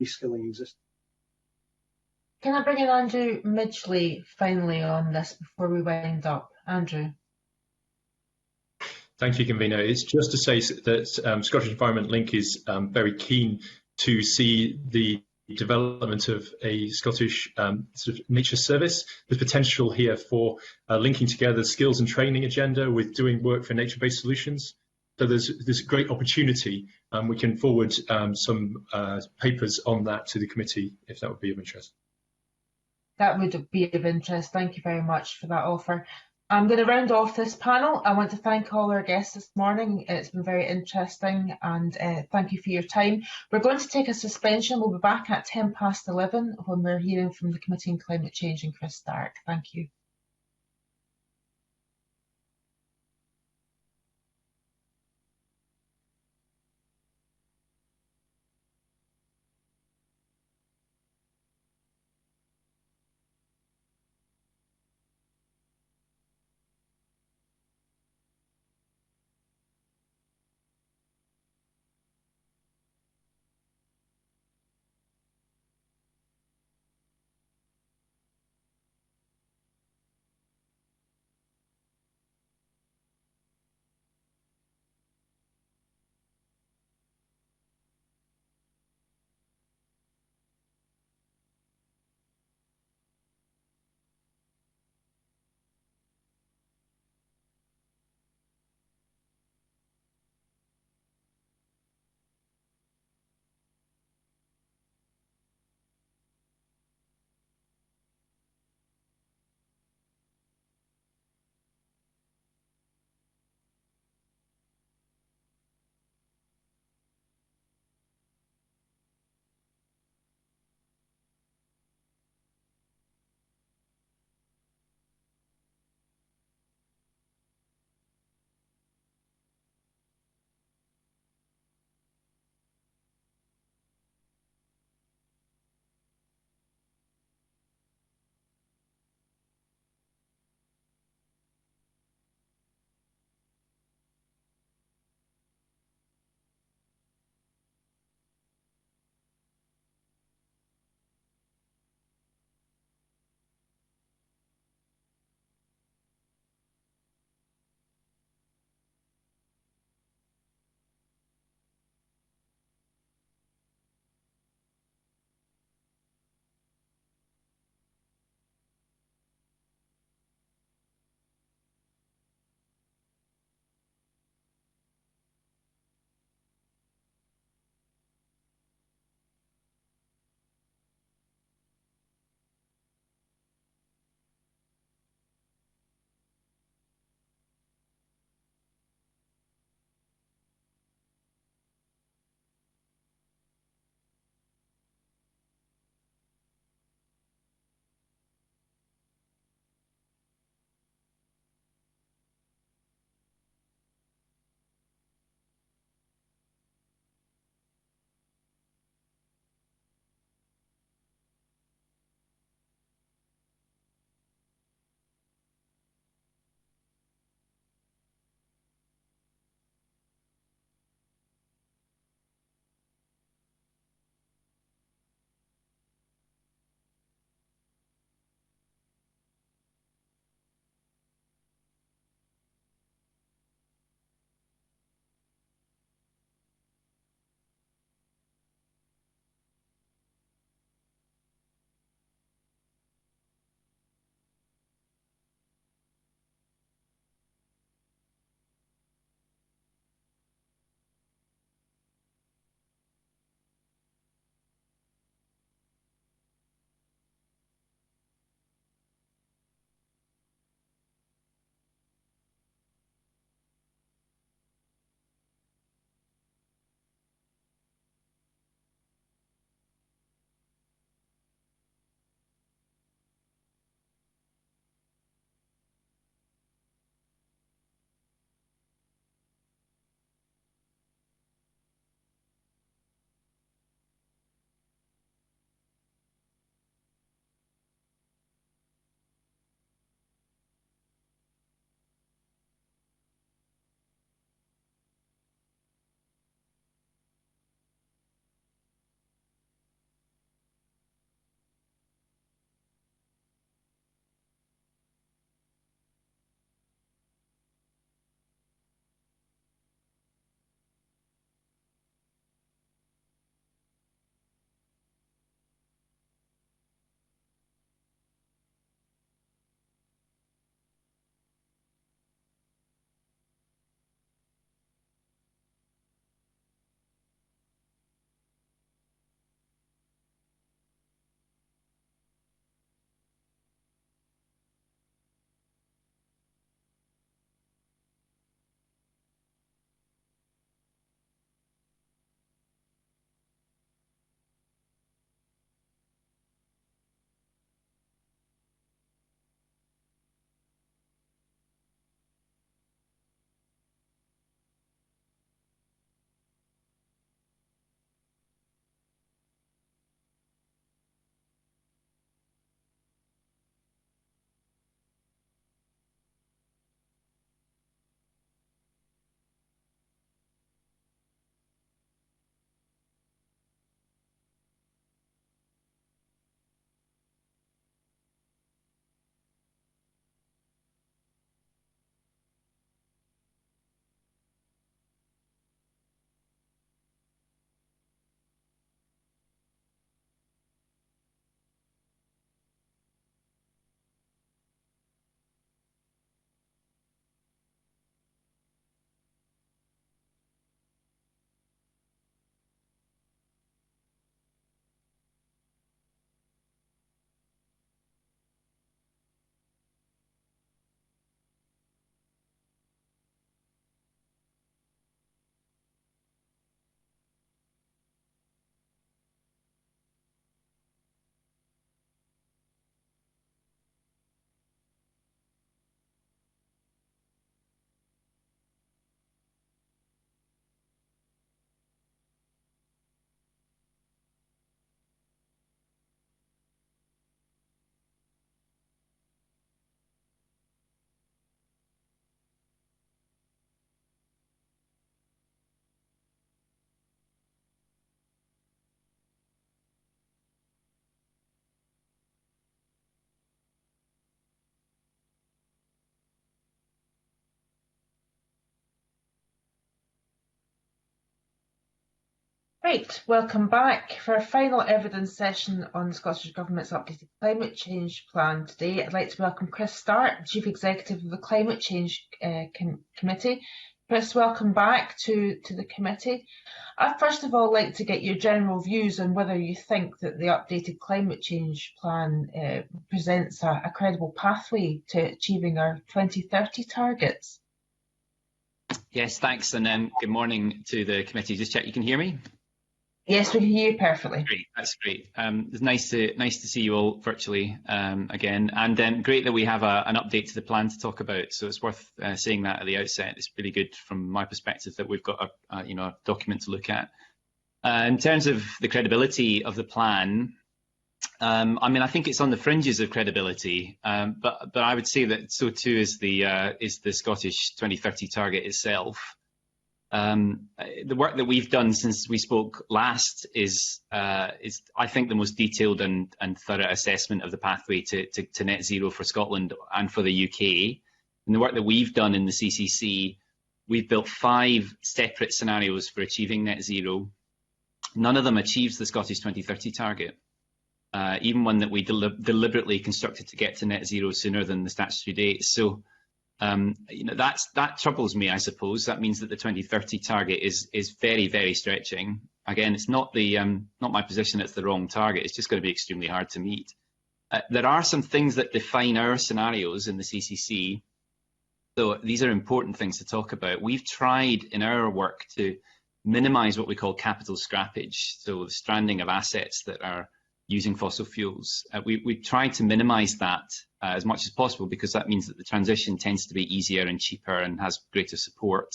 reskilling exists. Can I bring in Andrew Midgley finally on this before we wind up? Andrew. Thank you, convener. It's just to say that Scottish Environment Link is very keen to see the development of a Scottish sort of nature service. There's potential here for linking together skills and training agenda with doing work for nature-based solutions. So there's a great opportunity. We can forward some papers on that to the committee if that would be of interest. That would be of interest. Thank you very much for that offer. I'm going to round off this panel. I want to thank all our guests this morning. It's been very interesting, and thank you for your time. We're going to take a suspension. We'll be back at 11:10 when we're hearing from the Committee on Climate Change and Chris Stark. Thank you. Great, welcome back for our final evidence session on the Scottish Government's updated climate change plan today. I'd like to welcome Chris Stark, Chief Executive of the Climate Change Committee. Chris, welcome back to the committee. I'd first of all like to get your general views on whether you think that the updated climate change plan presents a credible pathway to achieving our 2030 targets. Yes, thanks, and good morning to the committee. Just check you can hear me. Yes, we can hear you perfectly. Great, that's great. It's nice to see you all virtually again, and great that we have an update to the plan to talk about. So it's worth saying that at the outset. It's really good from my perspective that we've got a document to look at. In terms of the credibility of the plan, I mean, I think it's on the fringes of credibility, but I would say that so too is the Scottish 2030 target itself. The work that we've done since we spoke last is I think the most detailed and thorough assessment of the pathway to net zero for Scotland and for the UK. And the work that we've done in the CCC, we've built 5 separate scenarios for achieving net zero. None of them achieves the Scottish 2030 target. Even one that we deliberately constructed to get to net zero sooner than the statutory date. So that troubles me, I suppose. That means that the 2030 target is very, very stretching. Again, it's not my position it's the wrong target. It's just going to be extremely hard to meet. There are some things that define our scenarios in the CCC. So these are important things to talk about. We've tried in our work to minimise what we call capital scrappage, so the stranding of assets that are using fossil fuels. We've tried to minimise that as much as possible because that means that the transition tends to be easier and cheaper and has greater support.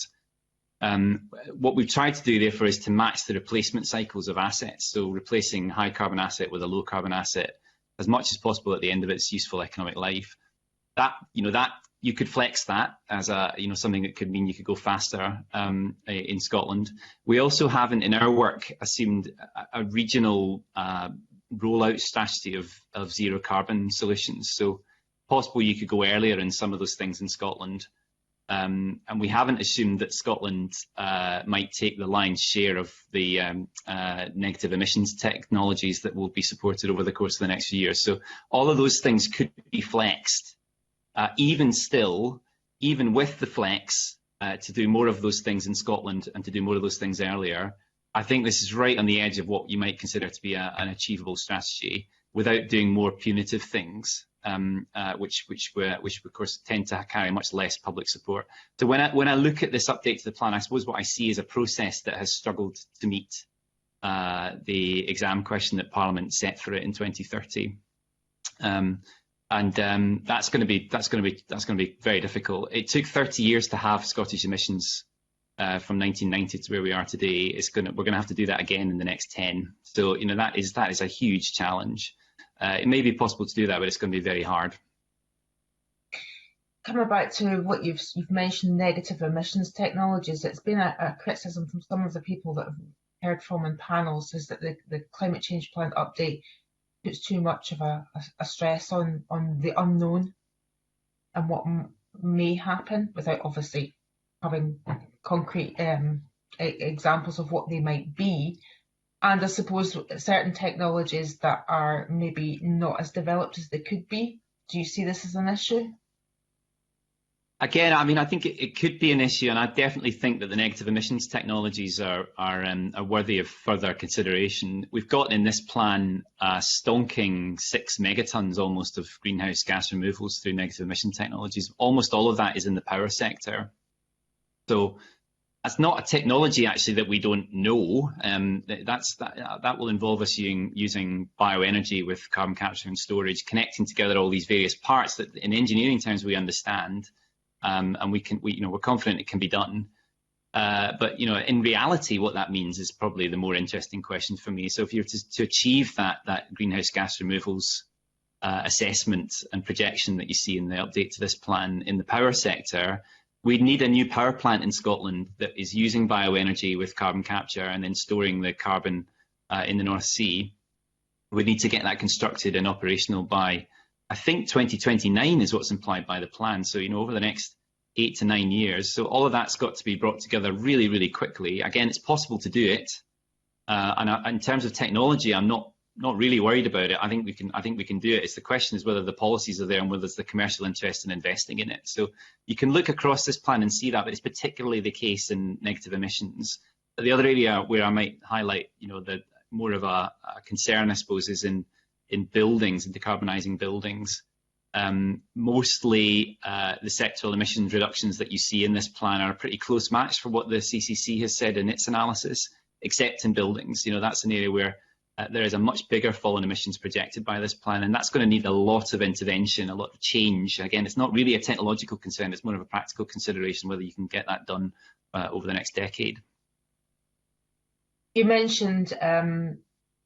What we've tried to do, therefore, is to match the replacement cycles of assets, so replacing high carbon asset with a low carbon asset as much as possible at the end of its useful economic life. That you could flex that as something that could mean you could go faster in Scotland. We also haven't, in our work, assumed a regional rollout strategy of zero carbon solutions. So possible you could go earlier in some of those things in Scotland. And we haven't assumed that Scotland might take the lion's share of the negative emissions technologies that will be supported over the course of the next few years. So all of those things could be flexed, even with the flex to do more of those things in Scotland and to do more of those things earlier. I think this is right on the edge of what you might consider to be an achievable strategy without doing more punitive things, which of course tend to carry much less public support. So when I look at this update to the plan, I suppose what I see is a process that has struggled to meet the exam question that Parliament set for it in 2030, and that's going to be very difficult. It took 30 years to have Scottish emissions. From 1990 to where we are today, we're going to have to do that again in the next 10. So that is a huge challenge. It may be possible to do that, but it's going to be very hard. Coming back to what you've mentioned, negative emissions technologies. It's been a criticism from some of the people that have heard from in panels is that the climate change plan update puts too much of a stress on the unknown and what may happen without obviously having concrete examples of what they might be, and I suppose certain technologies that are maybe not as developed as they could be. Do you see this as an issue? Again, I mean, I think it could be an issue, and I definitely think that the negative emissions technologies are worthy of further consideration. We've got in this plan a stonking 6 megatons almost of greenhouse gas removals through negative emission technologies. Almost all of that is in the power sector. So that's not a technology actually that we don't know. That will involve us using bioenergy with carbon capture and storage, connecting together all these various parts that in engineering terms we understand, and we're confident it can be done. But in reality, what that means is probably the more interesting question for me. So if you're to achieve that greenhouse gas removals assessment and projection that you see in the update to this plan in the power sector, we'd need a new power plant in Scotland that is using bioenergy with carbon capture and then storing the carbon in the North Sea. We need to get that constructed and operational by, I think, 2029 is what's implied by the plan. So, over the next 8 to 9 years. So all of that's got to be brought together really, really quickly. Again, it's possible to do it. And in terms of technology, I'm not really worried about it. I think we can do it. It's the question is whether the policies are there and whether there's the commercial interest in investing in it. So you can look across this plan and see that, but it's particularly the case in negative emissions. But the other area where I might highlight, the more of a concern, I suppose, is in buildings and decarbonising buildings. Mostly the sectoral emissions reductions that you see in this plan are a pretty close match for what the CCC has said in its analysis, except in buildings. That's an area where there is a much bigger fall in emissions projected by this plan, and that's going to need a lot of intervention, a lot of change. Again, it's not really a technological concern, it's more of a practical consideration whether you can get that done over the next decade. You mentioned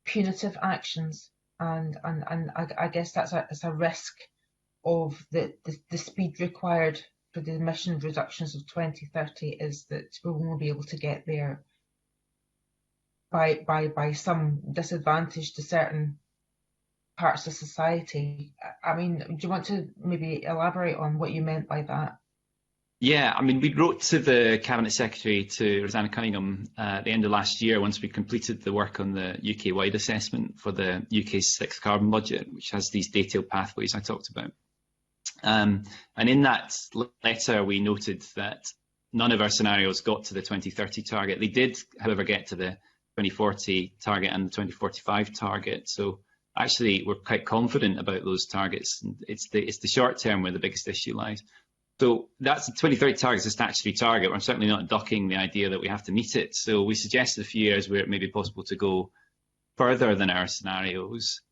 punitive actions, and I guess that's a risk of the speed required for the emission reductions of 2030 is that we won't be able to get there by some disadvantage to certain parts of society. I mean, do you want to maybe elaborate on what you meant by that? Yeah, I mean, we wrote to the Cabinet Secretary, to Rosanna Cunningham, at the end of last year once we completed the work on the UK-wide assessment for the UK's sixth carbon budget, which has these detailed pathways I talked about. And in that letter, we noted that none of our scenarios got to the 2030 target. They did, however, get to the 2040 target and the 2045 target. So actually, we're quite confident about those targets. It's the short term where the biggest issue lies. So that's the 2030 target is a statutory target. I'm certainly not ducking the idea that we have to meet it. So we suggested a few years where it may be possible to go further than our scenarios.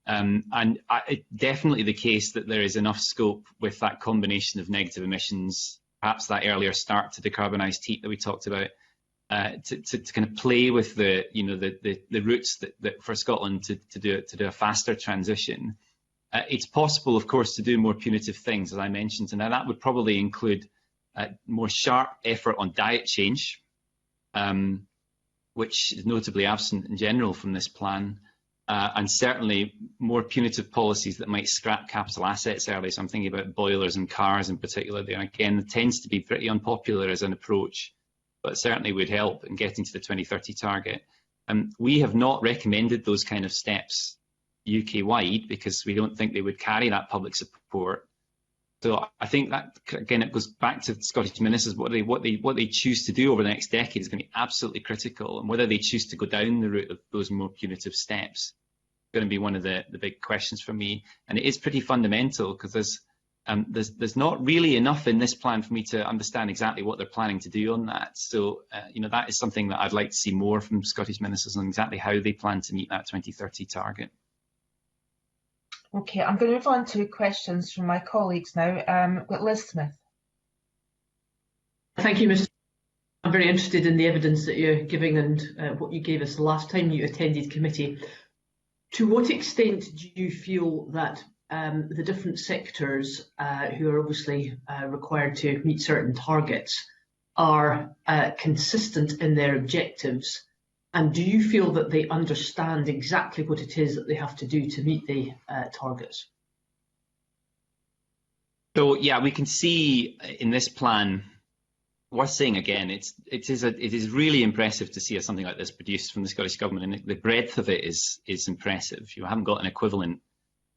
It's definitely the case that there is enough scope with that combination of negative emissions, perhaps that earlier start to decarbonised heat that we talked about, to kind of play with the routes that for Scotland to do a faster transition. It's possible, of course, to do more punitive things, as I mentioned, and now that would probably include more sharp effort on diet change, which is notably absent in general from this plan, and certainly more punitive policies that might scrap capital assets early. So I'm thinking about boilers and cars in particular there. Again, it tends to be pretty unpopular as an approach, but certainly would help in getting to the 2030 target. We have not recommended those kind of steps UK-wide because we don't think they would carry that public support. So I think that, again, it goes back to the Scottish ministers. What they choose to do over the next decade is going to be absolutely critical, and whether they choose to go down the route of those more punitive steps is going to be one of the big questions for me. And it is pretty fundamental because there's not really enough in this plan for me to understand exactly what they're planning to do on that. So that is something that I'd like to see more from Scottish ministers on exactly how they plan to meet that 2030 target. Okay, I'm going to move on to questions from my colleagues now. We've got Liz Smith. Thank you, Mr. I'm very interested in the evidence that you're giving and what you gave us the last time you attended committee. To what extent do you feel that the different sectors who are obviously required to meet certain targets are consistent in their objectives? And do you feel that they understand exactly what it is that they have to do to meet the targets? So yeah, we can see in this plan, worth saying again, it is really impressive to see something like this produced from the Scottish Government, and the breadth of it is impressive. You haven't got an equivalent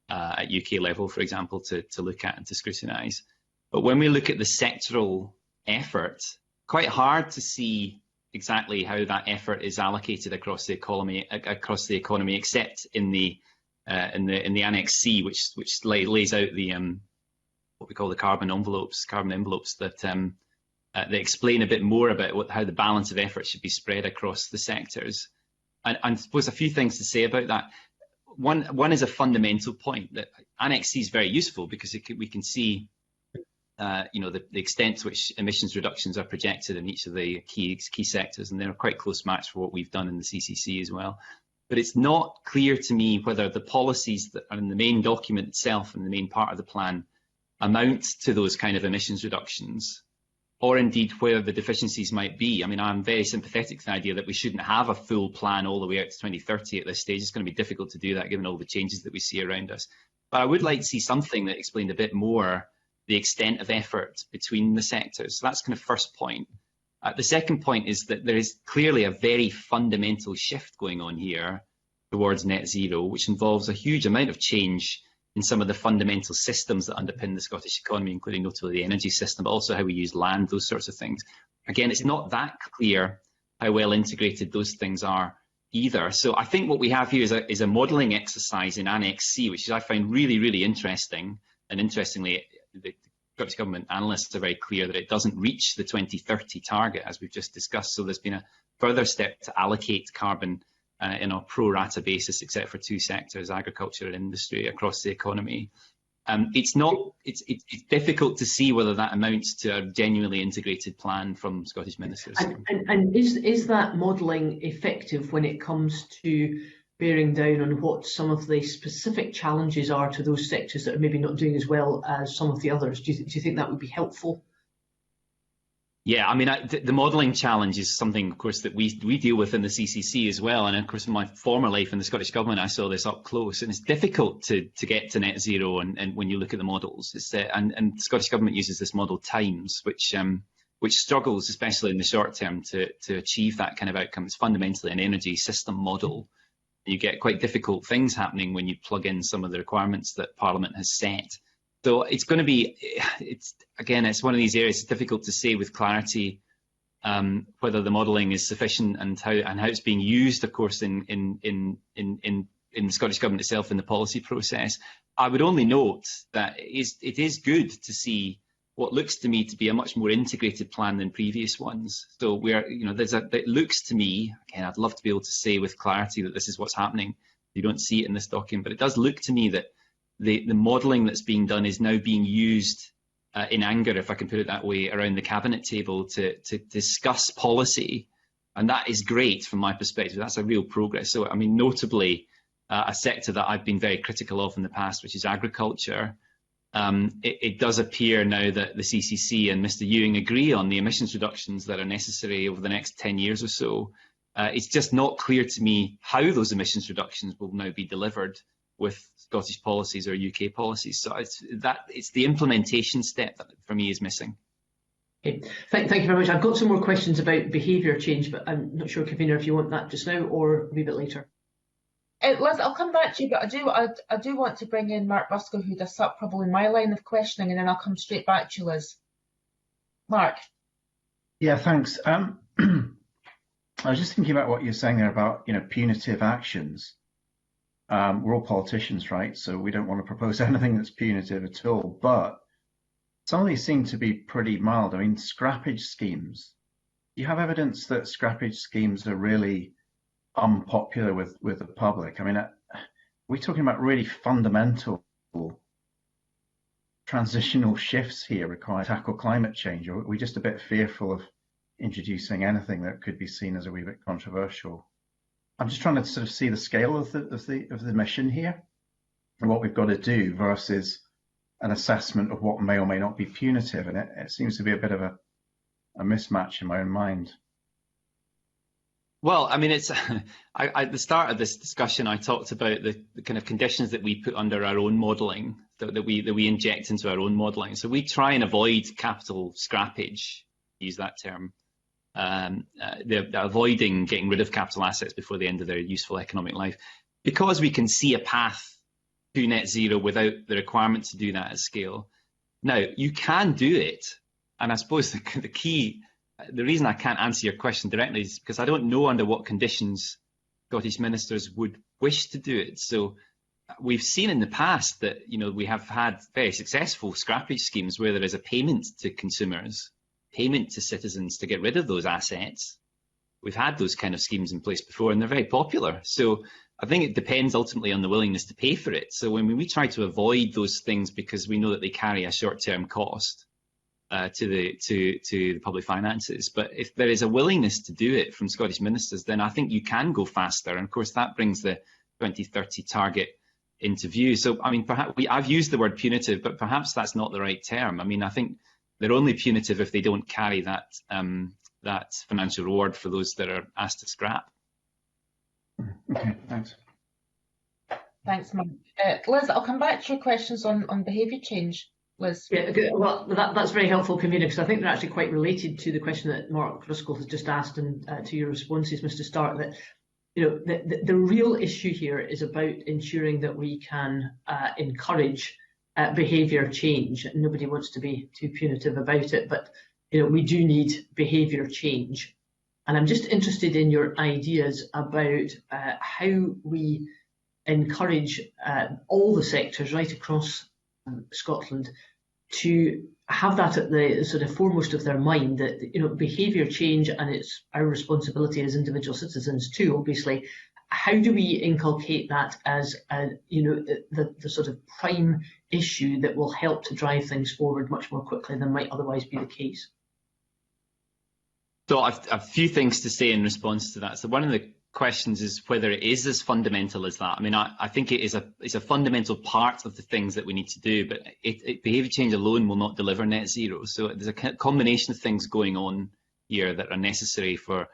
at UK level, for example, to look at and to scrutinise. But when we look at the sectoral effort, quite hard to see exactly how that effort is allocated across the economy, except in the Annex C, which lays out the what we call the carbon envelopes that they explain a bit more about how the balance of effort should be spread across the sectors. And I suppose a few things to say about that. One is a fundamental point that Annex C is very useful because we can see the extent to which emissions reductions are projected in each of the key sectors, and they're a quite close match for what we've done in the CCC as well. But it's not clear to me whether the policies that are in the main document itself and the main part of the plan amount to those kind of emissions reductions, or indeed where the deficiencies might be. I mean, I'm very sympathetic to the idea that we shouldn't have a full plan all the way out to 2030 at this stage. It's going to be difficult to do that given all the changes that we see around us. But I would like to see something that explained a bit more the extent of effort between the sectors. So that's kind of first point. The second point is that there is clearly a very fundamental shift going on here towards net zero, which involves a huge amount of change in some of the fundamental systems that underpin the Scottish economy, including notably the energy system, but also how we use land, those sorts of things. Again, it's not that clear how well integrated those things are either. So I think what we have here is a modelling exercise in Annex C, which I find really, really interesting. And interestingly, the Scottish Government analysts are very clear that it doesn't reach the 2030 target, as we've just discussed. So there's been a further step to allocate carbon in a pro rata basis, except for two sectors, agriculture and industry, across the economy. It's difficult to see whether that amounts to a genuinely integrated plan from Scottish ministers. And is that modelling effective when it comes to bearing down on what some of the specific challenges are to those sectors that are maybe not doing as well as some of the others? Do you think that would be helpful? Yeah, I mean, the modelling challenge is something, of course, that we deal with in the CCC as well. And of course, in my former life in the Scottish Government, I saw this up close. And it's difficult to get to net zero. And when you look at the models, and the Scottish Government uses this model TIMES, which struggles, especially in the short term, to achieve that kind of outcome. It's fundamentally an energy system model. You get quite difficult things happening when you plug in some of the requirements that Parliament has set. So it's going to be, it's one of these areas. It's difficult to say with clarity whether the modelling is sufficient and how it's being used, of course, in the Scottish Government itself in the policy process. I would only note that it is good to see what looks to me to be a much more integrated plan than previous ones. So it looks to me, again, I'd love to be able to say with clarity that this is what's happening. You don't see it in this document, but it does look to me that the modelling that's being done is now being used in anger, if I can put it that way, around the cabinet table to discuss policy. And that is great from my perspective. That's a real progress. So, I mean, notably, a sector that I've been very critical of in the past, which is agriculture. It does appear now that the CCC and Mr Ewing agree on the emissions reductions that are necessary over the next 10 years or so. It's just not clear to me how those emissions reductions will now be delivered with Scottish policies or UK policies. So it's the implementation step that for me is missing. Okay. Thank you very much. I've got some more questions about behaviour change, but I'm not sure, Convener, if you want that just now or a wee bit later. Liz, I'll come back to you, but I do want to bring in Mark Buskell, who does up probably my line of questioning, and then I'll come straight back to you, Liz. Mark. Yeah, thanks. I was just thinking about what you're saying there about punitive actions. We're all politicians, right? So we don't want to propose anything that's punitive at all. But some of these seem to be pretty mild. I mean, scrappage schemes. Do you have evidence that scrappage schemes are really unpopular with the public? I mean, are we talking about really fundamental transitional shifts here required to tackle climate change, or are we just a bit fearful of introducing anything that could be seen as a wee bit controversial? I'm just trying to sort of see the scale of the mission here and what we've got to do versus an assessment of what may or may not be punitive, and it seems to be a bit of a mismatch in my own mind. Well, I mean, at the start of this discussion, I talked about the kind of conditions that we put under our own modelling, that we inject into our own modelling. So we try and avoid capital scrappage, use that term. They're avoiding getting rid of capital assets before the end of their useful economic life, because we can see a path to net zero without the requirement to do that at scale. Now, you can do it, and I suppose the reason I can't answer your question directly is because I don't know under what conditions Scottish ministers would wish to do it. So we've seen in the past that we have had very successful scrappage schemes where there is a payment to consumers, payment to citizens to get rid of those assets. We've had those kind of schemes in place before, and they're very popular. So I think it depends ultimately on the willingness to pay for it. So when we try to avoid those things because we know that they carry a short-term cost to the public finances, but if there is a willingness to do it from Scottish ministers, then I think you can go faster. And of course, that brings the 2030 target into view. So I mean, perhaps I've used the word punitive, but perhaps that's not the right term. I mean, I think they're only punitive if they don't carry that financial reward for those that are asked to scrap. Okay, thanks. Thanks, Mark. Liz, I'll come back to your questions on behaviour change. Liz. Yeah, well, that's very helpful, Convener, because I think they're actually quite related to the question that Mark Driscoll has just asked, and to your responses, Mr. Stark. That the real issue here is about ensuring that we can encourage behaviour change. Nobody wants to be too punitive about it, but we do need behaviour change. And I'm just interested in your ideas about how we encourage all the sectors right across Scotland to have that at the sort of foremost of their mind, that behaviour change, and it's our responsibility as individual citizens too, obviously. How do we inculcate that as the sort of prime issue that will help to drive things forward much more quickly than might otherwise be the case? So I've a few things to say in response to that. So one of the questions is whether it is as fundamental as that. I mean, I think it's a fundamental part of the things that we need to do, but behaviour change alone will not deliver net zero. So there's a combination of things going on here that are necessary for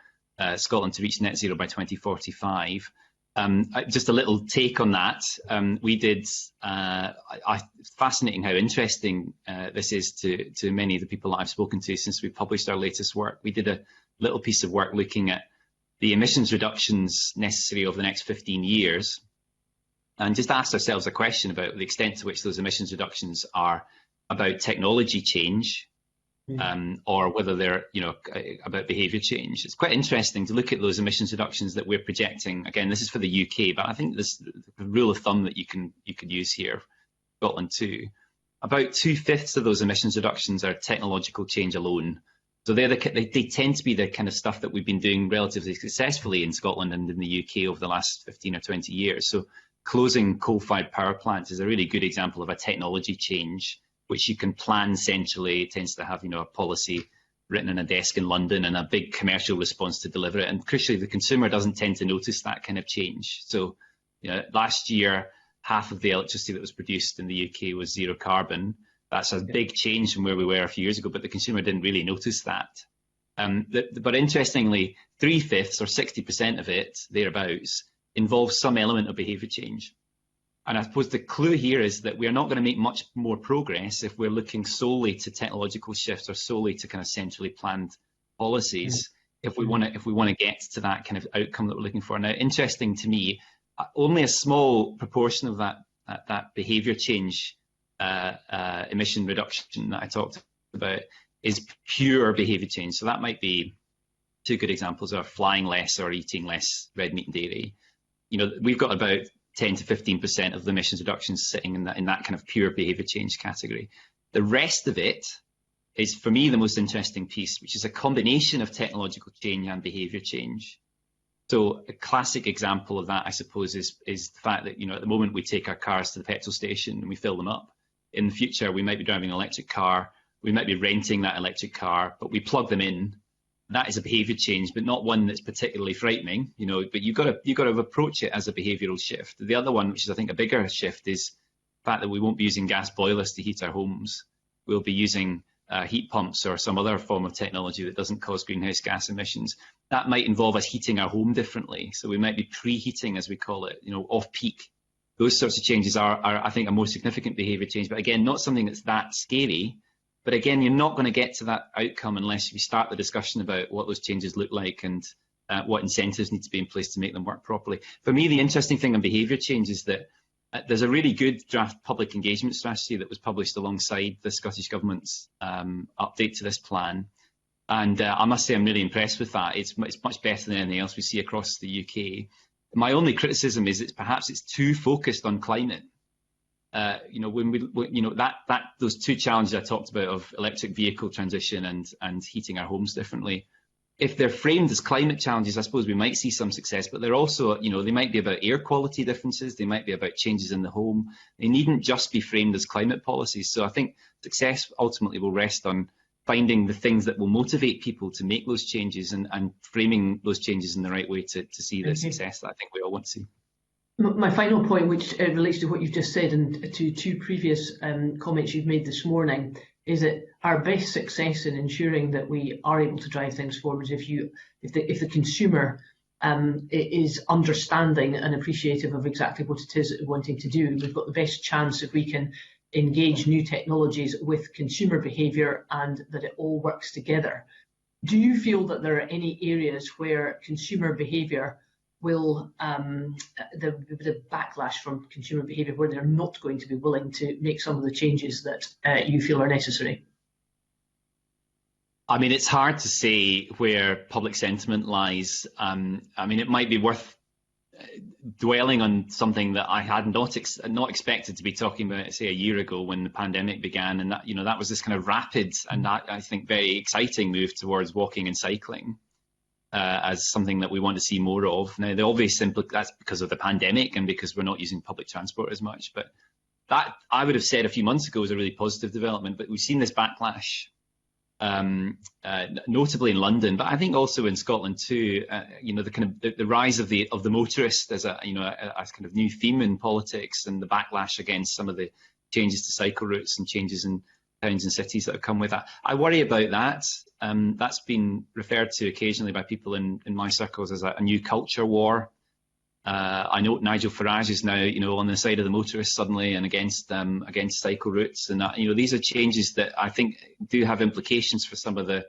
Scotland to reach net zero by 2045. Just a little take on that. We did, fascinating how interesting this is to many of the people that I've spoken to since we published our latest work. We did a little piece of work looking at the emissions reductions necessary over the next 15 years, and just asked ourselves a question about the extent to which those emissions reductions are about technology change, or whether they're about behaviour change. It's quite interesting to look at those emissions reductions that we're projecting. Again, this is for the UK, but I think this the rule of thumb that you could use here, Scotland too. About 2/5 of those emissions reductions are technological change alone. So they tend to be the kind of stuff that we've been doing relatively successfully in Scotland and in the UK over the last 15 or 20 years. So closing coal-fired power plants is a really good example of a technology change, which you can plan centrally. It tends to have a policy written on a desk in London and a big commercial response to deliver it. And crucially, the consumer doesn't tend to notice that kind of change. So last year, half of the electricity that was produced in the UK was zero carbon. That's a big change from where we were a few years ago, but the consumer didn't really notice that. But interestingly, 3/5 or 60% of it, thereabouts, involves some element of behaviour change. And I suppose the clue here is that we are not going to make much more progress if we're looking solely to technological shifts or solely to kind of centrally planned policies. If we want to get to that kind of outcome that we're looking for. Now, interesting to me, only a small proportion of that behaviour change emission reduction that I talked about is pure behaviour change. So that might be two good examples are flying less or eating less red meat and dairy. We've got about 10 to 15% of the emissions reductions sitting in that kind of pure behaviour change category. The rest of it is, for me, the most interesting piece, which is a combination of technological change and behaviour change. So a classic example of that, I suppose, is the fact that at the moment we take our cars to the petrol station and we fill them up. In the future, we might be driving an electric car, we might be renting that electric car, but we plug them in. That is a behaviour change, but not one that's particularly frightening, but you've got to approach it as a behavioural shift. The other one, which is I think a bigger shift, is the fact that we won't be using gas boilers to heat our homes. We'll be using heat pumps or some other form of technology that doesn't cause greenhouse gas emissions. That might involve us heating our home differently. So we might be preheating, as we call it, off peak. Those sorts of changes are, I think, a more significant behaviour change, but again, not something that's that scary. But again, you're not going to get to that outcome unless we start the discussion about what those changes look like and what incentives need to be in place to make them work properly. For me, the interesting thing on behaviour change is that there's a really good draft public engagement strategy that was published alongside the Scottish Government's update to this plan. And I must say I'm really impressed with that. It's much better than anything else we see across the UK. My only criticism is perhaps it's too focused on climate. Those two challenges I talked about of electric vehicle transition and heating our homes differently, if they're framed as climate challenges, I suppose we might see some success, but they're also, they might be about air quality differences, they might be about changes in the home. They needn't just be framed as climate policies. So I think success ultimately will rest on finding the things that will motivate people to make those changes and framing those changes in the right way to see the success that I think we all want to see. My final point, which relates to what you've just said and to two previous comments you've made this morning, is that our best success in ensuring that we are able to drive things forward if the consumer is understanding and appreciative of exactly what it is that we're wanting to do. We've got the best chance if we can engage new technologies with consumer behaviour and that it all works together. Do you feel that there are any areas where consumer behaviour will, the backlash from consumer behaviour, where they're not going to be willing to make some of the changes that you feel are necessary? I mean, it's hard to say where public sentiment lies. I mean, it might be worth dwelling on something that I had not expected to be talking about, say, a year ago when the pandemic began, and that, you know, that was this kind of rapid and I think very exciting move towards walking and cycling as something that we want to see more of. Now, the obvious that's because of the pandemic and because we're not using public transport as much. But that, I would have said a few months ago, was a really positive development. But we've seen this backlash, notably in London, but I think also in Scotland too. You know, the kind of the rise of the motorist as a kind of new theme in politics, and the backlash against some of the changes to cycle routes and changes in towns and cities that have come with that. I worry about that. That's been referred to occasionally by people in my circles as a new culture war. I know Nigel Farage is now, you know, on the side of the motorists suddenly and against cycle routes, and that, you know, these are changes that I think do have implications for some of the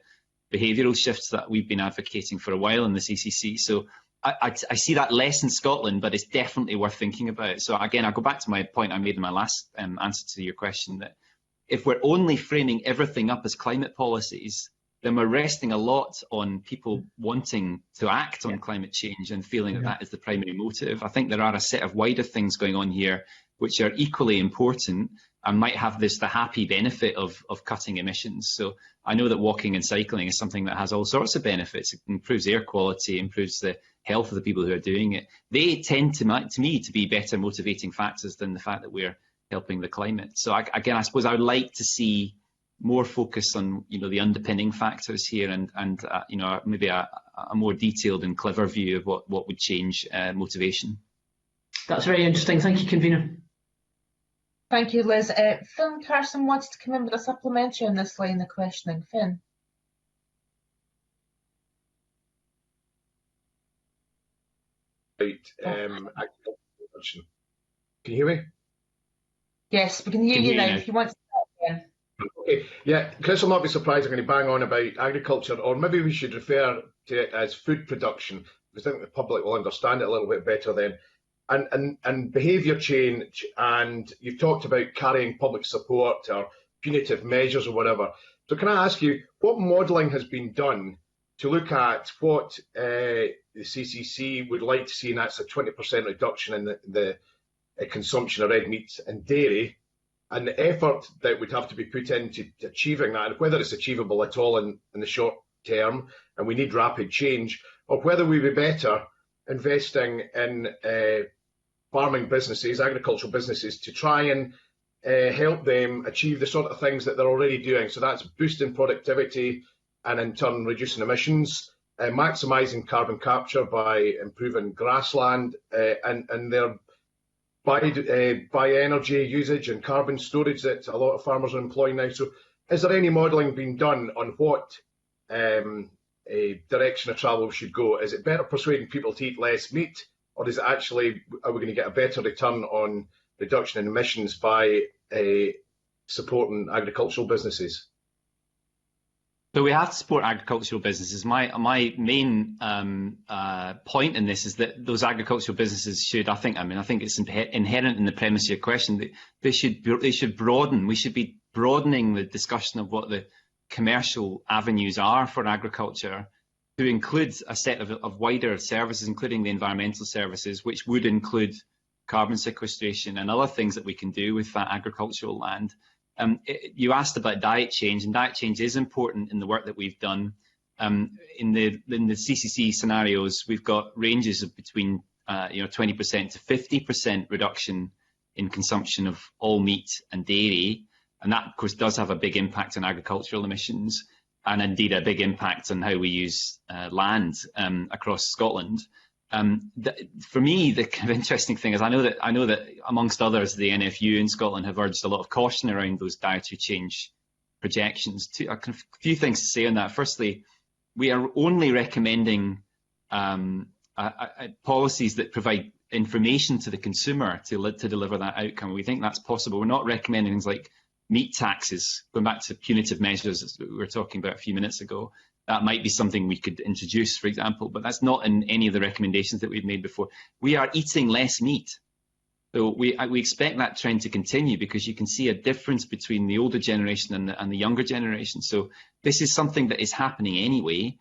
behavioural shifts that we've been advocating for a while in the CCC. So I see that less in Scotland, but it's definitely worth thinking about. So again, I'll go back to my point I made in my last answer to your question, that if we're only framing everything up as climate policies, then we're resting a lot on people wanting to act on climate change and feeling that that is the primary motive. I think there are a set of wider things going on here which are equally important and might have the happy benefit of cutting emissions. So I know that walking and cycling is something that has all sorts of benefits. It improves air quality, improves the health of the people who are doing it. They tend to me to be better motivating factors than the fact that we're helping the climate. So again, I suppose I would like to see more focus on, you know, the underpinning factors here, and you know, maybe a more detailed and clever view of what would change motivation. That's very interesting. Thank you, convener. Thank you, Liz. Finn Carson wanted to come in with a supplementary on this line of questioning. Finn. Right. Can you hear me? Yes, we can hear you now. If you want to start again. Okay. Yeah, Chris will not be surprised I'm going to bang on about agriculture, or maybe we should refer to it as food production, because I think the public will understand it a little bit better then. And behaviour change, and you've talked about carrying public support or punitive measures or whatever. So can I ask you, what modelling has been done to look at what the CCC would like to see, and that's a 20% reduction in the consumption of red meat and dairy, and the effort that would have to be put into achieving that, and whether it's achievable at all in the short term, and we need rapid change, or whether we'd be better investing in farming businesses, agricultural businesses, to try and help them achieve the sort of things that they're already doing. So that's boosting productivity and in turn reducing emissions, maximising carbon capture by improving grassland and their bioenergy usage and carbon storage that a lot of farmers are employing now. So is there any modelling being done on what direction of travel should go? Is it better persuading people to eat less meat, or is it actually, are we going to get a better return on reduction in emissions by supporting agricultural businesses? So we have to support agricultural businesses. My main point in this is that those agricultural businesses should, I think it's inherent in the premise of your question, that they should broaden. We should be broadening the discussion of what the commercial avenues are for agriculture to include a set of wider services, including the environmental services, which would include carbon sequestration and other things that we can do with that agricultural land. You asked about diet change, and diet change is important in the work that we've done. In the CCC scenarios, we've got ranges of between 20% to 50% reduction in consumption of all meat and dairy, and that of course does have a big impact on agricultural emissions, and indeed a big impact on how we use land across Scotland. For me, the kind of interesting thing is I know that amongst others, the NFU in Scotland have urged a lot of caution around those dietary change projections. A few things to say on that. Firstly, we are only recommending policies that provide information to the consumer to deliver that outcome. We think that's possible. We're not recommending things like meat taxes, going back to punitive measures as we were talking about a few minutes ago. That might be something we could introduce, for example, but that's not in any of the recommendations that we've made before. We are eating less meat. So we expect that trend to continue, because you can see a difference between the older generation and the younger generation. So this is something that is happening anyway.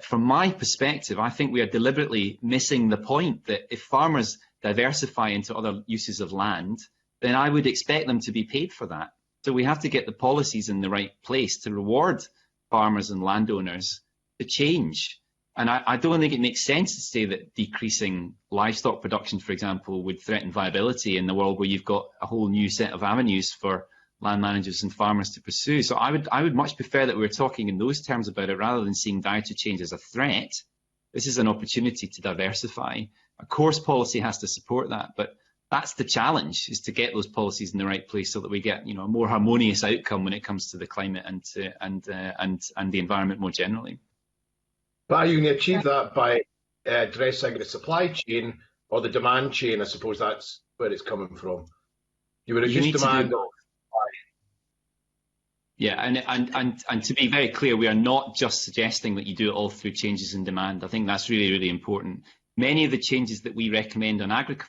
From my perspective, I think we are deliberately missing the point that if farmers diversify into other uses of land, then I would expect them to be paid for that. So we have to get the policies in the right place to reward farmers and landowners to change. And I don't think it makes sense to say that decreasing livestock production, for example, would threaten viability in the world where you've got a whole new set of avenues for land managers and farmers to pursue. So I would much prefer that we were talking in those terms about it, rather than seeing dietary change as a threat. This is an opportunity to diversify. Of course, policy has to support that, but that's the challenge, is to get those policies in the right place so that we get, a more harmonious outcome when it comes to the climate and the environment more generally. But are you going to achieve that by addressing the supply chain or the demand chain? I suppose that's where it's coming from. You would reduce demand. Yeah, and to be very clear, we are not just suggesting that you do it all through changes in demand. I think that's really, really important. Many of the changes that we recommend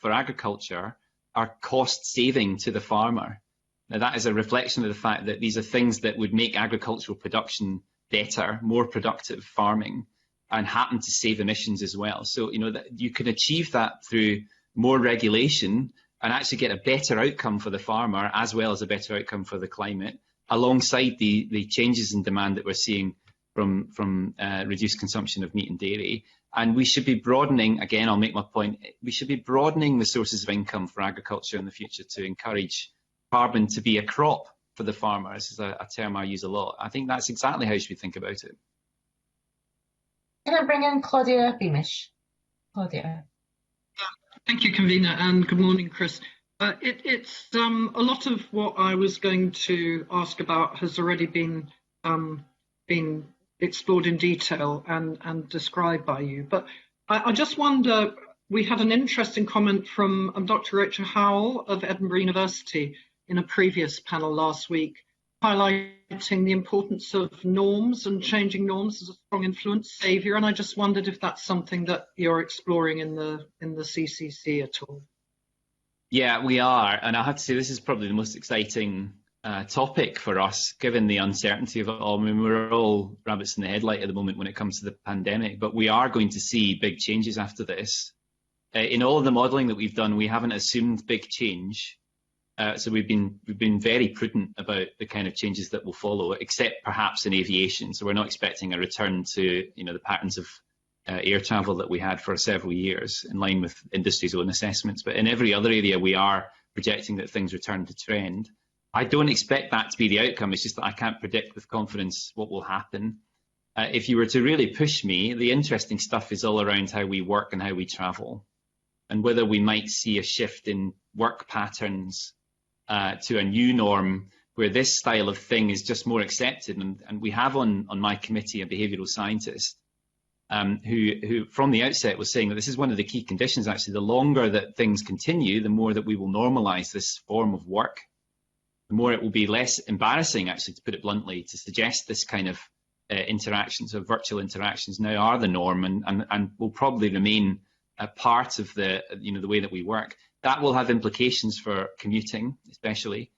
for agriculture are cost saving to the farmer. Now, that is a reflection of the fact that these are things that would make agricultural production better, more productive farming, and happen to save emissions as well. So, that you can achieve that through more regulation and actually get a better outcome for the farmer, as well as a better outcome for the climate, alongside the changes in demand that we're seeing from reduced consumption of meat and dairy. And we should be broadening, again, I'll make my point, we should be broadening the sources of income for agriculture in the future to encourage carbon to be a crop for the farmer. This is a term I use a lot. I think that's exactly how you should think about it. Can I bring in Claudia Beamish? Claudia. Thank you, convener, and good morning, Chris. It's a lot of what I was going to ask about has already been explored in detail and described by you. But I just wonder, we had an interesting comment from Dr. Rachel Howell of Edinburgh University in a previous panel last week, highlighting the importance of norms and changing norms as a strong influence saviour. And I just wondered if that's something that you're exploring in the CCC at all. Yeah, we are. And I have to say, this is probably the most exciting topic for us, given the uncertainty of it all. I mean, we're all rabbits in the headlight at the moment when it comes to the pandemic, but we are going to see big changes after this. In all of the modelling that we've done, we haven't assumed big change. So we've been very prudent about the kind of changes that will follow, except perhaps in aviation. So we're not expecting a return to the patterns of air travel that we had for several years, in line with industry's own assessments. But in every other area, we are projecting that things return to trend. I don't expect that to be the outcome. It's just that I can't predict with confidence what will happen. If you were to really push me, the interesting stuff is all around how we work and how we travel, and whether we might see a shift in work patterns to a new norm where this style of thing is just more accepted. And we have on my committee a behavioural scientist who from the outset was saying that this is one of the key conditions, actually. The longer that things continue, the more that we will normalise this form of work, the more it will be less embarrassing, actually, to put it bluntly, to suggest this kind of interactions, or virtual interactions, now are the norm and will probably remain a part of the way that we work. That will have implications for commuting, especially,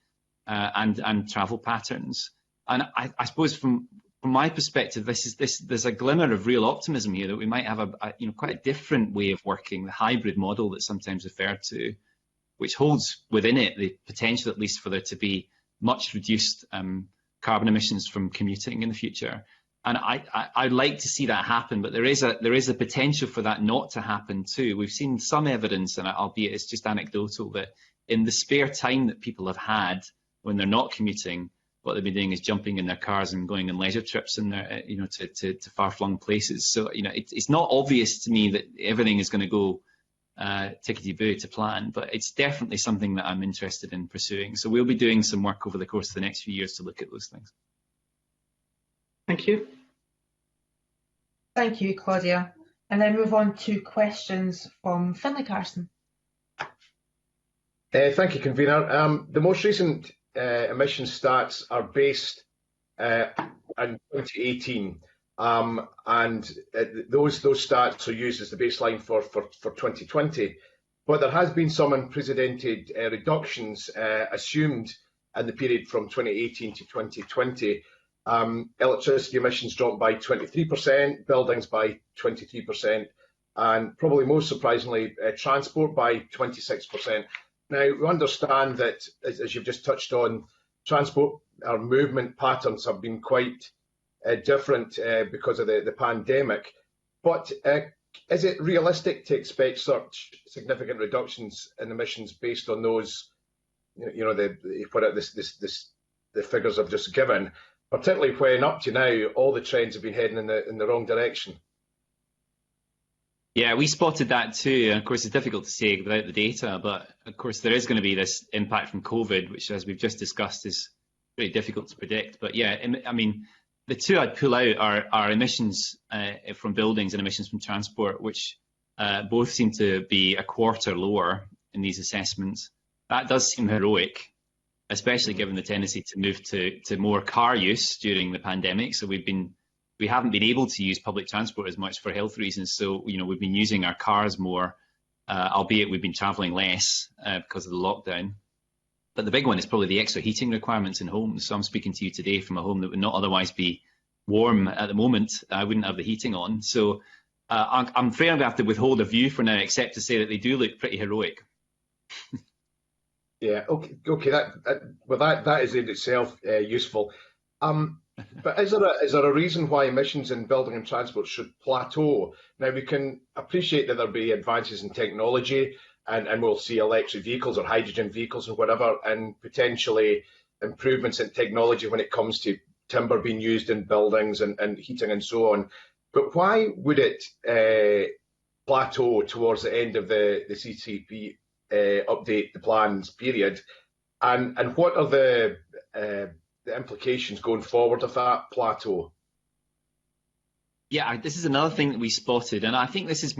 and travel patterns. And I suppose from my perspective, there's a glimmer of real optimism here that we might have quite a different way of working, the hybrid model that's sometimes referred to, which holds within it the potential, at least, for there to be much reduced carbon emissions from commuting in the future. And I'd like to see that happen, but there is a potential for that not to happen too. We've seen some evidence, and albeit it's just anecdotal, that in the spare time that people have had when they're not commuting, what they've been doing is jumping in their cars and going on leisure trips in their, to far-flung places. So it's not obvious to me that everything is going to go tickety-boo to plan, but it's definitely something that I'm interested in pursuing. So we'll be doing some work over the course of the next few years to look at those things. Thank you. Thank you, Claudia. And then move on to questions from Finlay Carson. Thank you, Convener. The most recent emission stats are based in 2018, and those stats are used as the baseline for 2020. But there has been some unprecedented reductions assumed in the period from 2018 to 2020. Electricity emissions dropped by 23%, buildings by 23%, and probably most surprisingly, transport by 26%. Now, we understand that, as you've just touched on, transport or movement patterns have been quite different because of the pandemic. But is it realistic to expect such significant reductions in emissions based on those, the figures I've just given, particularly when up to now all the trends have been heading in the wrong direction? Yeah, we spotted that too. And of course, it's difficult to say without the data, but of course there is going to be this impact from COVID, which, as we've just discussed, is really difficult to predict. But yeah, I mean, the two I'd pull out are emissions from buildings and emissions from transport, which both seem to be a quarter lower in these assessments. That does seem heroic, especially given the tendency to move to more car use during the pandemic. So we haven't been able to use public transport as much for health reasons. So, we've been using our cars more, albeit we've been travelling less because of the lockdown. But the big one is probably the extra heating requirements in homes. So I'm speaking to you today from a home that would not otherwise be warm at the moment. I wouldn't have the heating on. So I'm afraid I'm going to have to withhold a view for now, except to say that they do look pretty heroic. Yeah, okay. That is in itself useful. But is there a reason why emissions in building and transport should plateau? Now, we can appreciate that there'll be advances in technology, and we'll see electric vehicles or hydrogen vehicles or whatever, and potentially improvements in technology when it comes to timber being used in buildings and heating and so on. But why would it plateau towards the end of the CCP update the plans period? And what are the implications going forward of that plateau? Yeah, this is another thing that we spotted, and I think this is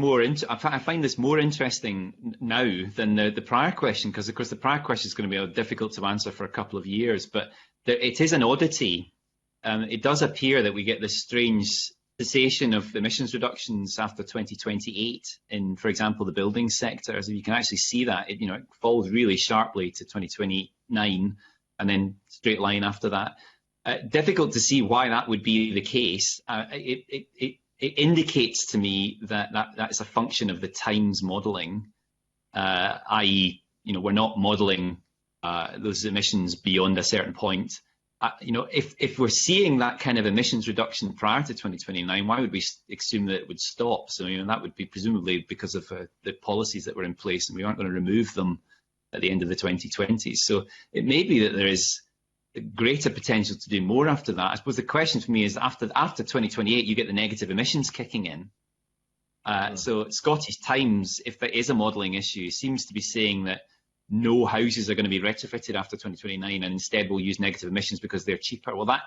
I find this more interesting now than the prior question, because of course the prior question is going to be difficult to answer for a couple of years. But it is an oddity. It does appear that we get this strange cessation of emissions reductions after 2028 in, for example, the building sector. So you can actually see that it falls really sharply to 2029, and then straight line after that. Difficult to see why that would be the case. It indicates to me that is a function of the times modelling, i.e., we're not modelling those emissions beyond a certain point. If we're seeing that kind of emissions reduction prior to 2029, why would we assume that it would stop? So that would be presumably because of the policies that were in place, and we aren't going to remove them at the end of the 2020s. So it may be that there is greater potential to do more after that. I suppose the question for me is after 2028, you get the negative emissions kicking in. So Scottish Times, if there is a modelling issue, seems to be saying that no houses are going to be retrofitted after 2029, and instead we'll use negative emissions because they're cheaper. Well, that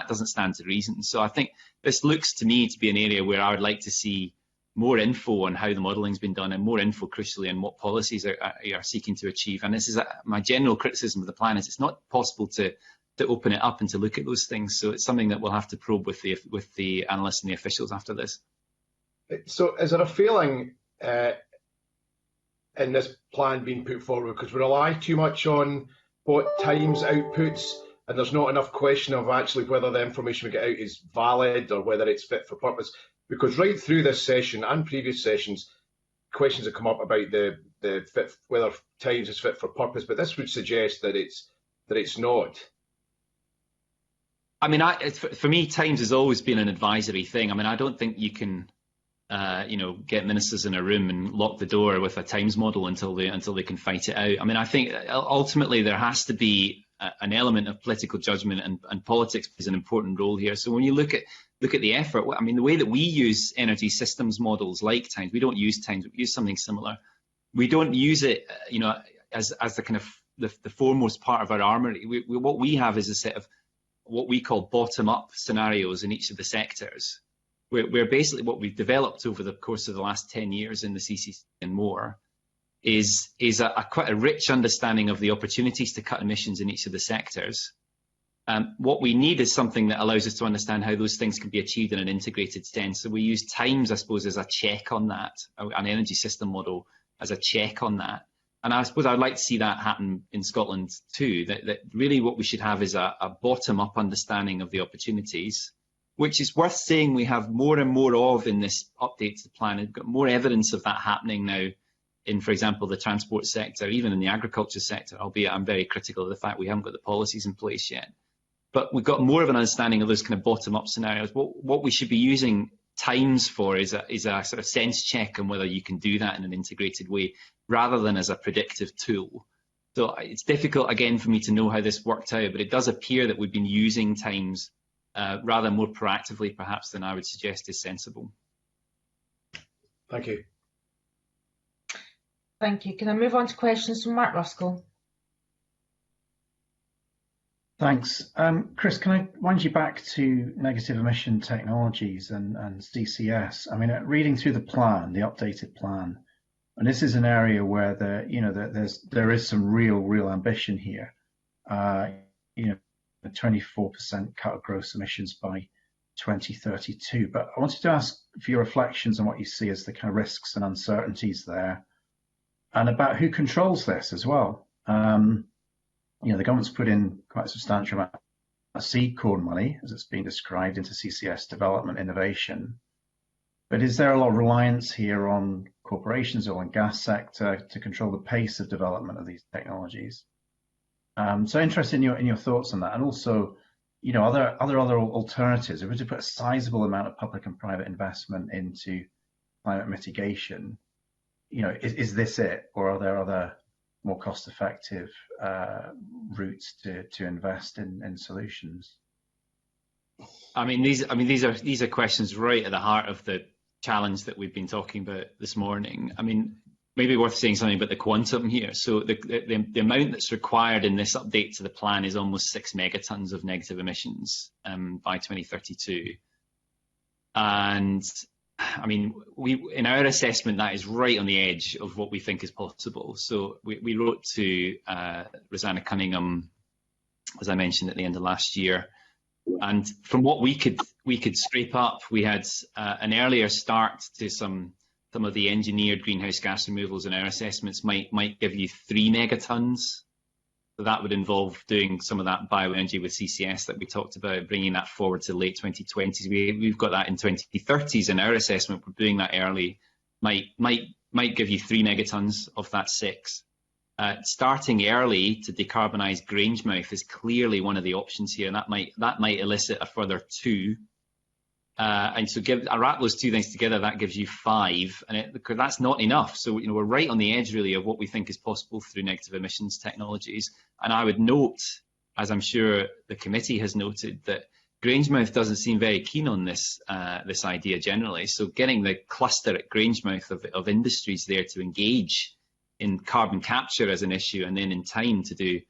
doesn't stand to reason. So I think this looks to me to be an area where I would like to see more info on how the modelling's been done, and more info, crucially, on what policies are seeking to achieve. And this is my general criticism of the plan: is it's not possible to open it up and to look at those things. So it's something that we'll have to probe with the analysts and the officials after this. So is there a feeling in this plan being put forward because we rely too much on what Times outputs, and there's not enough question of actually whether the information we get out is valid or whether it's fit for purpose? Because right through this session and previous sessions, questions have come up about whether Times is fit for purpose, but this would suggest that it's not. I mean, for me, Times has always been an advisory thing. I mean, I don't think you can, get ministers in a room and lock the door with a Times model until they can fight it out. I mean, I think ultimately there has to be an element of political judgment, and politics plays an important role here. So when you look at the effort, I mean, the way that we use energy systems models like Times, we don't use Times, we use something similar. We don't use it, as the kind of the foremost part of our armoury. What we have is a set of what we call bottom-up scenarios in each of the sectors, where basically what we've developed over the course of the last 10 years in the CCC and more is quite a rich understanding of the opportunities to cut emissions in each of the sectors. What we need is something that allows us to understand how those things can be achieved in an integrated sense. So we use times, I suppose, as a check on that, an energy system model as a check on that. And I suppose I'd like to see that happen in Scotland too, that really what we should have is a bottom-up understanding of the opportunities, which is worth saying we have more and more of in this update to the plan. We've got more evidence of that happening now in, for example, the transport sector, even in the agriculture sector, albeit I'm very critical of the fact we haven't got the policies in place yet. But we've got more of an understanding of those kind of bottom-up scenarios. What we should be using times for is a sort of sense check on whether you can do that in an integrated way, rather than as a predictive tool. So it's difficult, again, for me to know how this worked out, but it does appear that we've been using times rather more proactively, perhaps, than I would suggest is sensible. Thank you. Thank you. Can I move on to questions from Mark Ruskell? Thanks. Chris, can I wind you back to negative emission technologies and CCS? I mean, reading through the plan, the updated plan, and this is an area where there is some real ambition here. 24% cut of gross emissions by 2032. But I wanted to ask for your reflections on what you see as the kind of risks and uncertainties there, and about who controls this as well. The government's put in quite a substantial amount of seed corn money, as it's been described, into CCS development innovation. But is there a lot of reliance here on corporations, oil and gas sector, to control the pace of development of these technologies? So interested in your thoughts on that, and also, other alternatives. If we were to put a sizable amount of public and private investment into climate mitigation, is this it, or are there other more cost-effective routes to invest in solutions? These are questions right at the heart of the challenge that we've been talking about this morning. I mean, maybe worth saying something about the quantum here. So the amount that's required in this update to the plan is almost 6 megatons of negative emissions by 2032. And I mean, in our assessment, that is right on the edge of what we think is possible. So we wrote to Rosanna Cunningham, as I mentioned, at the end of last year. And from what we could scrape up, we had an earlier start to some of the engineered greenhouse gas removals in our assessments might give you 3 megatons. So that would involve doing some of that bioenergy with CCS that we talked about, bringing that forward to late 2020s. We've got that in 2030s in our assessment. We're doing that early. Might give you 3 megatons of that 6. Starting early to decarbonise Grangemouth is clearly one of the options here, and that might elicit a further 2. And so I wrap those two things together, that gives you 5, and that's not enough. So we're right on the edge really of what we think is possible through negative emissions technologies. And I would note, as I'm sure the committee has noted, that Grangemouth doesn't seem very keen on this idea generally. So getting the cluster at Grangemouth of industries there to engage in carbon capture as an issue, and then in time to do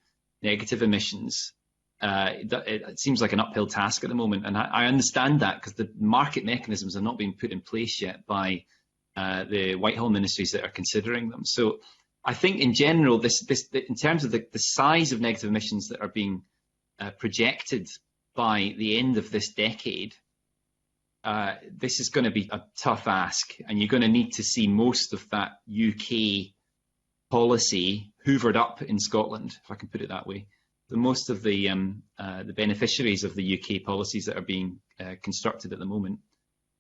negative emissions, it seems like an uphill task at the moment, and I understand that because the market mechanisms are not being put in place yet by the Whitehall ministries that are considering them. So I think in general, in terms of the size of negative emissions that are being projected by the end of this decade, this is going to be a tough ask, and you're going to need to see most of that UK policy hoovered up in Scotland, if I can put it that way. Most of the beneficiaries of the UK policies that are being constructed at the moment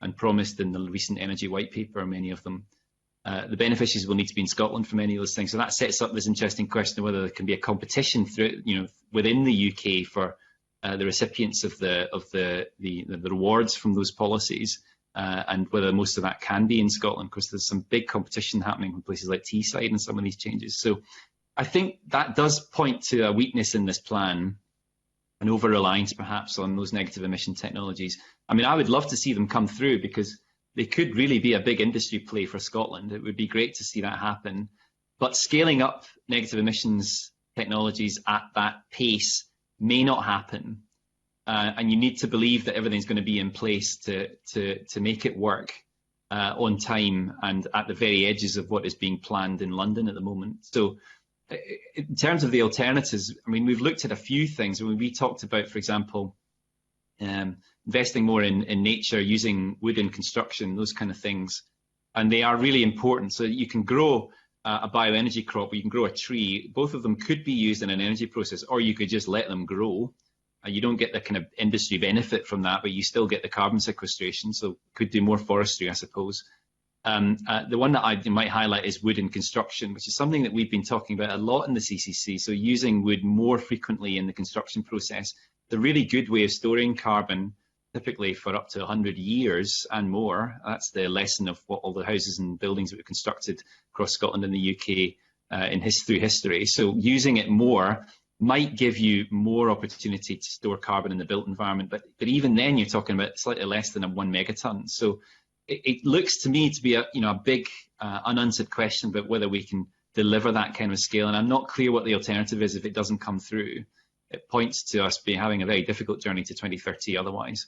and promised in the recent energy white paper, many of them, the beneficiaries will need to be in Scotland for many of those things. So that sets up this interesting question of whether there can be a competition through, within the UK for the recipients of the rewards from those policies, and whether most of that can be in Scotland. Of course, there's some big competition happening in places like Teesside and some of these changes. So I think that does point to a weakness in this plan, an over-reliance perhaps on those negative emission technologies. I mean, I would love to see them come through because they could really be a big industry play for Scotland. It would be great to see that happen. But scaling up negative emissions technologies at that pace may not happen. And you need to believe that everything's going to be in place to make it work. on time and at the very edges of what is being planned in London at the moment. So in terms of the alternatives, I mean, we've looked at a few things. When we talked about, for example, investing more in nature, using wood in construction, those kind of things, and they are really important. So you can grow a bioenergy crop, or you can grow a tree. Both of them could be used in an energy process, or you could just let them grow. You don't get the kind of industry benefit from that, but you still get the carbon sequestration, so could do more forestry, I suppose. The one that I might highlight is wood in construction, which is something that we've been talking about a lot in the CCC, so using wood more frequently in the construction process. The really good way of storing carbon, typically for up to 100 years and more. That's the lesson of what all the houses and buildings that we've constructed across Scotland and the UK through history. So using it more might give you more opportunity to store carbon in the built environment, but even then you're talking about slightly less than 1 megaton. So it looks to me to be a big unanswered question about whether we can deliver that kind of scale, and I'm not clear what the alternative is if it doesn't come through. It points to us having a very difficult journey to 2030 otherwise.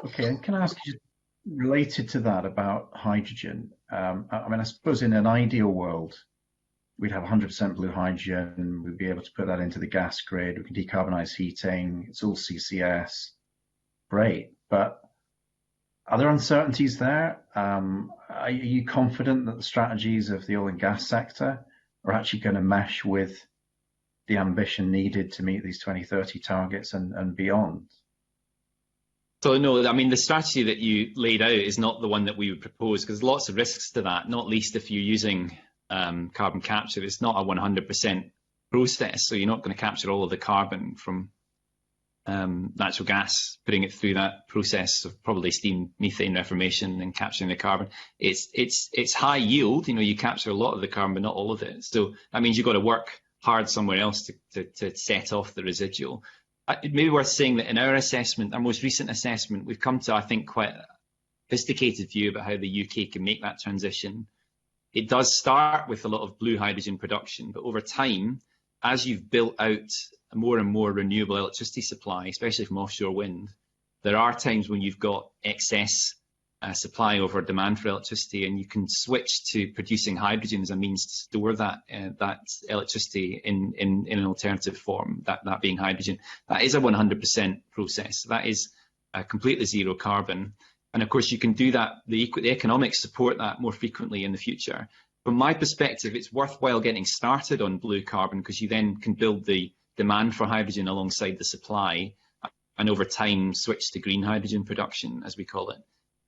Okay, and can I ask you, related to that, about hydrogen? I mean, I suppose in an ideal world, we'd have 100% blue hydrogen, we'd be able to put that into the gas grid, we can decarbonise heating, it's all CCS, great. But are there uncertainties there? Are you confident that the strategies of the oil and gas sector are actually going to mesh with the ambition needed to meet these 2030 targets and beyond? So no, I mean, the strategy that you laid out is not the one that we would propose, because there's lots of risks to that, not least if you're using carbon capture. It's not a 100% process, so you're not going to capture all of the carbon from natural gas, putting it through that process of probably steam methane reformation and capturing the carbon. It's high yield, you capture a lot of the carbon, but not all of it. So that means you've got to work hard somewhere else to set off the residual. It may be worth saying that in our assessment, our most recent assessment, we've come to, I think, quite a sophisticated view about how the UK can make that transition. It does start with a lot of blue hydrogen production, but over time, as you've built out more and more renewable electricity supply, especially from offshore wind, there are times when you've got excess supply over demand for electricity, and you can switch to producing hydrogen as a means to store that electricity in an alternative form, that being hydrogen. That is a 100% process. That is completely zero carbon. And of course, you can do that, the economics support that more frequently in the future. From my perspective, it's worthwhile getting started on blue carbon, because you then can build the demand for hydrogen alongside the supply, and over time switch to green hydrogen production, as we call it.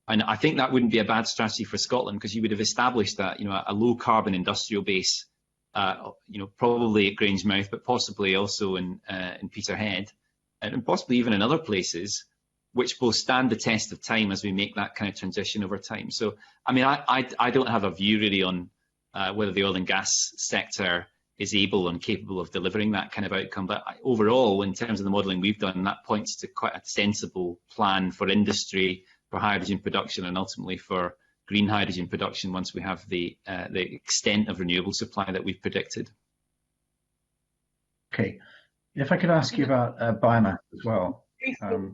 And I think that wouldn't be a bad strategy for Scotland, because you would have established that, a low carbon industrial base, probably at Grangemouth, but possibly also in Peterhead, and possibly even in other places, which will stand the test of time as we make that kind of transition over time. So, I mean, I don't have a view really on whether the oil and gas sector is able and capable of delivering that kind of outcome. But overall, in terms of the modelling we've done, that points to quite a sensible plan for industry, for hydrogen production, and ultimately for green hydrogen production once we have the extent of renewable supply that we've predicted. Okay, if I could ask you about biomass as well.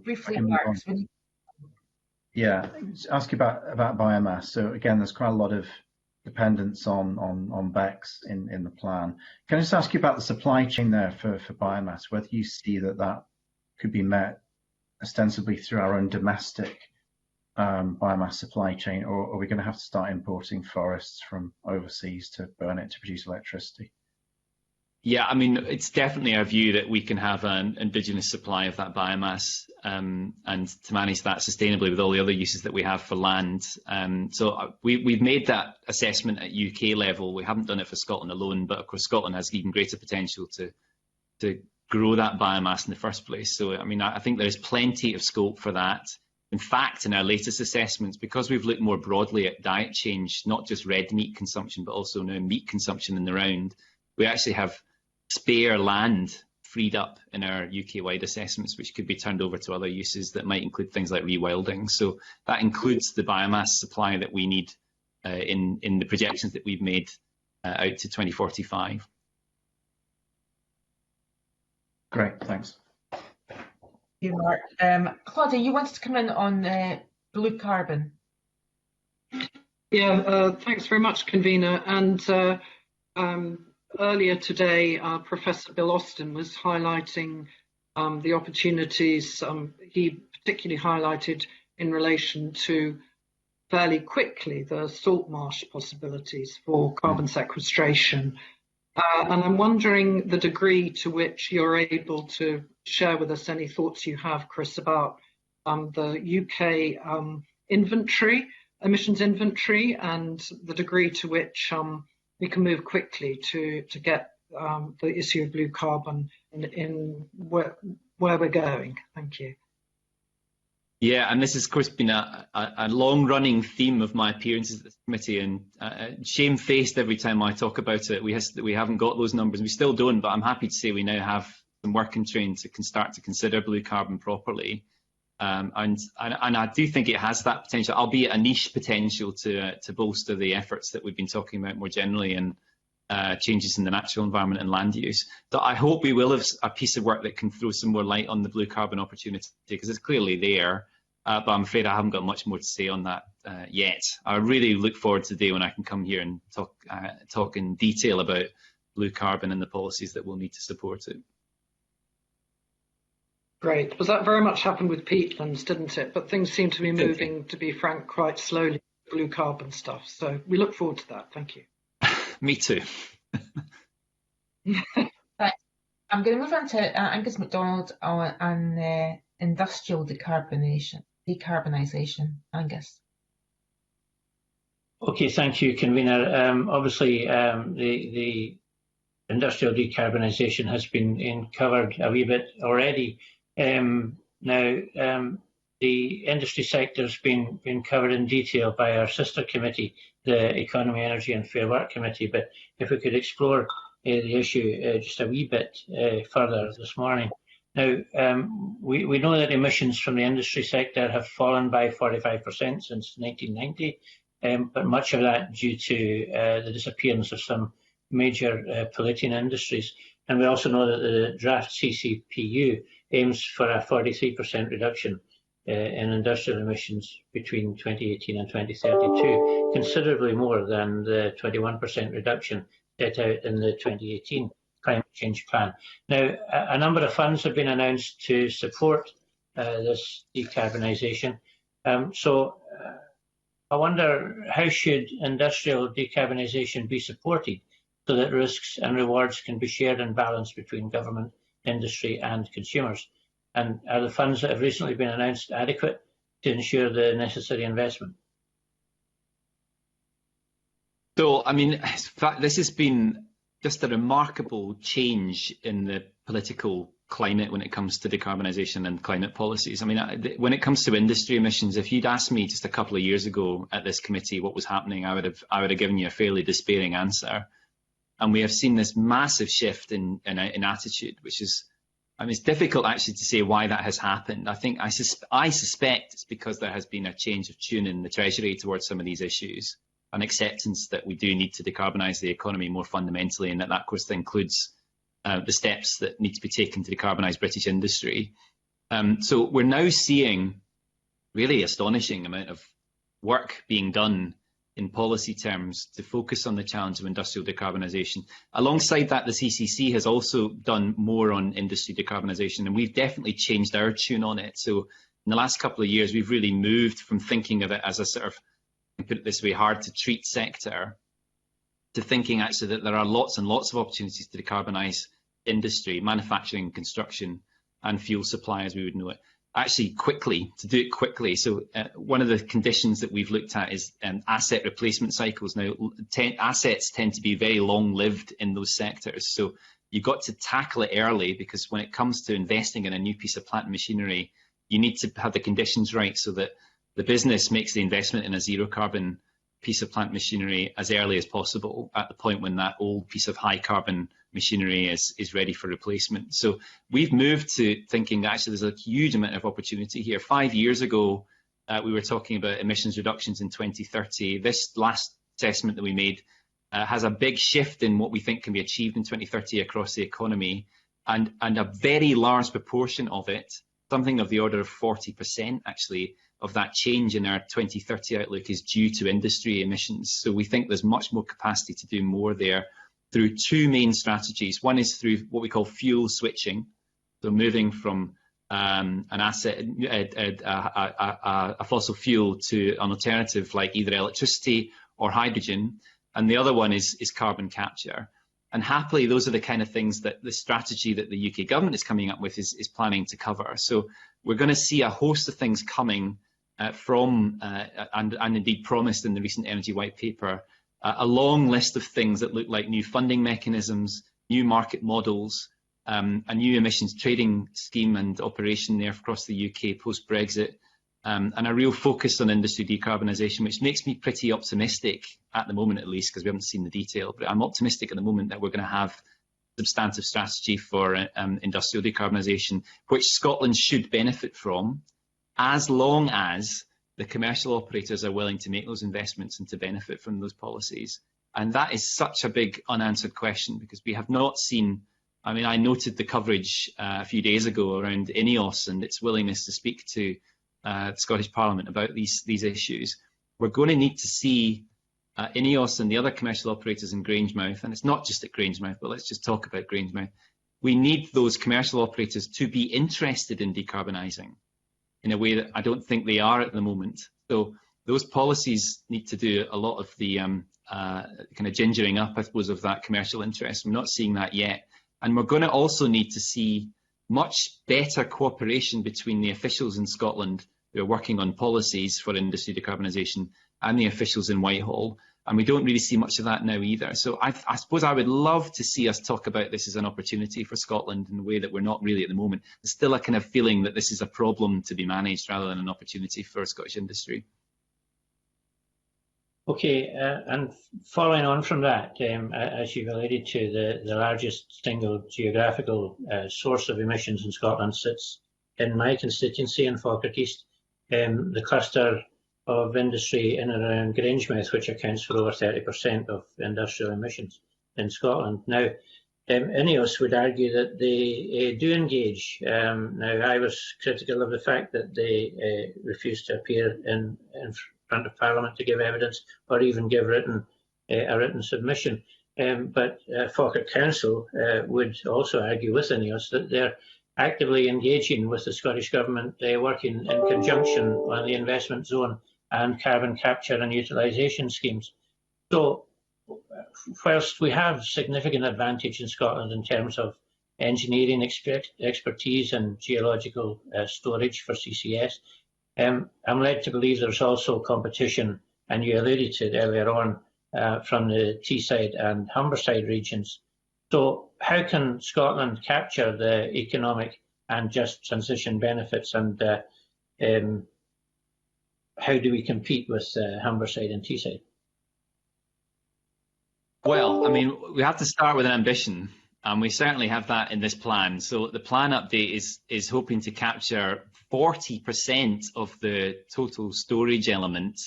Briefly, yeah, ask you about biomass. So again, there's quite a lot of dependence on BECCS in the plan. Can I just ask you about the supply chain there for biomass, whether you see that could be met ostensibly through our own domestic biomass supply chain, or are we going to have to start importing forests from overseas to burn it to produce electricity? Yeah, I mean, it's definitely our view that we can have an indigenous supply of that biomass, and to manage that sustainably with all the other uses that we have for land. So we've made that assessment at UK level. We haven't done it for Scotland alone, but of course Scotland has even greater potential to grow that biomass in the first place. So, I mean, I think there is plenty of scope for that. In fact, in our latest assessments, because we've looked more broadly at diet change, not just red meat consumption, but also now meat consumption in the round, we actually have spare land freed up in our UK-wide assessments, which could be turned over to other uses that might include things like rewilding. So that includes the biomass supply that we need in the projections that we've made out to 2045. Great, thanks. you, Mark. Claudia, you wanted to come in on blue carbon. Yeah, thanks very much, convener. And earlier today, Professor Bill Austin was highlighting the opportunities he particularly highlighted in relation to fairly quickly the salt marsh possibilities for carbon sequestration. And I'm wondering the degree to which you're able to share with us any thoughts you have, Chris, about the UK emissions inventory, and the degree to which we can move quickly to get the issue of blue carbon in where we're going. Thank you. Yeah, and this has, of course, been a long-running theme of my appearances at this committee, and shamefaced every time I talk about it. We haven't got those numbers. We still don't, but I'm happy to say we now have some working train to start to consider blue carbon properly. And I do think it has that potential, albeit a niche potential, to bolster the efforts that we've been talking about more generally, and changes in the natural environment and land use. So I hope we will have a piece of work that can throw some more light on the blue carbon opportunity, because it's clearly there. But I'm afraid I haven't got much more to say on that yet. I really look forward to the day when I can come here and talk in detail about blue carbon and the policies that we'll need to support it. Great. Well, that very much happened with peatlands, didn't it? But things seem to be moving, to be frank, quite slowly, blue carbon stuff. So we look forward to that. Thank you. Me too. Right. I'm going to move on to Angus MacDonald on industrial decarbonisation. Angus. Okay, thank you, convener. Obviously, the industrial decarbonisation has been covered a wee bit already. Now, the industry sector has been covered in detail by our sister committee, the Economy, Energy and Fair Work Committee. But if we could explore the issue just a wee bit further this morning. Now, we know that emissions from the industry sector have fallen by 45% since 1990, but much of that due to the disappearance of some major polluting industries. And we also know that the draft CCPU aims for a 43% reduction in industrial emissions between 2018 and 2032, considerably more than the 21% reduction set out in the 2018 Climate Change Plan. Now, a number of funds have been announced to support this decarbonisation. So I wonder, how should industrial decarbonisation be supported so that risks and rewards can be shared and balanced between government, industry and consumers? And are the funds that have recently been announced adequate to ensure the necessary investment? So, I mean, this has been just a remarkable change in the political climate when it comes to decarbonisation and climate policies. I mean, when it comes to industry emissions, if you'd asked me just a couple of years ago at this committee what was happening, I would have given you a fairly despairing answer. And we have seen this massive shift in attitude, which is, I mean, it's difficult actually to say why that has happened. I suspect it's because there has been a change of tune in the Treasury towards some of these issues, an acceptance that we do need to decarbonise the economy more fundamentally, and that of course includes the steps that need to be taken to decarbonise British industry. So we're now seeing really astonishing amount of work being done in policy terms to focus on the challenge of industrial decarbonisation. Alongside that, the CCC has also done more on industry decarbonisation, and we've definitely changed our tune on it. So in the last couple of years, we've really moved from thinking of it as a sort of, put it this way, hard to treat sector, to thinking actually that there are lots and lots of opportunities to decarbonise industry, manufacturing, construction and fuel supply as we would know it, actually quickly, to do it quickly. So one of the conditions that we've looked at is asset replacement cycles. Now, assets tend to be very long-lived in those sectors. So you've got to tackle it early, because when it comes to investing in a new piece of plant and machinery, you need to have the conditions right so that the business makes the investment in a zero-carbon piece of plant machinery as early as possible, at the point when that old piece of high-carbon machinery is ready for replacement. So we've moved to thinking that actually there's a huge amount of opportunity here. 5 years ago, we were talking about emissions reductions in 2030. This last assessment that we made has a big shift in what we think can be achieved in 2030 across the economy, and a very large proportion of it something of the order of 40% actually of that change in our 2030 outlook is due to industry emissions. So we think there's much more capacity to do more there through two main strategies. One is through what we call fuel switching, so moving from a fossil fuel to an alternative like either electricity or hydrogen, and the other one is carbon capture. And happily, those are the kind of things that the strategy that the UK government is coming up with is planning to cover. So we're going to see a host of things coming from and indeed promised in the recent Energy White Paper, a long list of things that look like new funding mechanisms, new market models, a new emissions trading scheme and operation there across the UK post-Brexit, and a real focus on industry decarbonisation, which makes me pretty optimistic at the moment, at least, because we haven't seen the detail. But I'm optimistic at the moment that we're going to have substantive strategy for industrial decarbonisation, which Scotland should benefit from, as long as the commercial operators are willing to make those investments and to benefit from those policies. And that is such a big unanswered question, because we have not seen, I mean, I noted the coverage a few days ago around INEOS and its willingness to speak to the Scottish Parliament about these issues. We're going to need to see INEOS and the other commercial operators in Grangemouth, and it's not just at Grangemouth, but let's just talk about Grangemouth. We need those commercial operators to be interested in decarbonising in a way that I don't think they are at the moment. So those policies need to do a lot of the kind of gingering up, I suppose, of that commercial interest. We're not seeing that yet. And we're going to also need to see much better cooperation between the officials in Scotland who are working on policies for industry decarbonisation and the officials in Whitehall. And we don't really see much of that now either. So I suppose I would love to see us talk about this as an opportunity for Scotland in a way that we're not really at the moment. There's still a kind of feeling that this is a problem to be managed rather than an opportunity for Scottish industry. Okay, and following on from that, as you've alluded to, the largest single geographical source of emissions in Scotland sits in my constituency in Falkirk East, the cluster of industry in and around Grangemouth, which accounts for over 30% of industrial emissions in Scotland. Now, INEOS would argue that they do engage. Now, I was critical of the fact that they refused to appear in front of Parliament to give evidence or even give a written submission. But Falkirk Council would also argue with INEOS that they're actively engaging with the Scottish Government, working in conjunction on the investment zone and carbon capture and utilisation schemes. So whilst we have significant advantage in Scotland in terms of engineering expertise and geological storage for CCS, I'm led to believe there's also competition, and you alluded to it earlier on, from the Teesside and Humberside regions. So how can Scotland capture the economic and just transition benefits, and how do we compete with Humberside and Teesside? Well, I mean, we have to start with an ambition, and we certainly have that in this plan. So the plan update is hoping to capture 40% of the total storage element,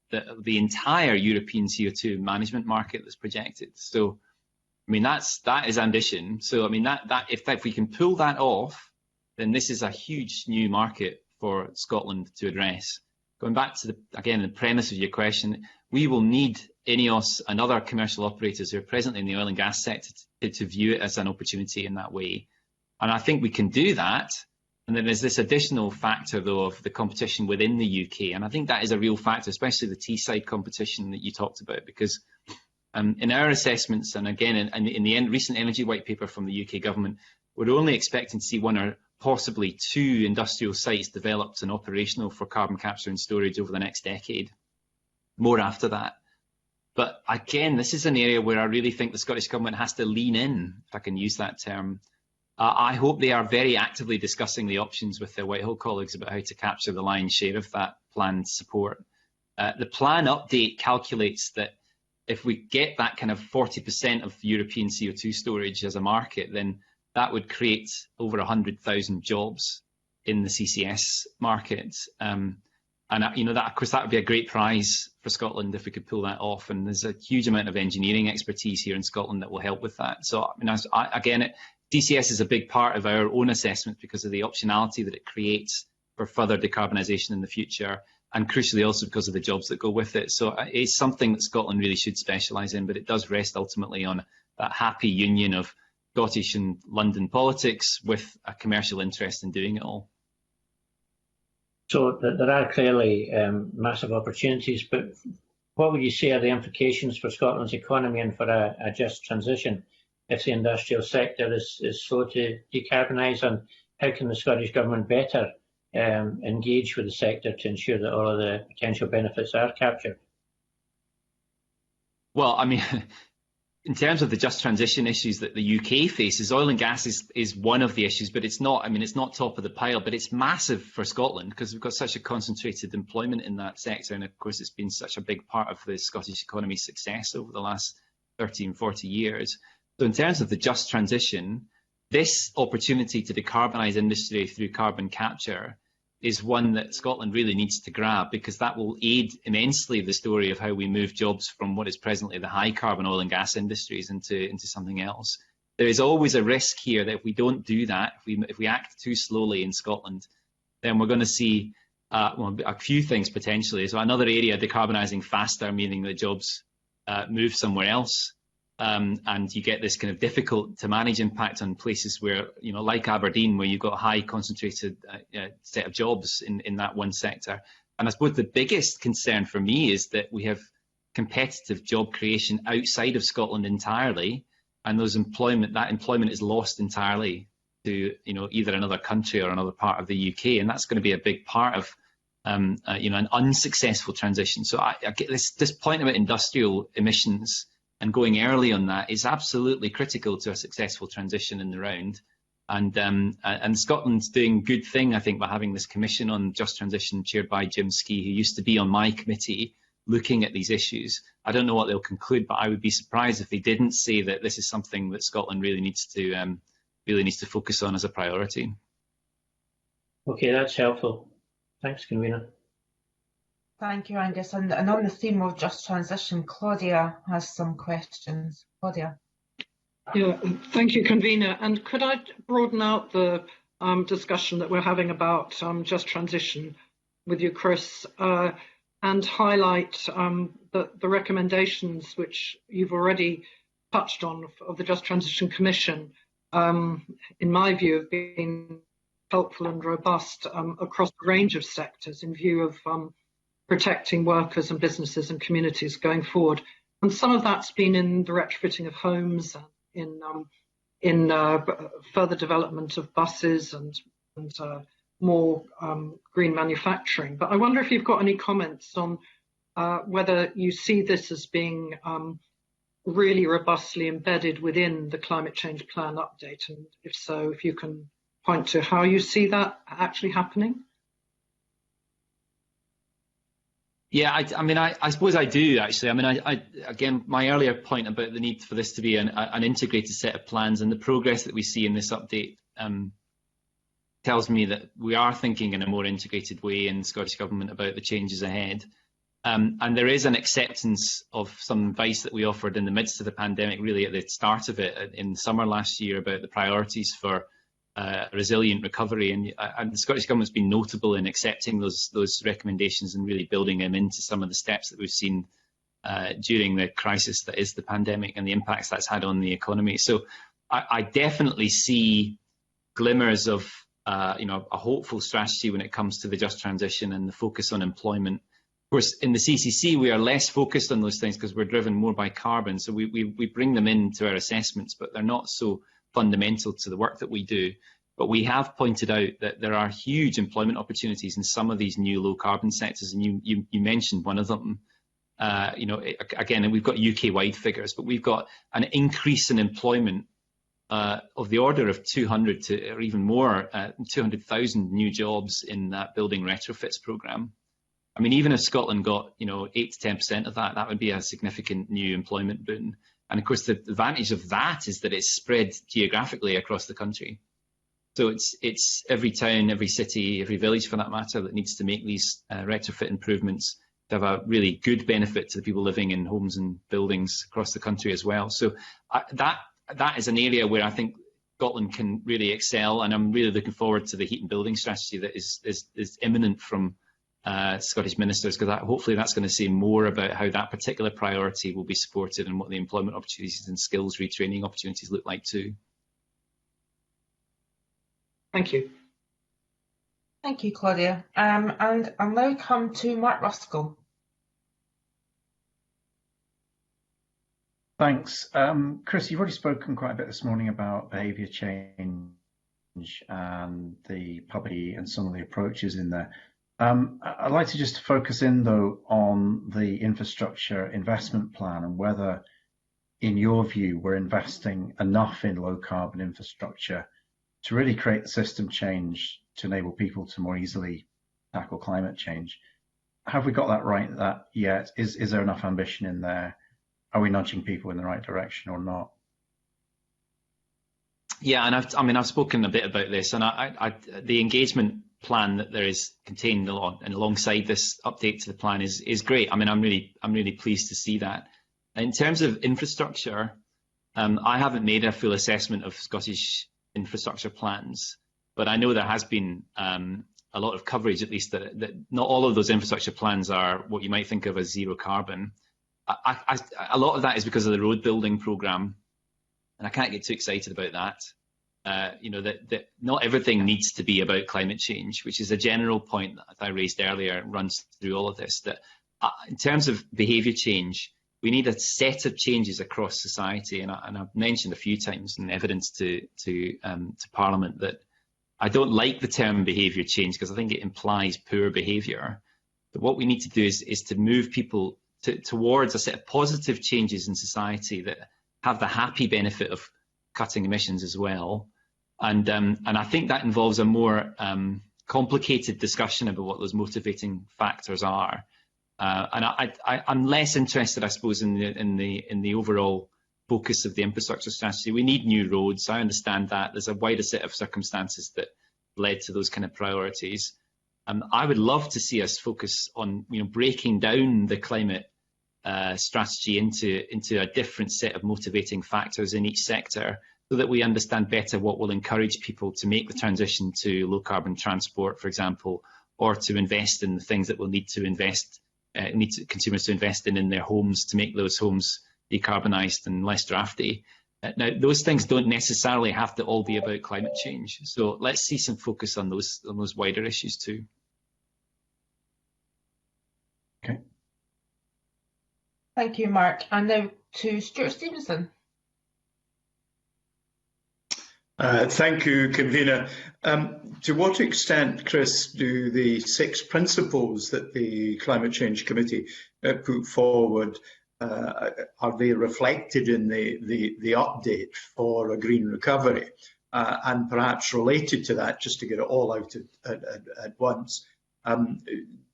the entire European CO2 management market that's projected. So, I mean, that is ambition. So, I mean, if we can pull that off, then this is a huge new market for Scotland to address. Going back to the premise of your question, we will need INEOS and other commercial operators who are presently in the oil and gas sector to view it as an opportunity in that way. And I think we can do that. And then there's this additional factor, though, of the competition within the UK. And I think that is a real factor, especially the Teesside competition that you talked about, because in our assessments, and again, in the recent Energy White Paper from the UK government, we're only expecting to see one or possibly two industrial sites developed and operational for carbon capture and storage over the next decade, more after that. But again, this is an area where I really think the Scottish Government has to lean in, if I can use that term. I hope they are very actively discussing the options with their Whitehall colleagues about how to capture the lion's share of that planned support. The plan update calculates that if we get that kind of 40% of European CO2 storage as a market, then that would create over 100,000 jobs in the CCS market. And you know, that, of course, that would be a great prize for Scotland if we could pull that off. And there's a huge amount of engineering expertise here in Scotland that will help with that. So, I mean, again, CCS is a big part of our own assessment because of the optionality that it creates for further decarbonisation in the future, and crucially also because of the jobs that go with it. So it's something that Scotland really should specialise in, but it does rest ultimately on that happy union of Scottish and London politics with a commercial interest in doing it all. So there are clearly massive opportunities, but what would you say are the implications for Scotland's economy and for a just transition if the industrial sector is slow to decarbonise, and how can the Scottish Government better engage with the sector to ensure that all of the potential benefits are captured? Well, I mean, in terms of the just transition issues that the UK faces, oil and gas is one of the issues, but it's not, I mean, it's not top of the pile, but it's massive for Scotland because we've got such a concentrated employment in that sector. And of course, it's been such a big part of the Scottish economy's success over the last 30 and 40 years. So in terms of the just transition, this opportunity to decarbonise industry through carbon capture is one that Scotland really needs to grab, because that will aid immensely the story of how we move jobs from what is presently the high carbon oil and gas industries into something else. There is always a risk here that if we don't do that, if we act too slowly in Scotland, then we're going to see well, a few things potentially. So another area, decarbonising faster, meaning that jobs move somewhere else. And you get this kind of difficult to manage impact on places where, you know, like Aberdeen, where you've got a high concentrated set of jobs in that one sector. And I suppose the biggest concern for me is that we have competitive job creation outside of Scotland entirely, and that employment is lost entirely to, you know, either another country or another part of the UK, and that's going to be a big part of you know, an unsuccessful transition. So I get this point about industrial emissions and going early on that is absolutely critical to a successful transition in the round. And Scotland's doing a good thing, I think, by having this commission on just transition chaired by Jim Skee, who used to be on my committee looking at these issues. I don't know what they'll conclude, but I would be surprised if they didn't say that this is something that Scotland really needs to focus on as a priority. Okay, that's helpful. Thanks, Convener. Thank you, Angus. And on the theme of just transition, Claudia has some questions. Claudia. Yeah, thank you, Convener. And could I broaden out the discussion that we're having about just transition with you, Chris, and highlight the recommendations which you've already touched on of the Just Transition Commission, in my view, have been helpful and robust across a range of sectors in view of protecting workers and businesses and communities going forward. And some of that's been in the retrofitting of homes, in further development of buses and more green manufacturing. But I wonder if you've got any comments on whether you see this as being really robustly embedded within the climate change plan update, and if so, if you can point to how you see that actually happening. Yeah, I mean, I suppose I do, actually. I mean, again, my earlier point about the need for this to be an integrated set of plans, and the progress that we see in this update tells me that we are thinking in a more integrated way in the Scottish Government about the changes ahead. And there is an acceptance of some advice that we offered in the midst of the pandemic, really at the start of it in summer last year, about the priorities for resilient recovery, and the Scottish Government's been notable in accepting those recommendations and really building them into some of the steps that we've seen during the crisis that is the pandemic and the impacts that's had on the economy. So I definitely see glimmers of you know, a hopeful strategy when it comes to the just transition and the focus on employment. Of course, in the CCC, we are less focused on those things because we're driven more by carbon. So we bring them into our assessments, but they're not so fundamental to the work that we do. But we have pointed out that there are huge employment opportunities in some of these new low carbon sectors, and you mentioned one of them. You know, again, we've got UK-wide figures, but we've got an increase in employment of the order of 200 to or even more, 200,000 new jobs in that building retrofits programme. I mean, even if Scotland got, you know, 8 to 10% of that, that would be a significant new employment boon. And of course, the advantage of that is that it's spread geographically across the country. So it's every town, every city, every village for that matter that needs to make these retrofit improvements to have a really good benefit to the people living in homes and buildings across the country as well. So that is an area where I think Scotland can really excel, and I'm really looking forward to the heat and building strategy that is imminent from Scottish ministers, because hopefully that's going to say more about how that particular priority will be supported and what the employment opportunities and skills retraining opportunities look like too. Thank you. Thank you, Claudia. And I'll now come to Mark Ruskell. Thanks. Chris, you've already spoken quite a bit this morning about behaviour change and the publicity and some of the approaches in there. I'd like to just focus in, though, on the infrastructure investment plan and whether, in your view, we're investing enough in low carbon infrastructure to really create the system change to enable people to more easily tackle climate change. Have we got that right yet? Is there enough ambition in there? Are we nudging people in the right direction or not? Yeah, and I've spoken a bit about this, and the engagement plan that there is contained alongside this update to the plan is great. I mean, I'm really pleased to see that. In terms of infrastructure, I haven't made a full assessment of Scottish infrastructure plans, but I know there has been a lot of coverage, at least, that not all of those infrastructure plans are what you might think of as zero carbon. A lot of that is because of the road building programme, and I can't get too excited about that. You know, that not everything needs to be about climate change, which is a general point that I raised earlier and runs through all of this, that in terms of behaviour change, we need a set of changes across society, and I've mentioned a few times in evidence to Parliament that I don't like the term behaviour change because I think it implies poor behaviour. But what we need to do is to move people towards a set of positive changes in society that have the happy benefit of cutting emissions as well. And I think that involves a more complicated discussion about what those motivating factors are. And I'm less interested, I suppose, in the overall focus of the infrastructure strategy. We need new roads. I understand that. There's a wider set of circumstances that led to those kind of priorities. I would love to see us focus on, you know, breaking down the climate strategy into a different set of motivating factors in each sector, so that we understand better what will encourage people to make the transition to low carbon transport, for example, or to invest in the things that will need consumers to invest in their homes to make those homes decarbonised and less drafty. Now, those things don't necessarily have to all be about climate change. So let's see some focus on those wider issues too. Okay. Thank you, Mark. And now to Stuart Stevenson. Thank you, Convener. To what extent, Chris, do the 6 principles that the Climate Change Committee put forward, are they reflected in the update for a green recovery? And perhaps related to that, just to get it all out at once, do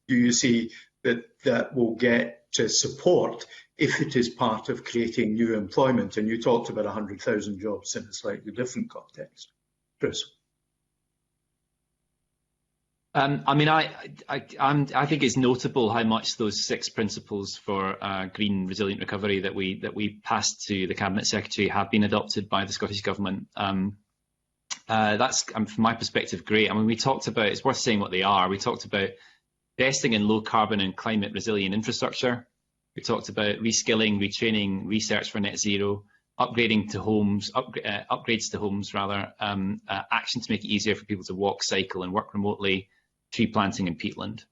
you see that will get support if it is part of creating new employment? And you talked about 100,000 jobs in a slightly different context. Chris? I mean, I think it's notable how much those 6 principles for green resilient recovery that we passed to the Cabinet Secretary have been adopted by the Scottish Government. That's, from my perspective, great. I mean, we talked about, it's worth saying what they are. We talked about investing in low carbon and climate resilient infrastructure. We talked about reskilling, retraining, research for net zero, upgrades to homes, action to make it easier for people to walk, cycle and work remotely, tree planting and peatland.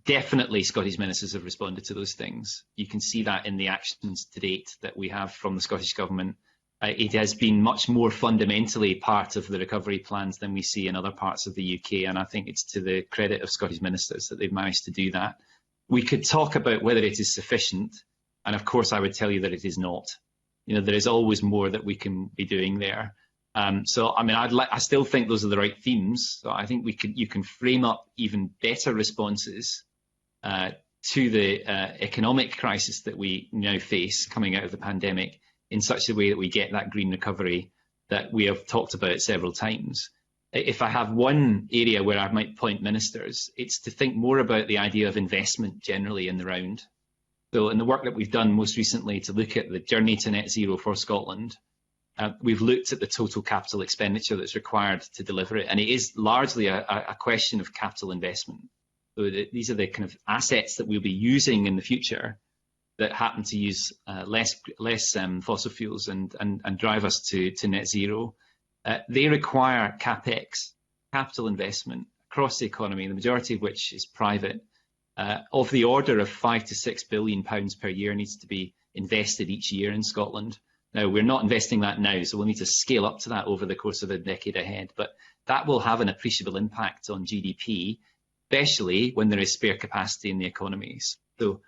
Definitely Scottish ministers have responded to those things. You can see that in the actions to date that we have from the Scottish Government. It has been much more fundamentally part of the recovery plans than we see in other parts of the UK, and I think it's to the credit of Scottish ministers that they've managed to do that. We could talk about whether it is sufficient, and of course I would tell you that it is not. You know, there is always more that we can be doing there. So I mean, I still think those are the right themes. So I think you can frame up even better responses to the economic crisis that we now face coming out of the pandemic in such a way that we get that green recovery that we have talked about several times. If I have one area where I might point ministers, it's to think more about the idea of investment generally in the round. So in the work that we've done most recently to look at the journey to net zero for Scotland, we've looked at the total capital expenditure that's required to deliver it, and it is largely a question of capital investment. So these are the kind of assets that we'll be using in the future that happen to use less fossil fuels and drive us to net zero. They require capex, capital investment across the economy, the majority of which is private, of the order of £5 to £6 billion per year needs to be invested each year in Scotland. Now, we're not investing that now, so we'll need to scale up to that over the course of the decade ahead, but that will have an appreciable impact on GDP, especially when there is spare capacity in the economies. So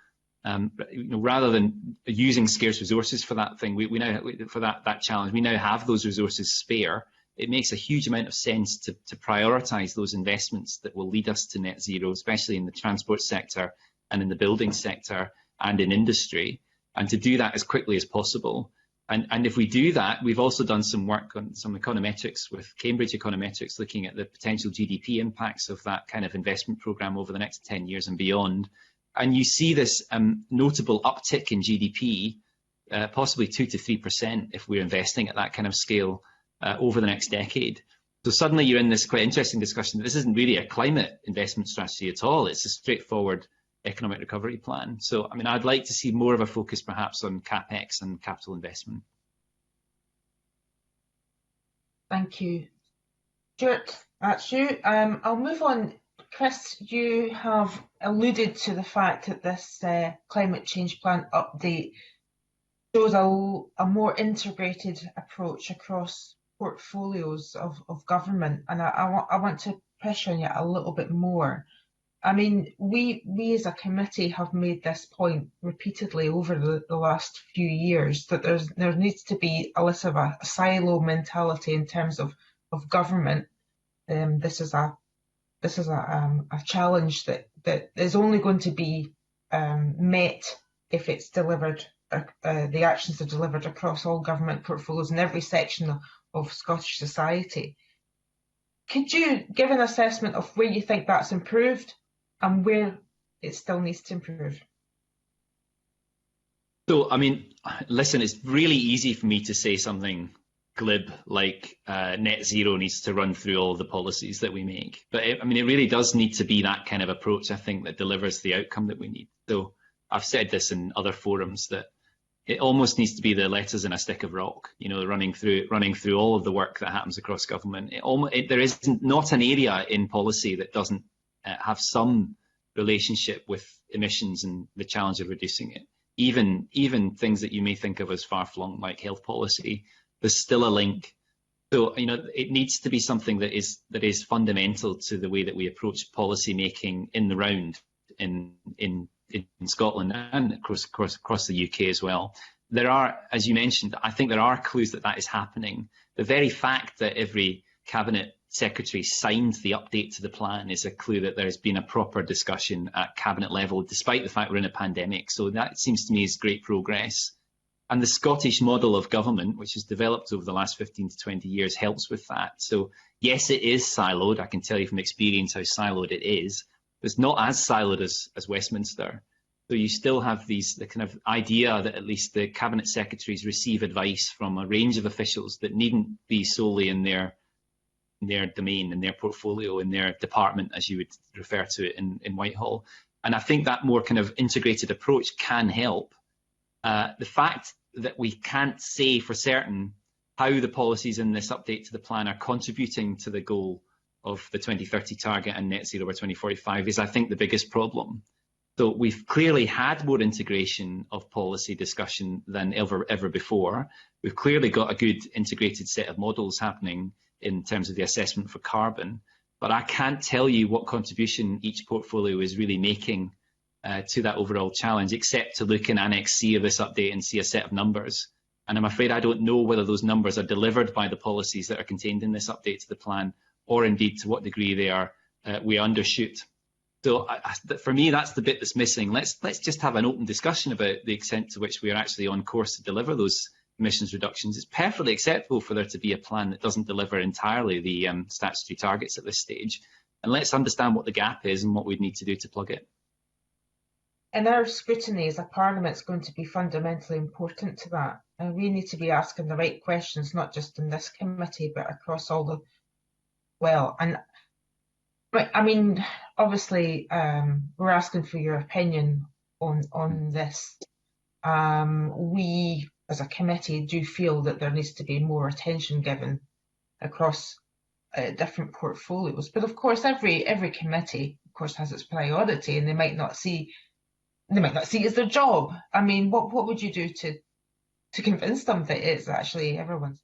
rather than using scarce resources for that thing, we now, for that challenge, we now have those resources spare. It makes a huge amount of sense to prioritise those investments that will lead us to net zero, especially in the transport sector and in the building sector and in industry, and to do that as quickly as possible. And if we do that, we've also done some work on some econometrics with Cambridge Econometrics, looking at the potential GDP impacts of that kind of investment programme over the next 10 years and beyond. And you see this notable uptick in GDP, possibly 2 to 3% if we're investing at that kind of scale over the next decade. So suddenly you're in this quite interesting discussion that this isn't really a climate investment strategy at all. It's a straightforward economic recovery plan. So, I mean, I'd like to see more of a focus perhaps on CapEx and capital investment. Thank you. Stuart, that's you. I'll move on. Chris, you have alluded to the fact that this climate change plan update shows a more integrated approach across portfolios of government, and I want to pressure on you a little bit more. I mean, we as a committee have made this point repeatedly over the last few years, that there needs to be less of a silo mentality in terms of government. This is a challenge that is only going to be met if it's delivered. The actions are delivered across all government portfolios in every section of Scottish society. Could you give an assessment of where you think that's improved and where it still needs to improve? So, I mean, listen, it's really easy for me to say something glib like net zero needs to run through all of the policies that we make. But I mean, it really does need to be that kind of approach, I think, that delivers the outcome that we need. So I've said this in other forums, that it almost needs to be the letters in a stick of rock, you know, running through all of the work that happens across government. There is not an area in policy that doesn't have some relationship with emissions and the challenge of reducing it. Even things that you may think of as far-flung, like health policy, there's still a link. So, you know, it needs to be something that is fundamental to the way that we approach policy making in the round in Scotland and across the UK as well. There are, as you mentioned, I think there are clues that is happening. The very fact that every cabinet secretary signed the update to the plan is a clue that there has been a proper discussion at cabinet level, despite the fact we're in a pandemic. So that seems to me is great progress. And the Scottish model of government, which has developed over the last 15 to 20 years, helps with that. So yes, it is siloed. I can tell you from experience how siloed it is. But it's not as siloed as Westminster. So you still have the kind of idea that at least the cabinet secretaries receive advice from a range of officials that needn't be solely in their domain, in their portfolio, in their department, as you would refer to it in Whitehall. And I think that more kind of integrated approach can help. The fact that we can't say for certain how the policies in this update to the plan are contributing to the goal of the 2030 target and net zero by 2045 is, I think, the biggest problem. So we've clearly had more integration of policy discussion than ever before. We've clearly got a good integrated set of models happening in terms of the assessment for carbon, but I can't tell you what contribution each portfolio is really making to that overall challenge, except to look in Annex C of this update and see a set of numbers. And I'm afraid I don't know whether those numbers are delivered by the policies that are contained in this update to the plan, or indeed to what degree they are we undershoot. So for me, that's the bit that's missing. Let's just have an open discussion about the extent to which we are actually on course to deliver those emissions reductions. It's perfectly acceptable for there to be a plan that doesn't deliver entirely the statutory targets at this stage. And let's understand what the gap is and what we need to do to plug it. in our scrutiny as a parliament is going to be fundamentally important to that. And we need to be asking the right questions, not just in this committee, but across all the, well, and I mean, obviously, we're asking for your opinion on this. We, as a committee, do feel that there needs to be more attention given across different portfolios. But of course, every committee, of course, has its priority, and they might not see it as their job. I mean, what would you do to convince them that it's actually everyone's?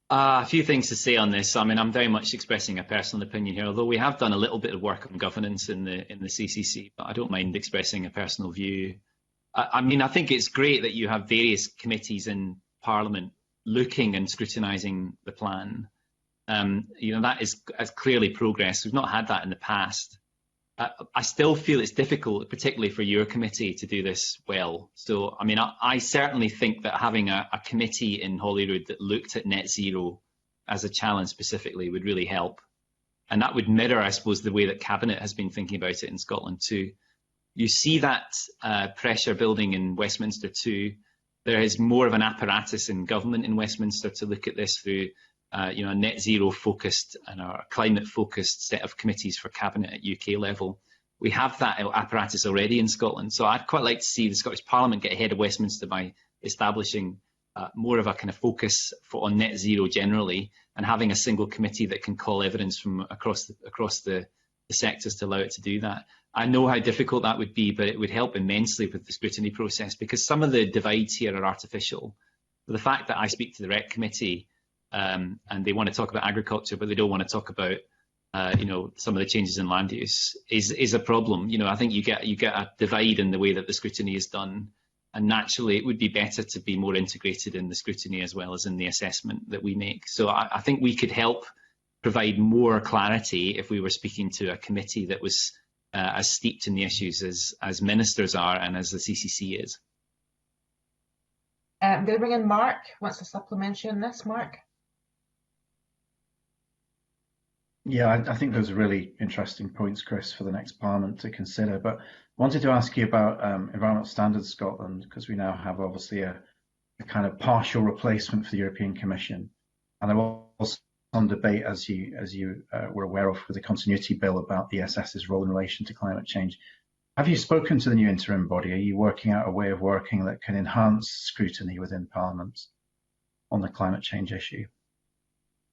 A few things to say on this. I mean, I'm very much expressing a personal opinion here, although we have done a little bit of work on governance in the CCC, but I don't mind expressing a personal view. I mean, I think it's great that you have various committees in Parliament looking and scrutinising the plan. You know, that is clearly progress. We've not had that in the past. I still feel it's difficult, particularly for your committee, to do this well. So, I mean, I certainly think that having a committee in Holyrood that looked at net zero as a challenge specifically would really help. And that would mirror, I suppose, the way that Cabinet has been thinking about it in Scotland too. You see that pressure building in Westminster too. There is more of an apparatus in government in Westminster to look at this through you know, a net zero focused and a climate focused set of committees for Cabinet at UK level. We have that apparatus already in Scotland. So I'd quite like to see the Scottish Parliament get ahead of Westminster by establishing more of a kind of focus on net zero generally, and having a single committee that can call evidence from across the sectors to allow it to do that. I know how difficult that would be, but it would help immensely with the scrutiny process, because some of the divides here are artificial. The fact that I speak to the REC committee and they want to talk about agriculture, but they don't want to talk about you know, some of the changes in land use is a problem. You know, I think you get a divide in the way that the scrutiny is done, and naturally it would be better to be more integrated in the scrutiny as well as in the assessment that we make. So I think we could help provide more clarity if we were speaking to a committee that was as steeped in the issues as ministers are and as the CCC is. I'm going to bring in Mark. Wants a supplementary on this, Mark? Yeah, I think those are really interesting points, Chris, for the next Parliament to consider. But I wanted to ask you about Environmental Standards Scotland, because we now have obviously a kind of partial replacement for the European Commission. And there was some debate, as you were aware of, with the Continuity Bill about the ESS's role in relation to climate change. Have you spoken to the new interim body? Are you working out a way of working that can enhance scrutiny within Parliament on the climate change issue?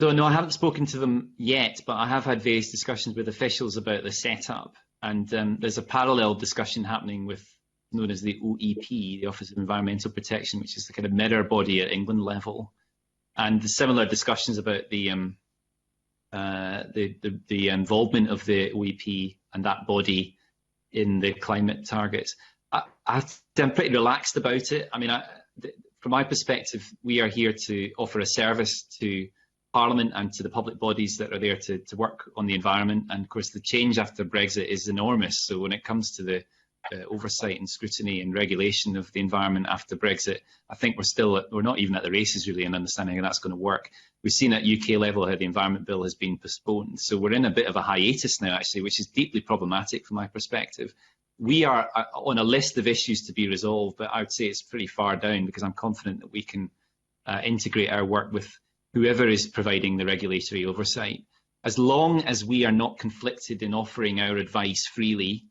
So no, I haven't spoken to them yet, but I have had various discussions with officials about the setup, and there's a parallel discussion happening with known as the OEP, the Office of Environmental Protection, which is the kind of mirror body at England level, and similar discussions about the involvement of the OEP and that body in the climate targets. I'm pretty relaxed about it. I mean, from my perspective, we are here to offer a service to Parliament and to the public bodies that are there to work on the environment. And of course, the change after Brexit is enormous. So when it comes to the oversight and scrutiny and regulation of the environment after Brexit, I think we're not even at the races really in understanding how that's going to work. We've seen at UK level how the Environment Bill has been postponed. So we're in a bit of a hiatus now, actually, which is deeply problematic from my perspective. We are on a list of issues to be resolved, but I would say it's pretty far down, because I'm confident that we can integrate our work with whoever is providing the regulatory oversight. As long as we are not conflicted in offering our advice freely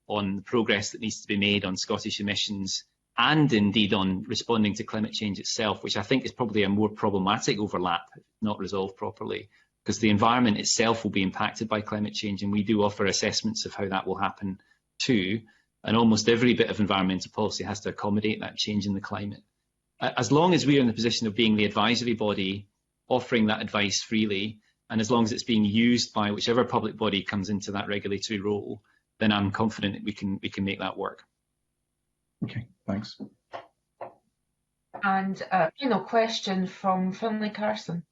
on the progress that needs to be made on Scottish emissions, and indeed on responding to climate change itself, which I think is probably a more problematic overlap if not resolved properly, because the environment itself will be impacted by climate change, and we do offer assessments of how that will happen too, and almost every bit of environmental policy has to accommodate that change in the climate. As long as we are in the position of being the advisory body, offering that advice freely, and as long as it's being used by whichever public body comes into that regulatory role, then I'm confident that we can make that work. Okay, thanks. And final question from Finlay Carson.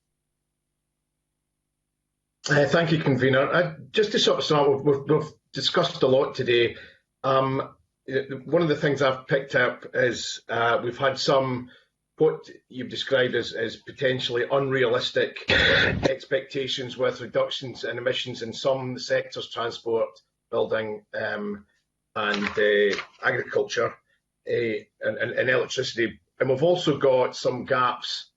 Thank you, Convener. Just to sort of start, we've discussed a lot today. One of the things I've picked up is we've had some what you've described as potentially unrealistic expectations with reductions in emissions in some sectors, transport, building, and agriculture and electricity. And we've also got some gaps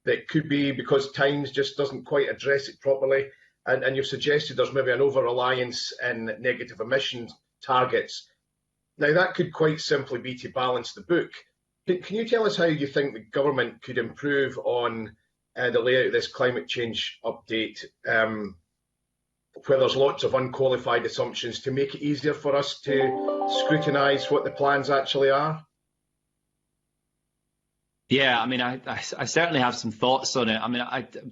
that could be because Times just doesn't quite address it properly. And you've suggested there's maybe an over-reliance in negative emission targets. Now, that could quite simply be to balance the book. Can you tell us how you think the government could improve on the layout of this climate change update, where there's lots of unqualified assumptions, to make it easier for us to scrutinise what the plans actually are? Yeah, I mean, I certainly have some thoughts on it. I mean,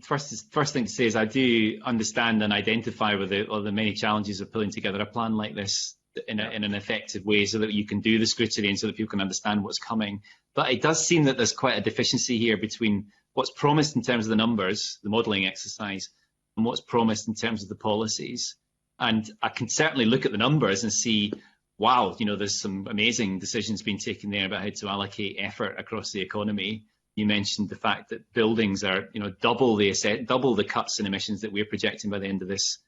first thing to say is I do understand and identify with all the many challenges of pulling together a plan like this in an effective way, so that you can do the scrutiny and so that people can understand what's coming. But it does seem that there's quite a deficiency here between what's promised in terms of the numbers, the modelling exercise, and what's promised in terms of the policies. And I can certainly look at the numbers and see, wow, you know, there's some amazing decisions being taken there about how to allocate effort across the economy. You mentioned the fact that buildings are, you know, double the cuts in emissions that we're projecting by the end of this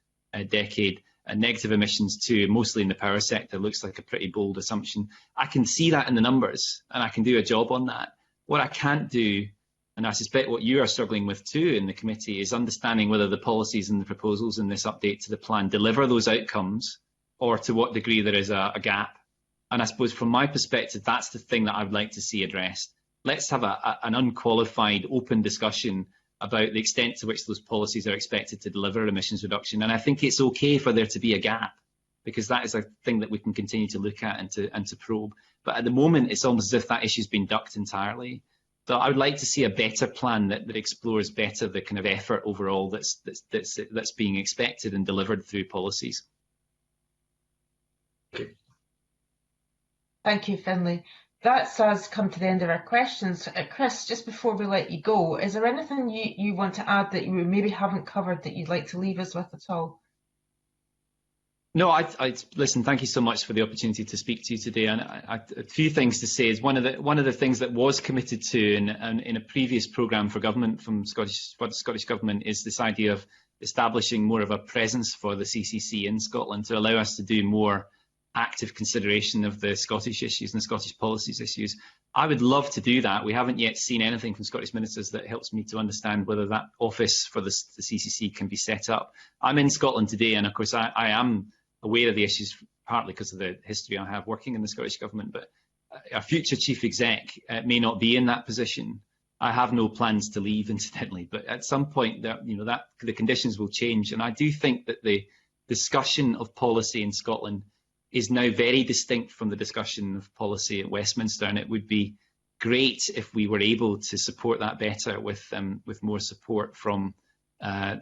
decade. And negative emissions too, mostly in the power sector, looks like a pretty bold assumption. I can see that in the numbers, and I can do a job on that. What I can't do, and I suspect what you are struggling with too in the committee, is understanding whether the policies and the proposals in this update to the plan deliver those outcomes, or to what degree there is a gap. And I suppose from my perspective, that's the thing that I would like to see addressed. Let's have an unqualified, open discussion about the extent to which those policies are expected to deliver emissions reduction. And I think it's okay for there to be a gap, because that is a thing that we can continue to look at and to probe. But at the moment, it's almost as if that issue's been ducked entirely. So I would like to see a better plan that explores better the kind of effort overall that's being expected and delivered through policies. Thank you, Finlay. That's us come to the end of our questions. Chris, just before we let you go, is there anything you want to add that you maybe haven't covered that you'd like to leave us with at all? No, listen, thank you so much for the opportunity to speak to you today. And a few things to say is one of the things that was committed to in a previous programme for government for the Scottish Government is this idea of establishing more of a presence for the CCC in Scotland to allow us to do more active consideration of the Scottish issues and the Scottish policies issues. I would love to do that. We haven't yet seen anything from Scottish ministers that helps me to understand whether that office for the CCC can be set up. I'm in Scotland today, and of course I am aware of the issues, partly because of the history I have working in the Scottish Government, but a future chief exec may not be in that position. I have no plans to leave, incidentally, but at some point that the conditions will change. And I do think that the discussion of policy in Scotland is now very distinct from the discussion of policy at Westminster, and it would be great if we were able to support that better with more support from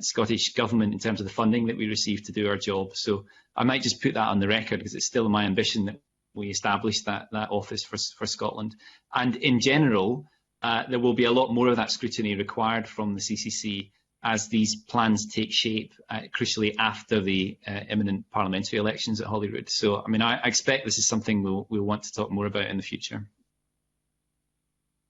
Scottish Government in terms of the funding that we receive to do our job. So I might just put that on the record, because it's still my ambition that we establish that office for Scotland. And in general, there will be a lot more of that scrutiny required from the CCC as these plans take shape, crucially after the imminent parliamentary elections at Holyrood. So, I mean, I expect this is something we'll want to talk more about in the future.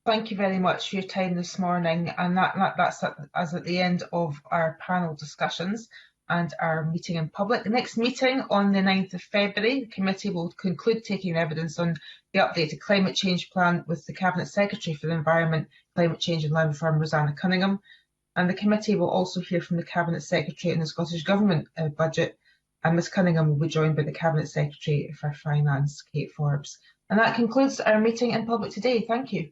Thank you very much for your time this morning. And that's us at the end of our panel discussions and our meeting in public. The next meeting on the 9th of February, the committee will conclude taking evidence on the updated climate change plan with the Cabinet Secretary for the Environment, Climate Change and Land Reform, Rosanna Cunningham. And the committee will also hear from the Cabinet Secretary in the Scottish Government budget, and Ms Cunningham will be joined by the Cabinet Secretary for Finance, Kate Forbes. And that concludes our meeting in public today. Thank you.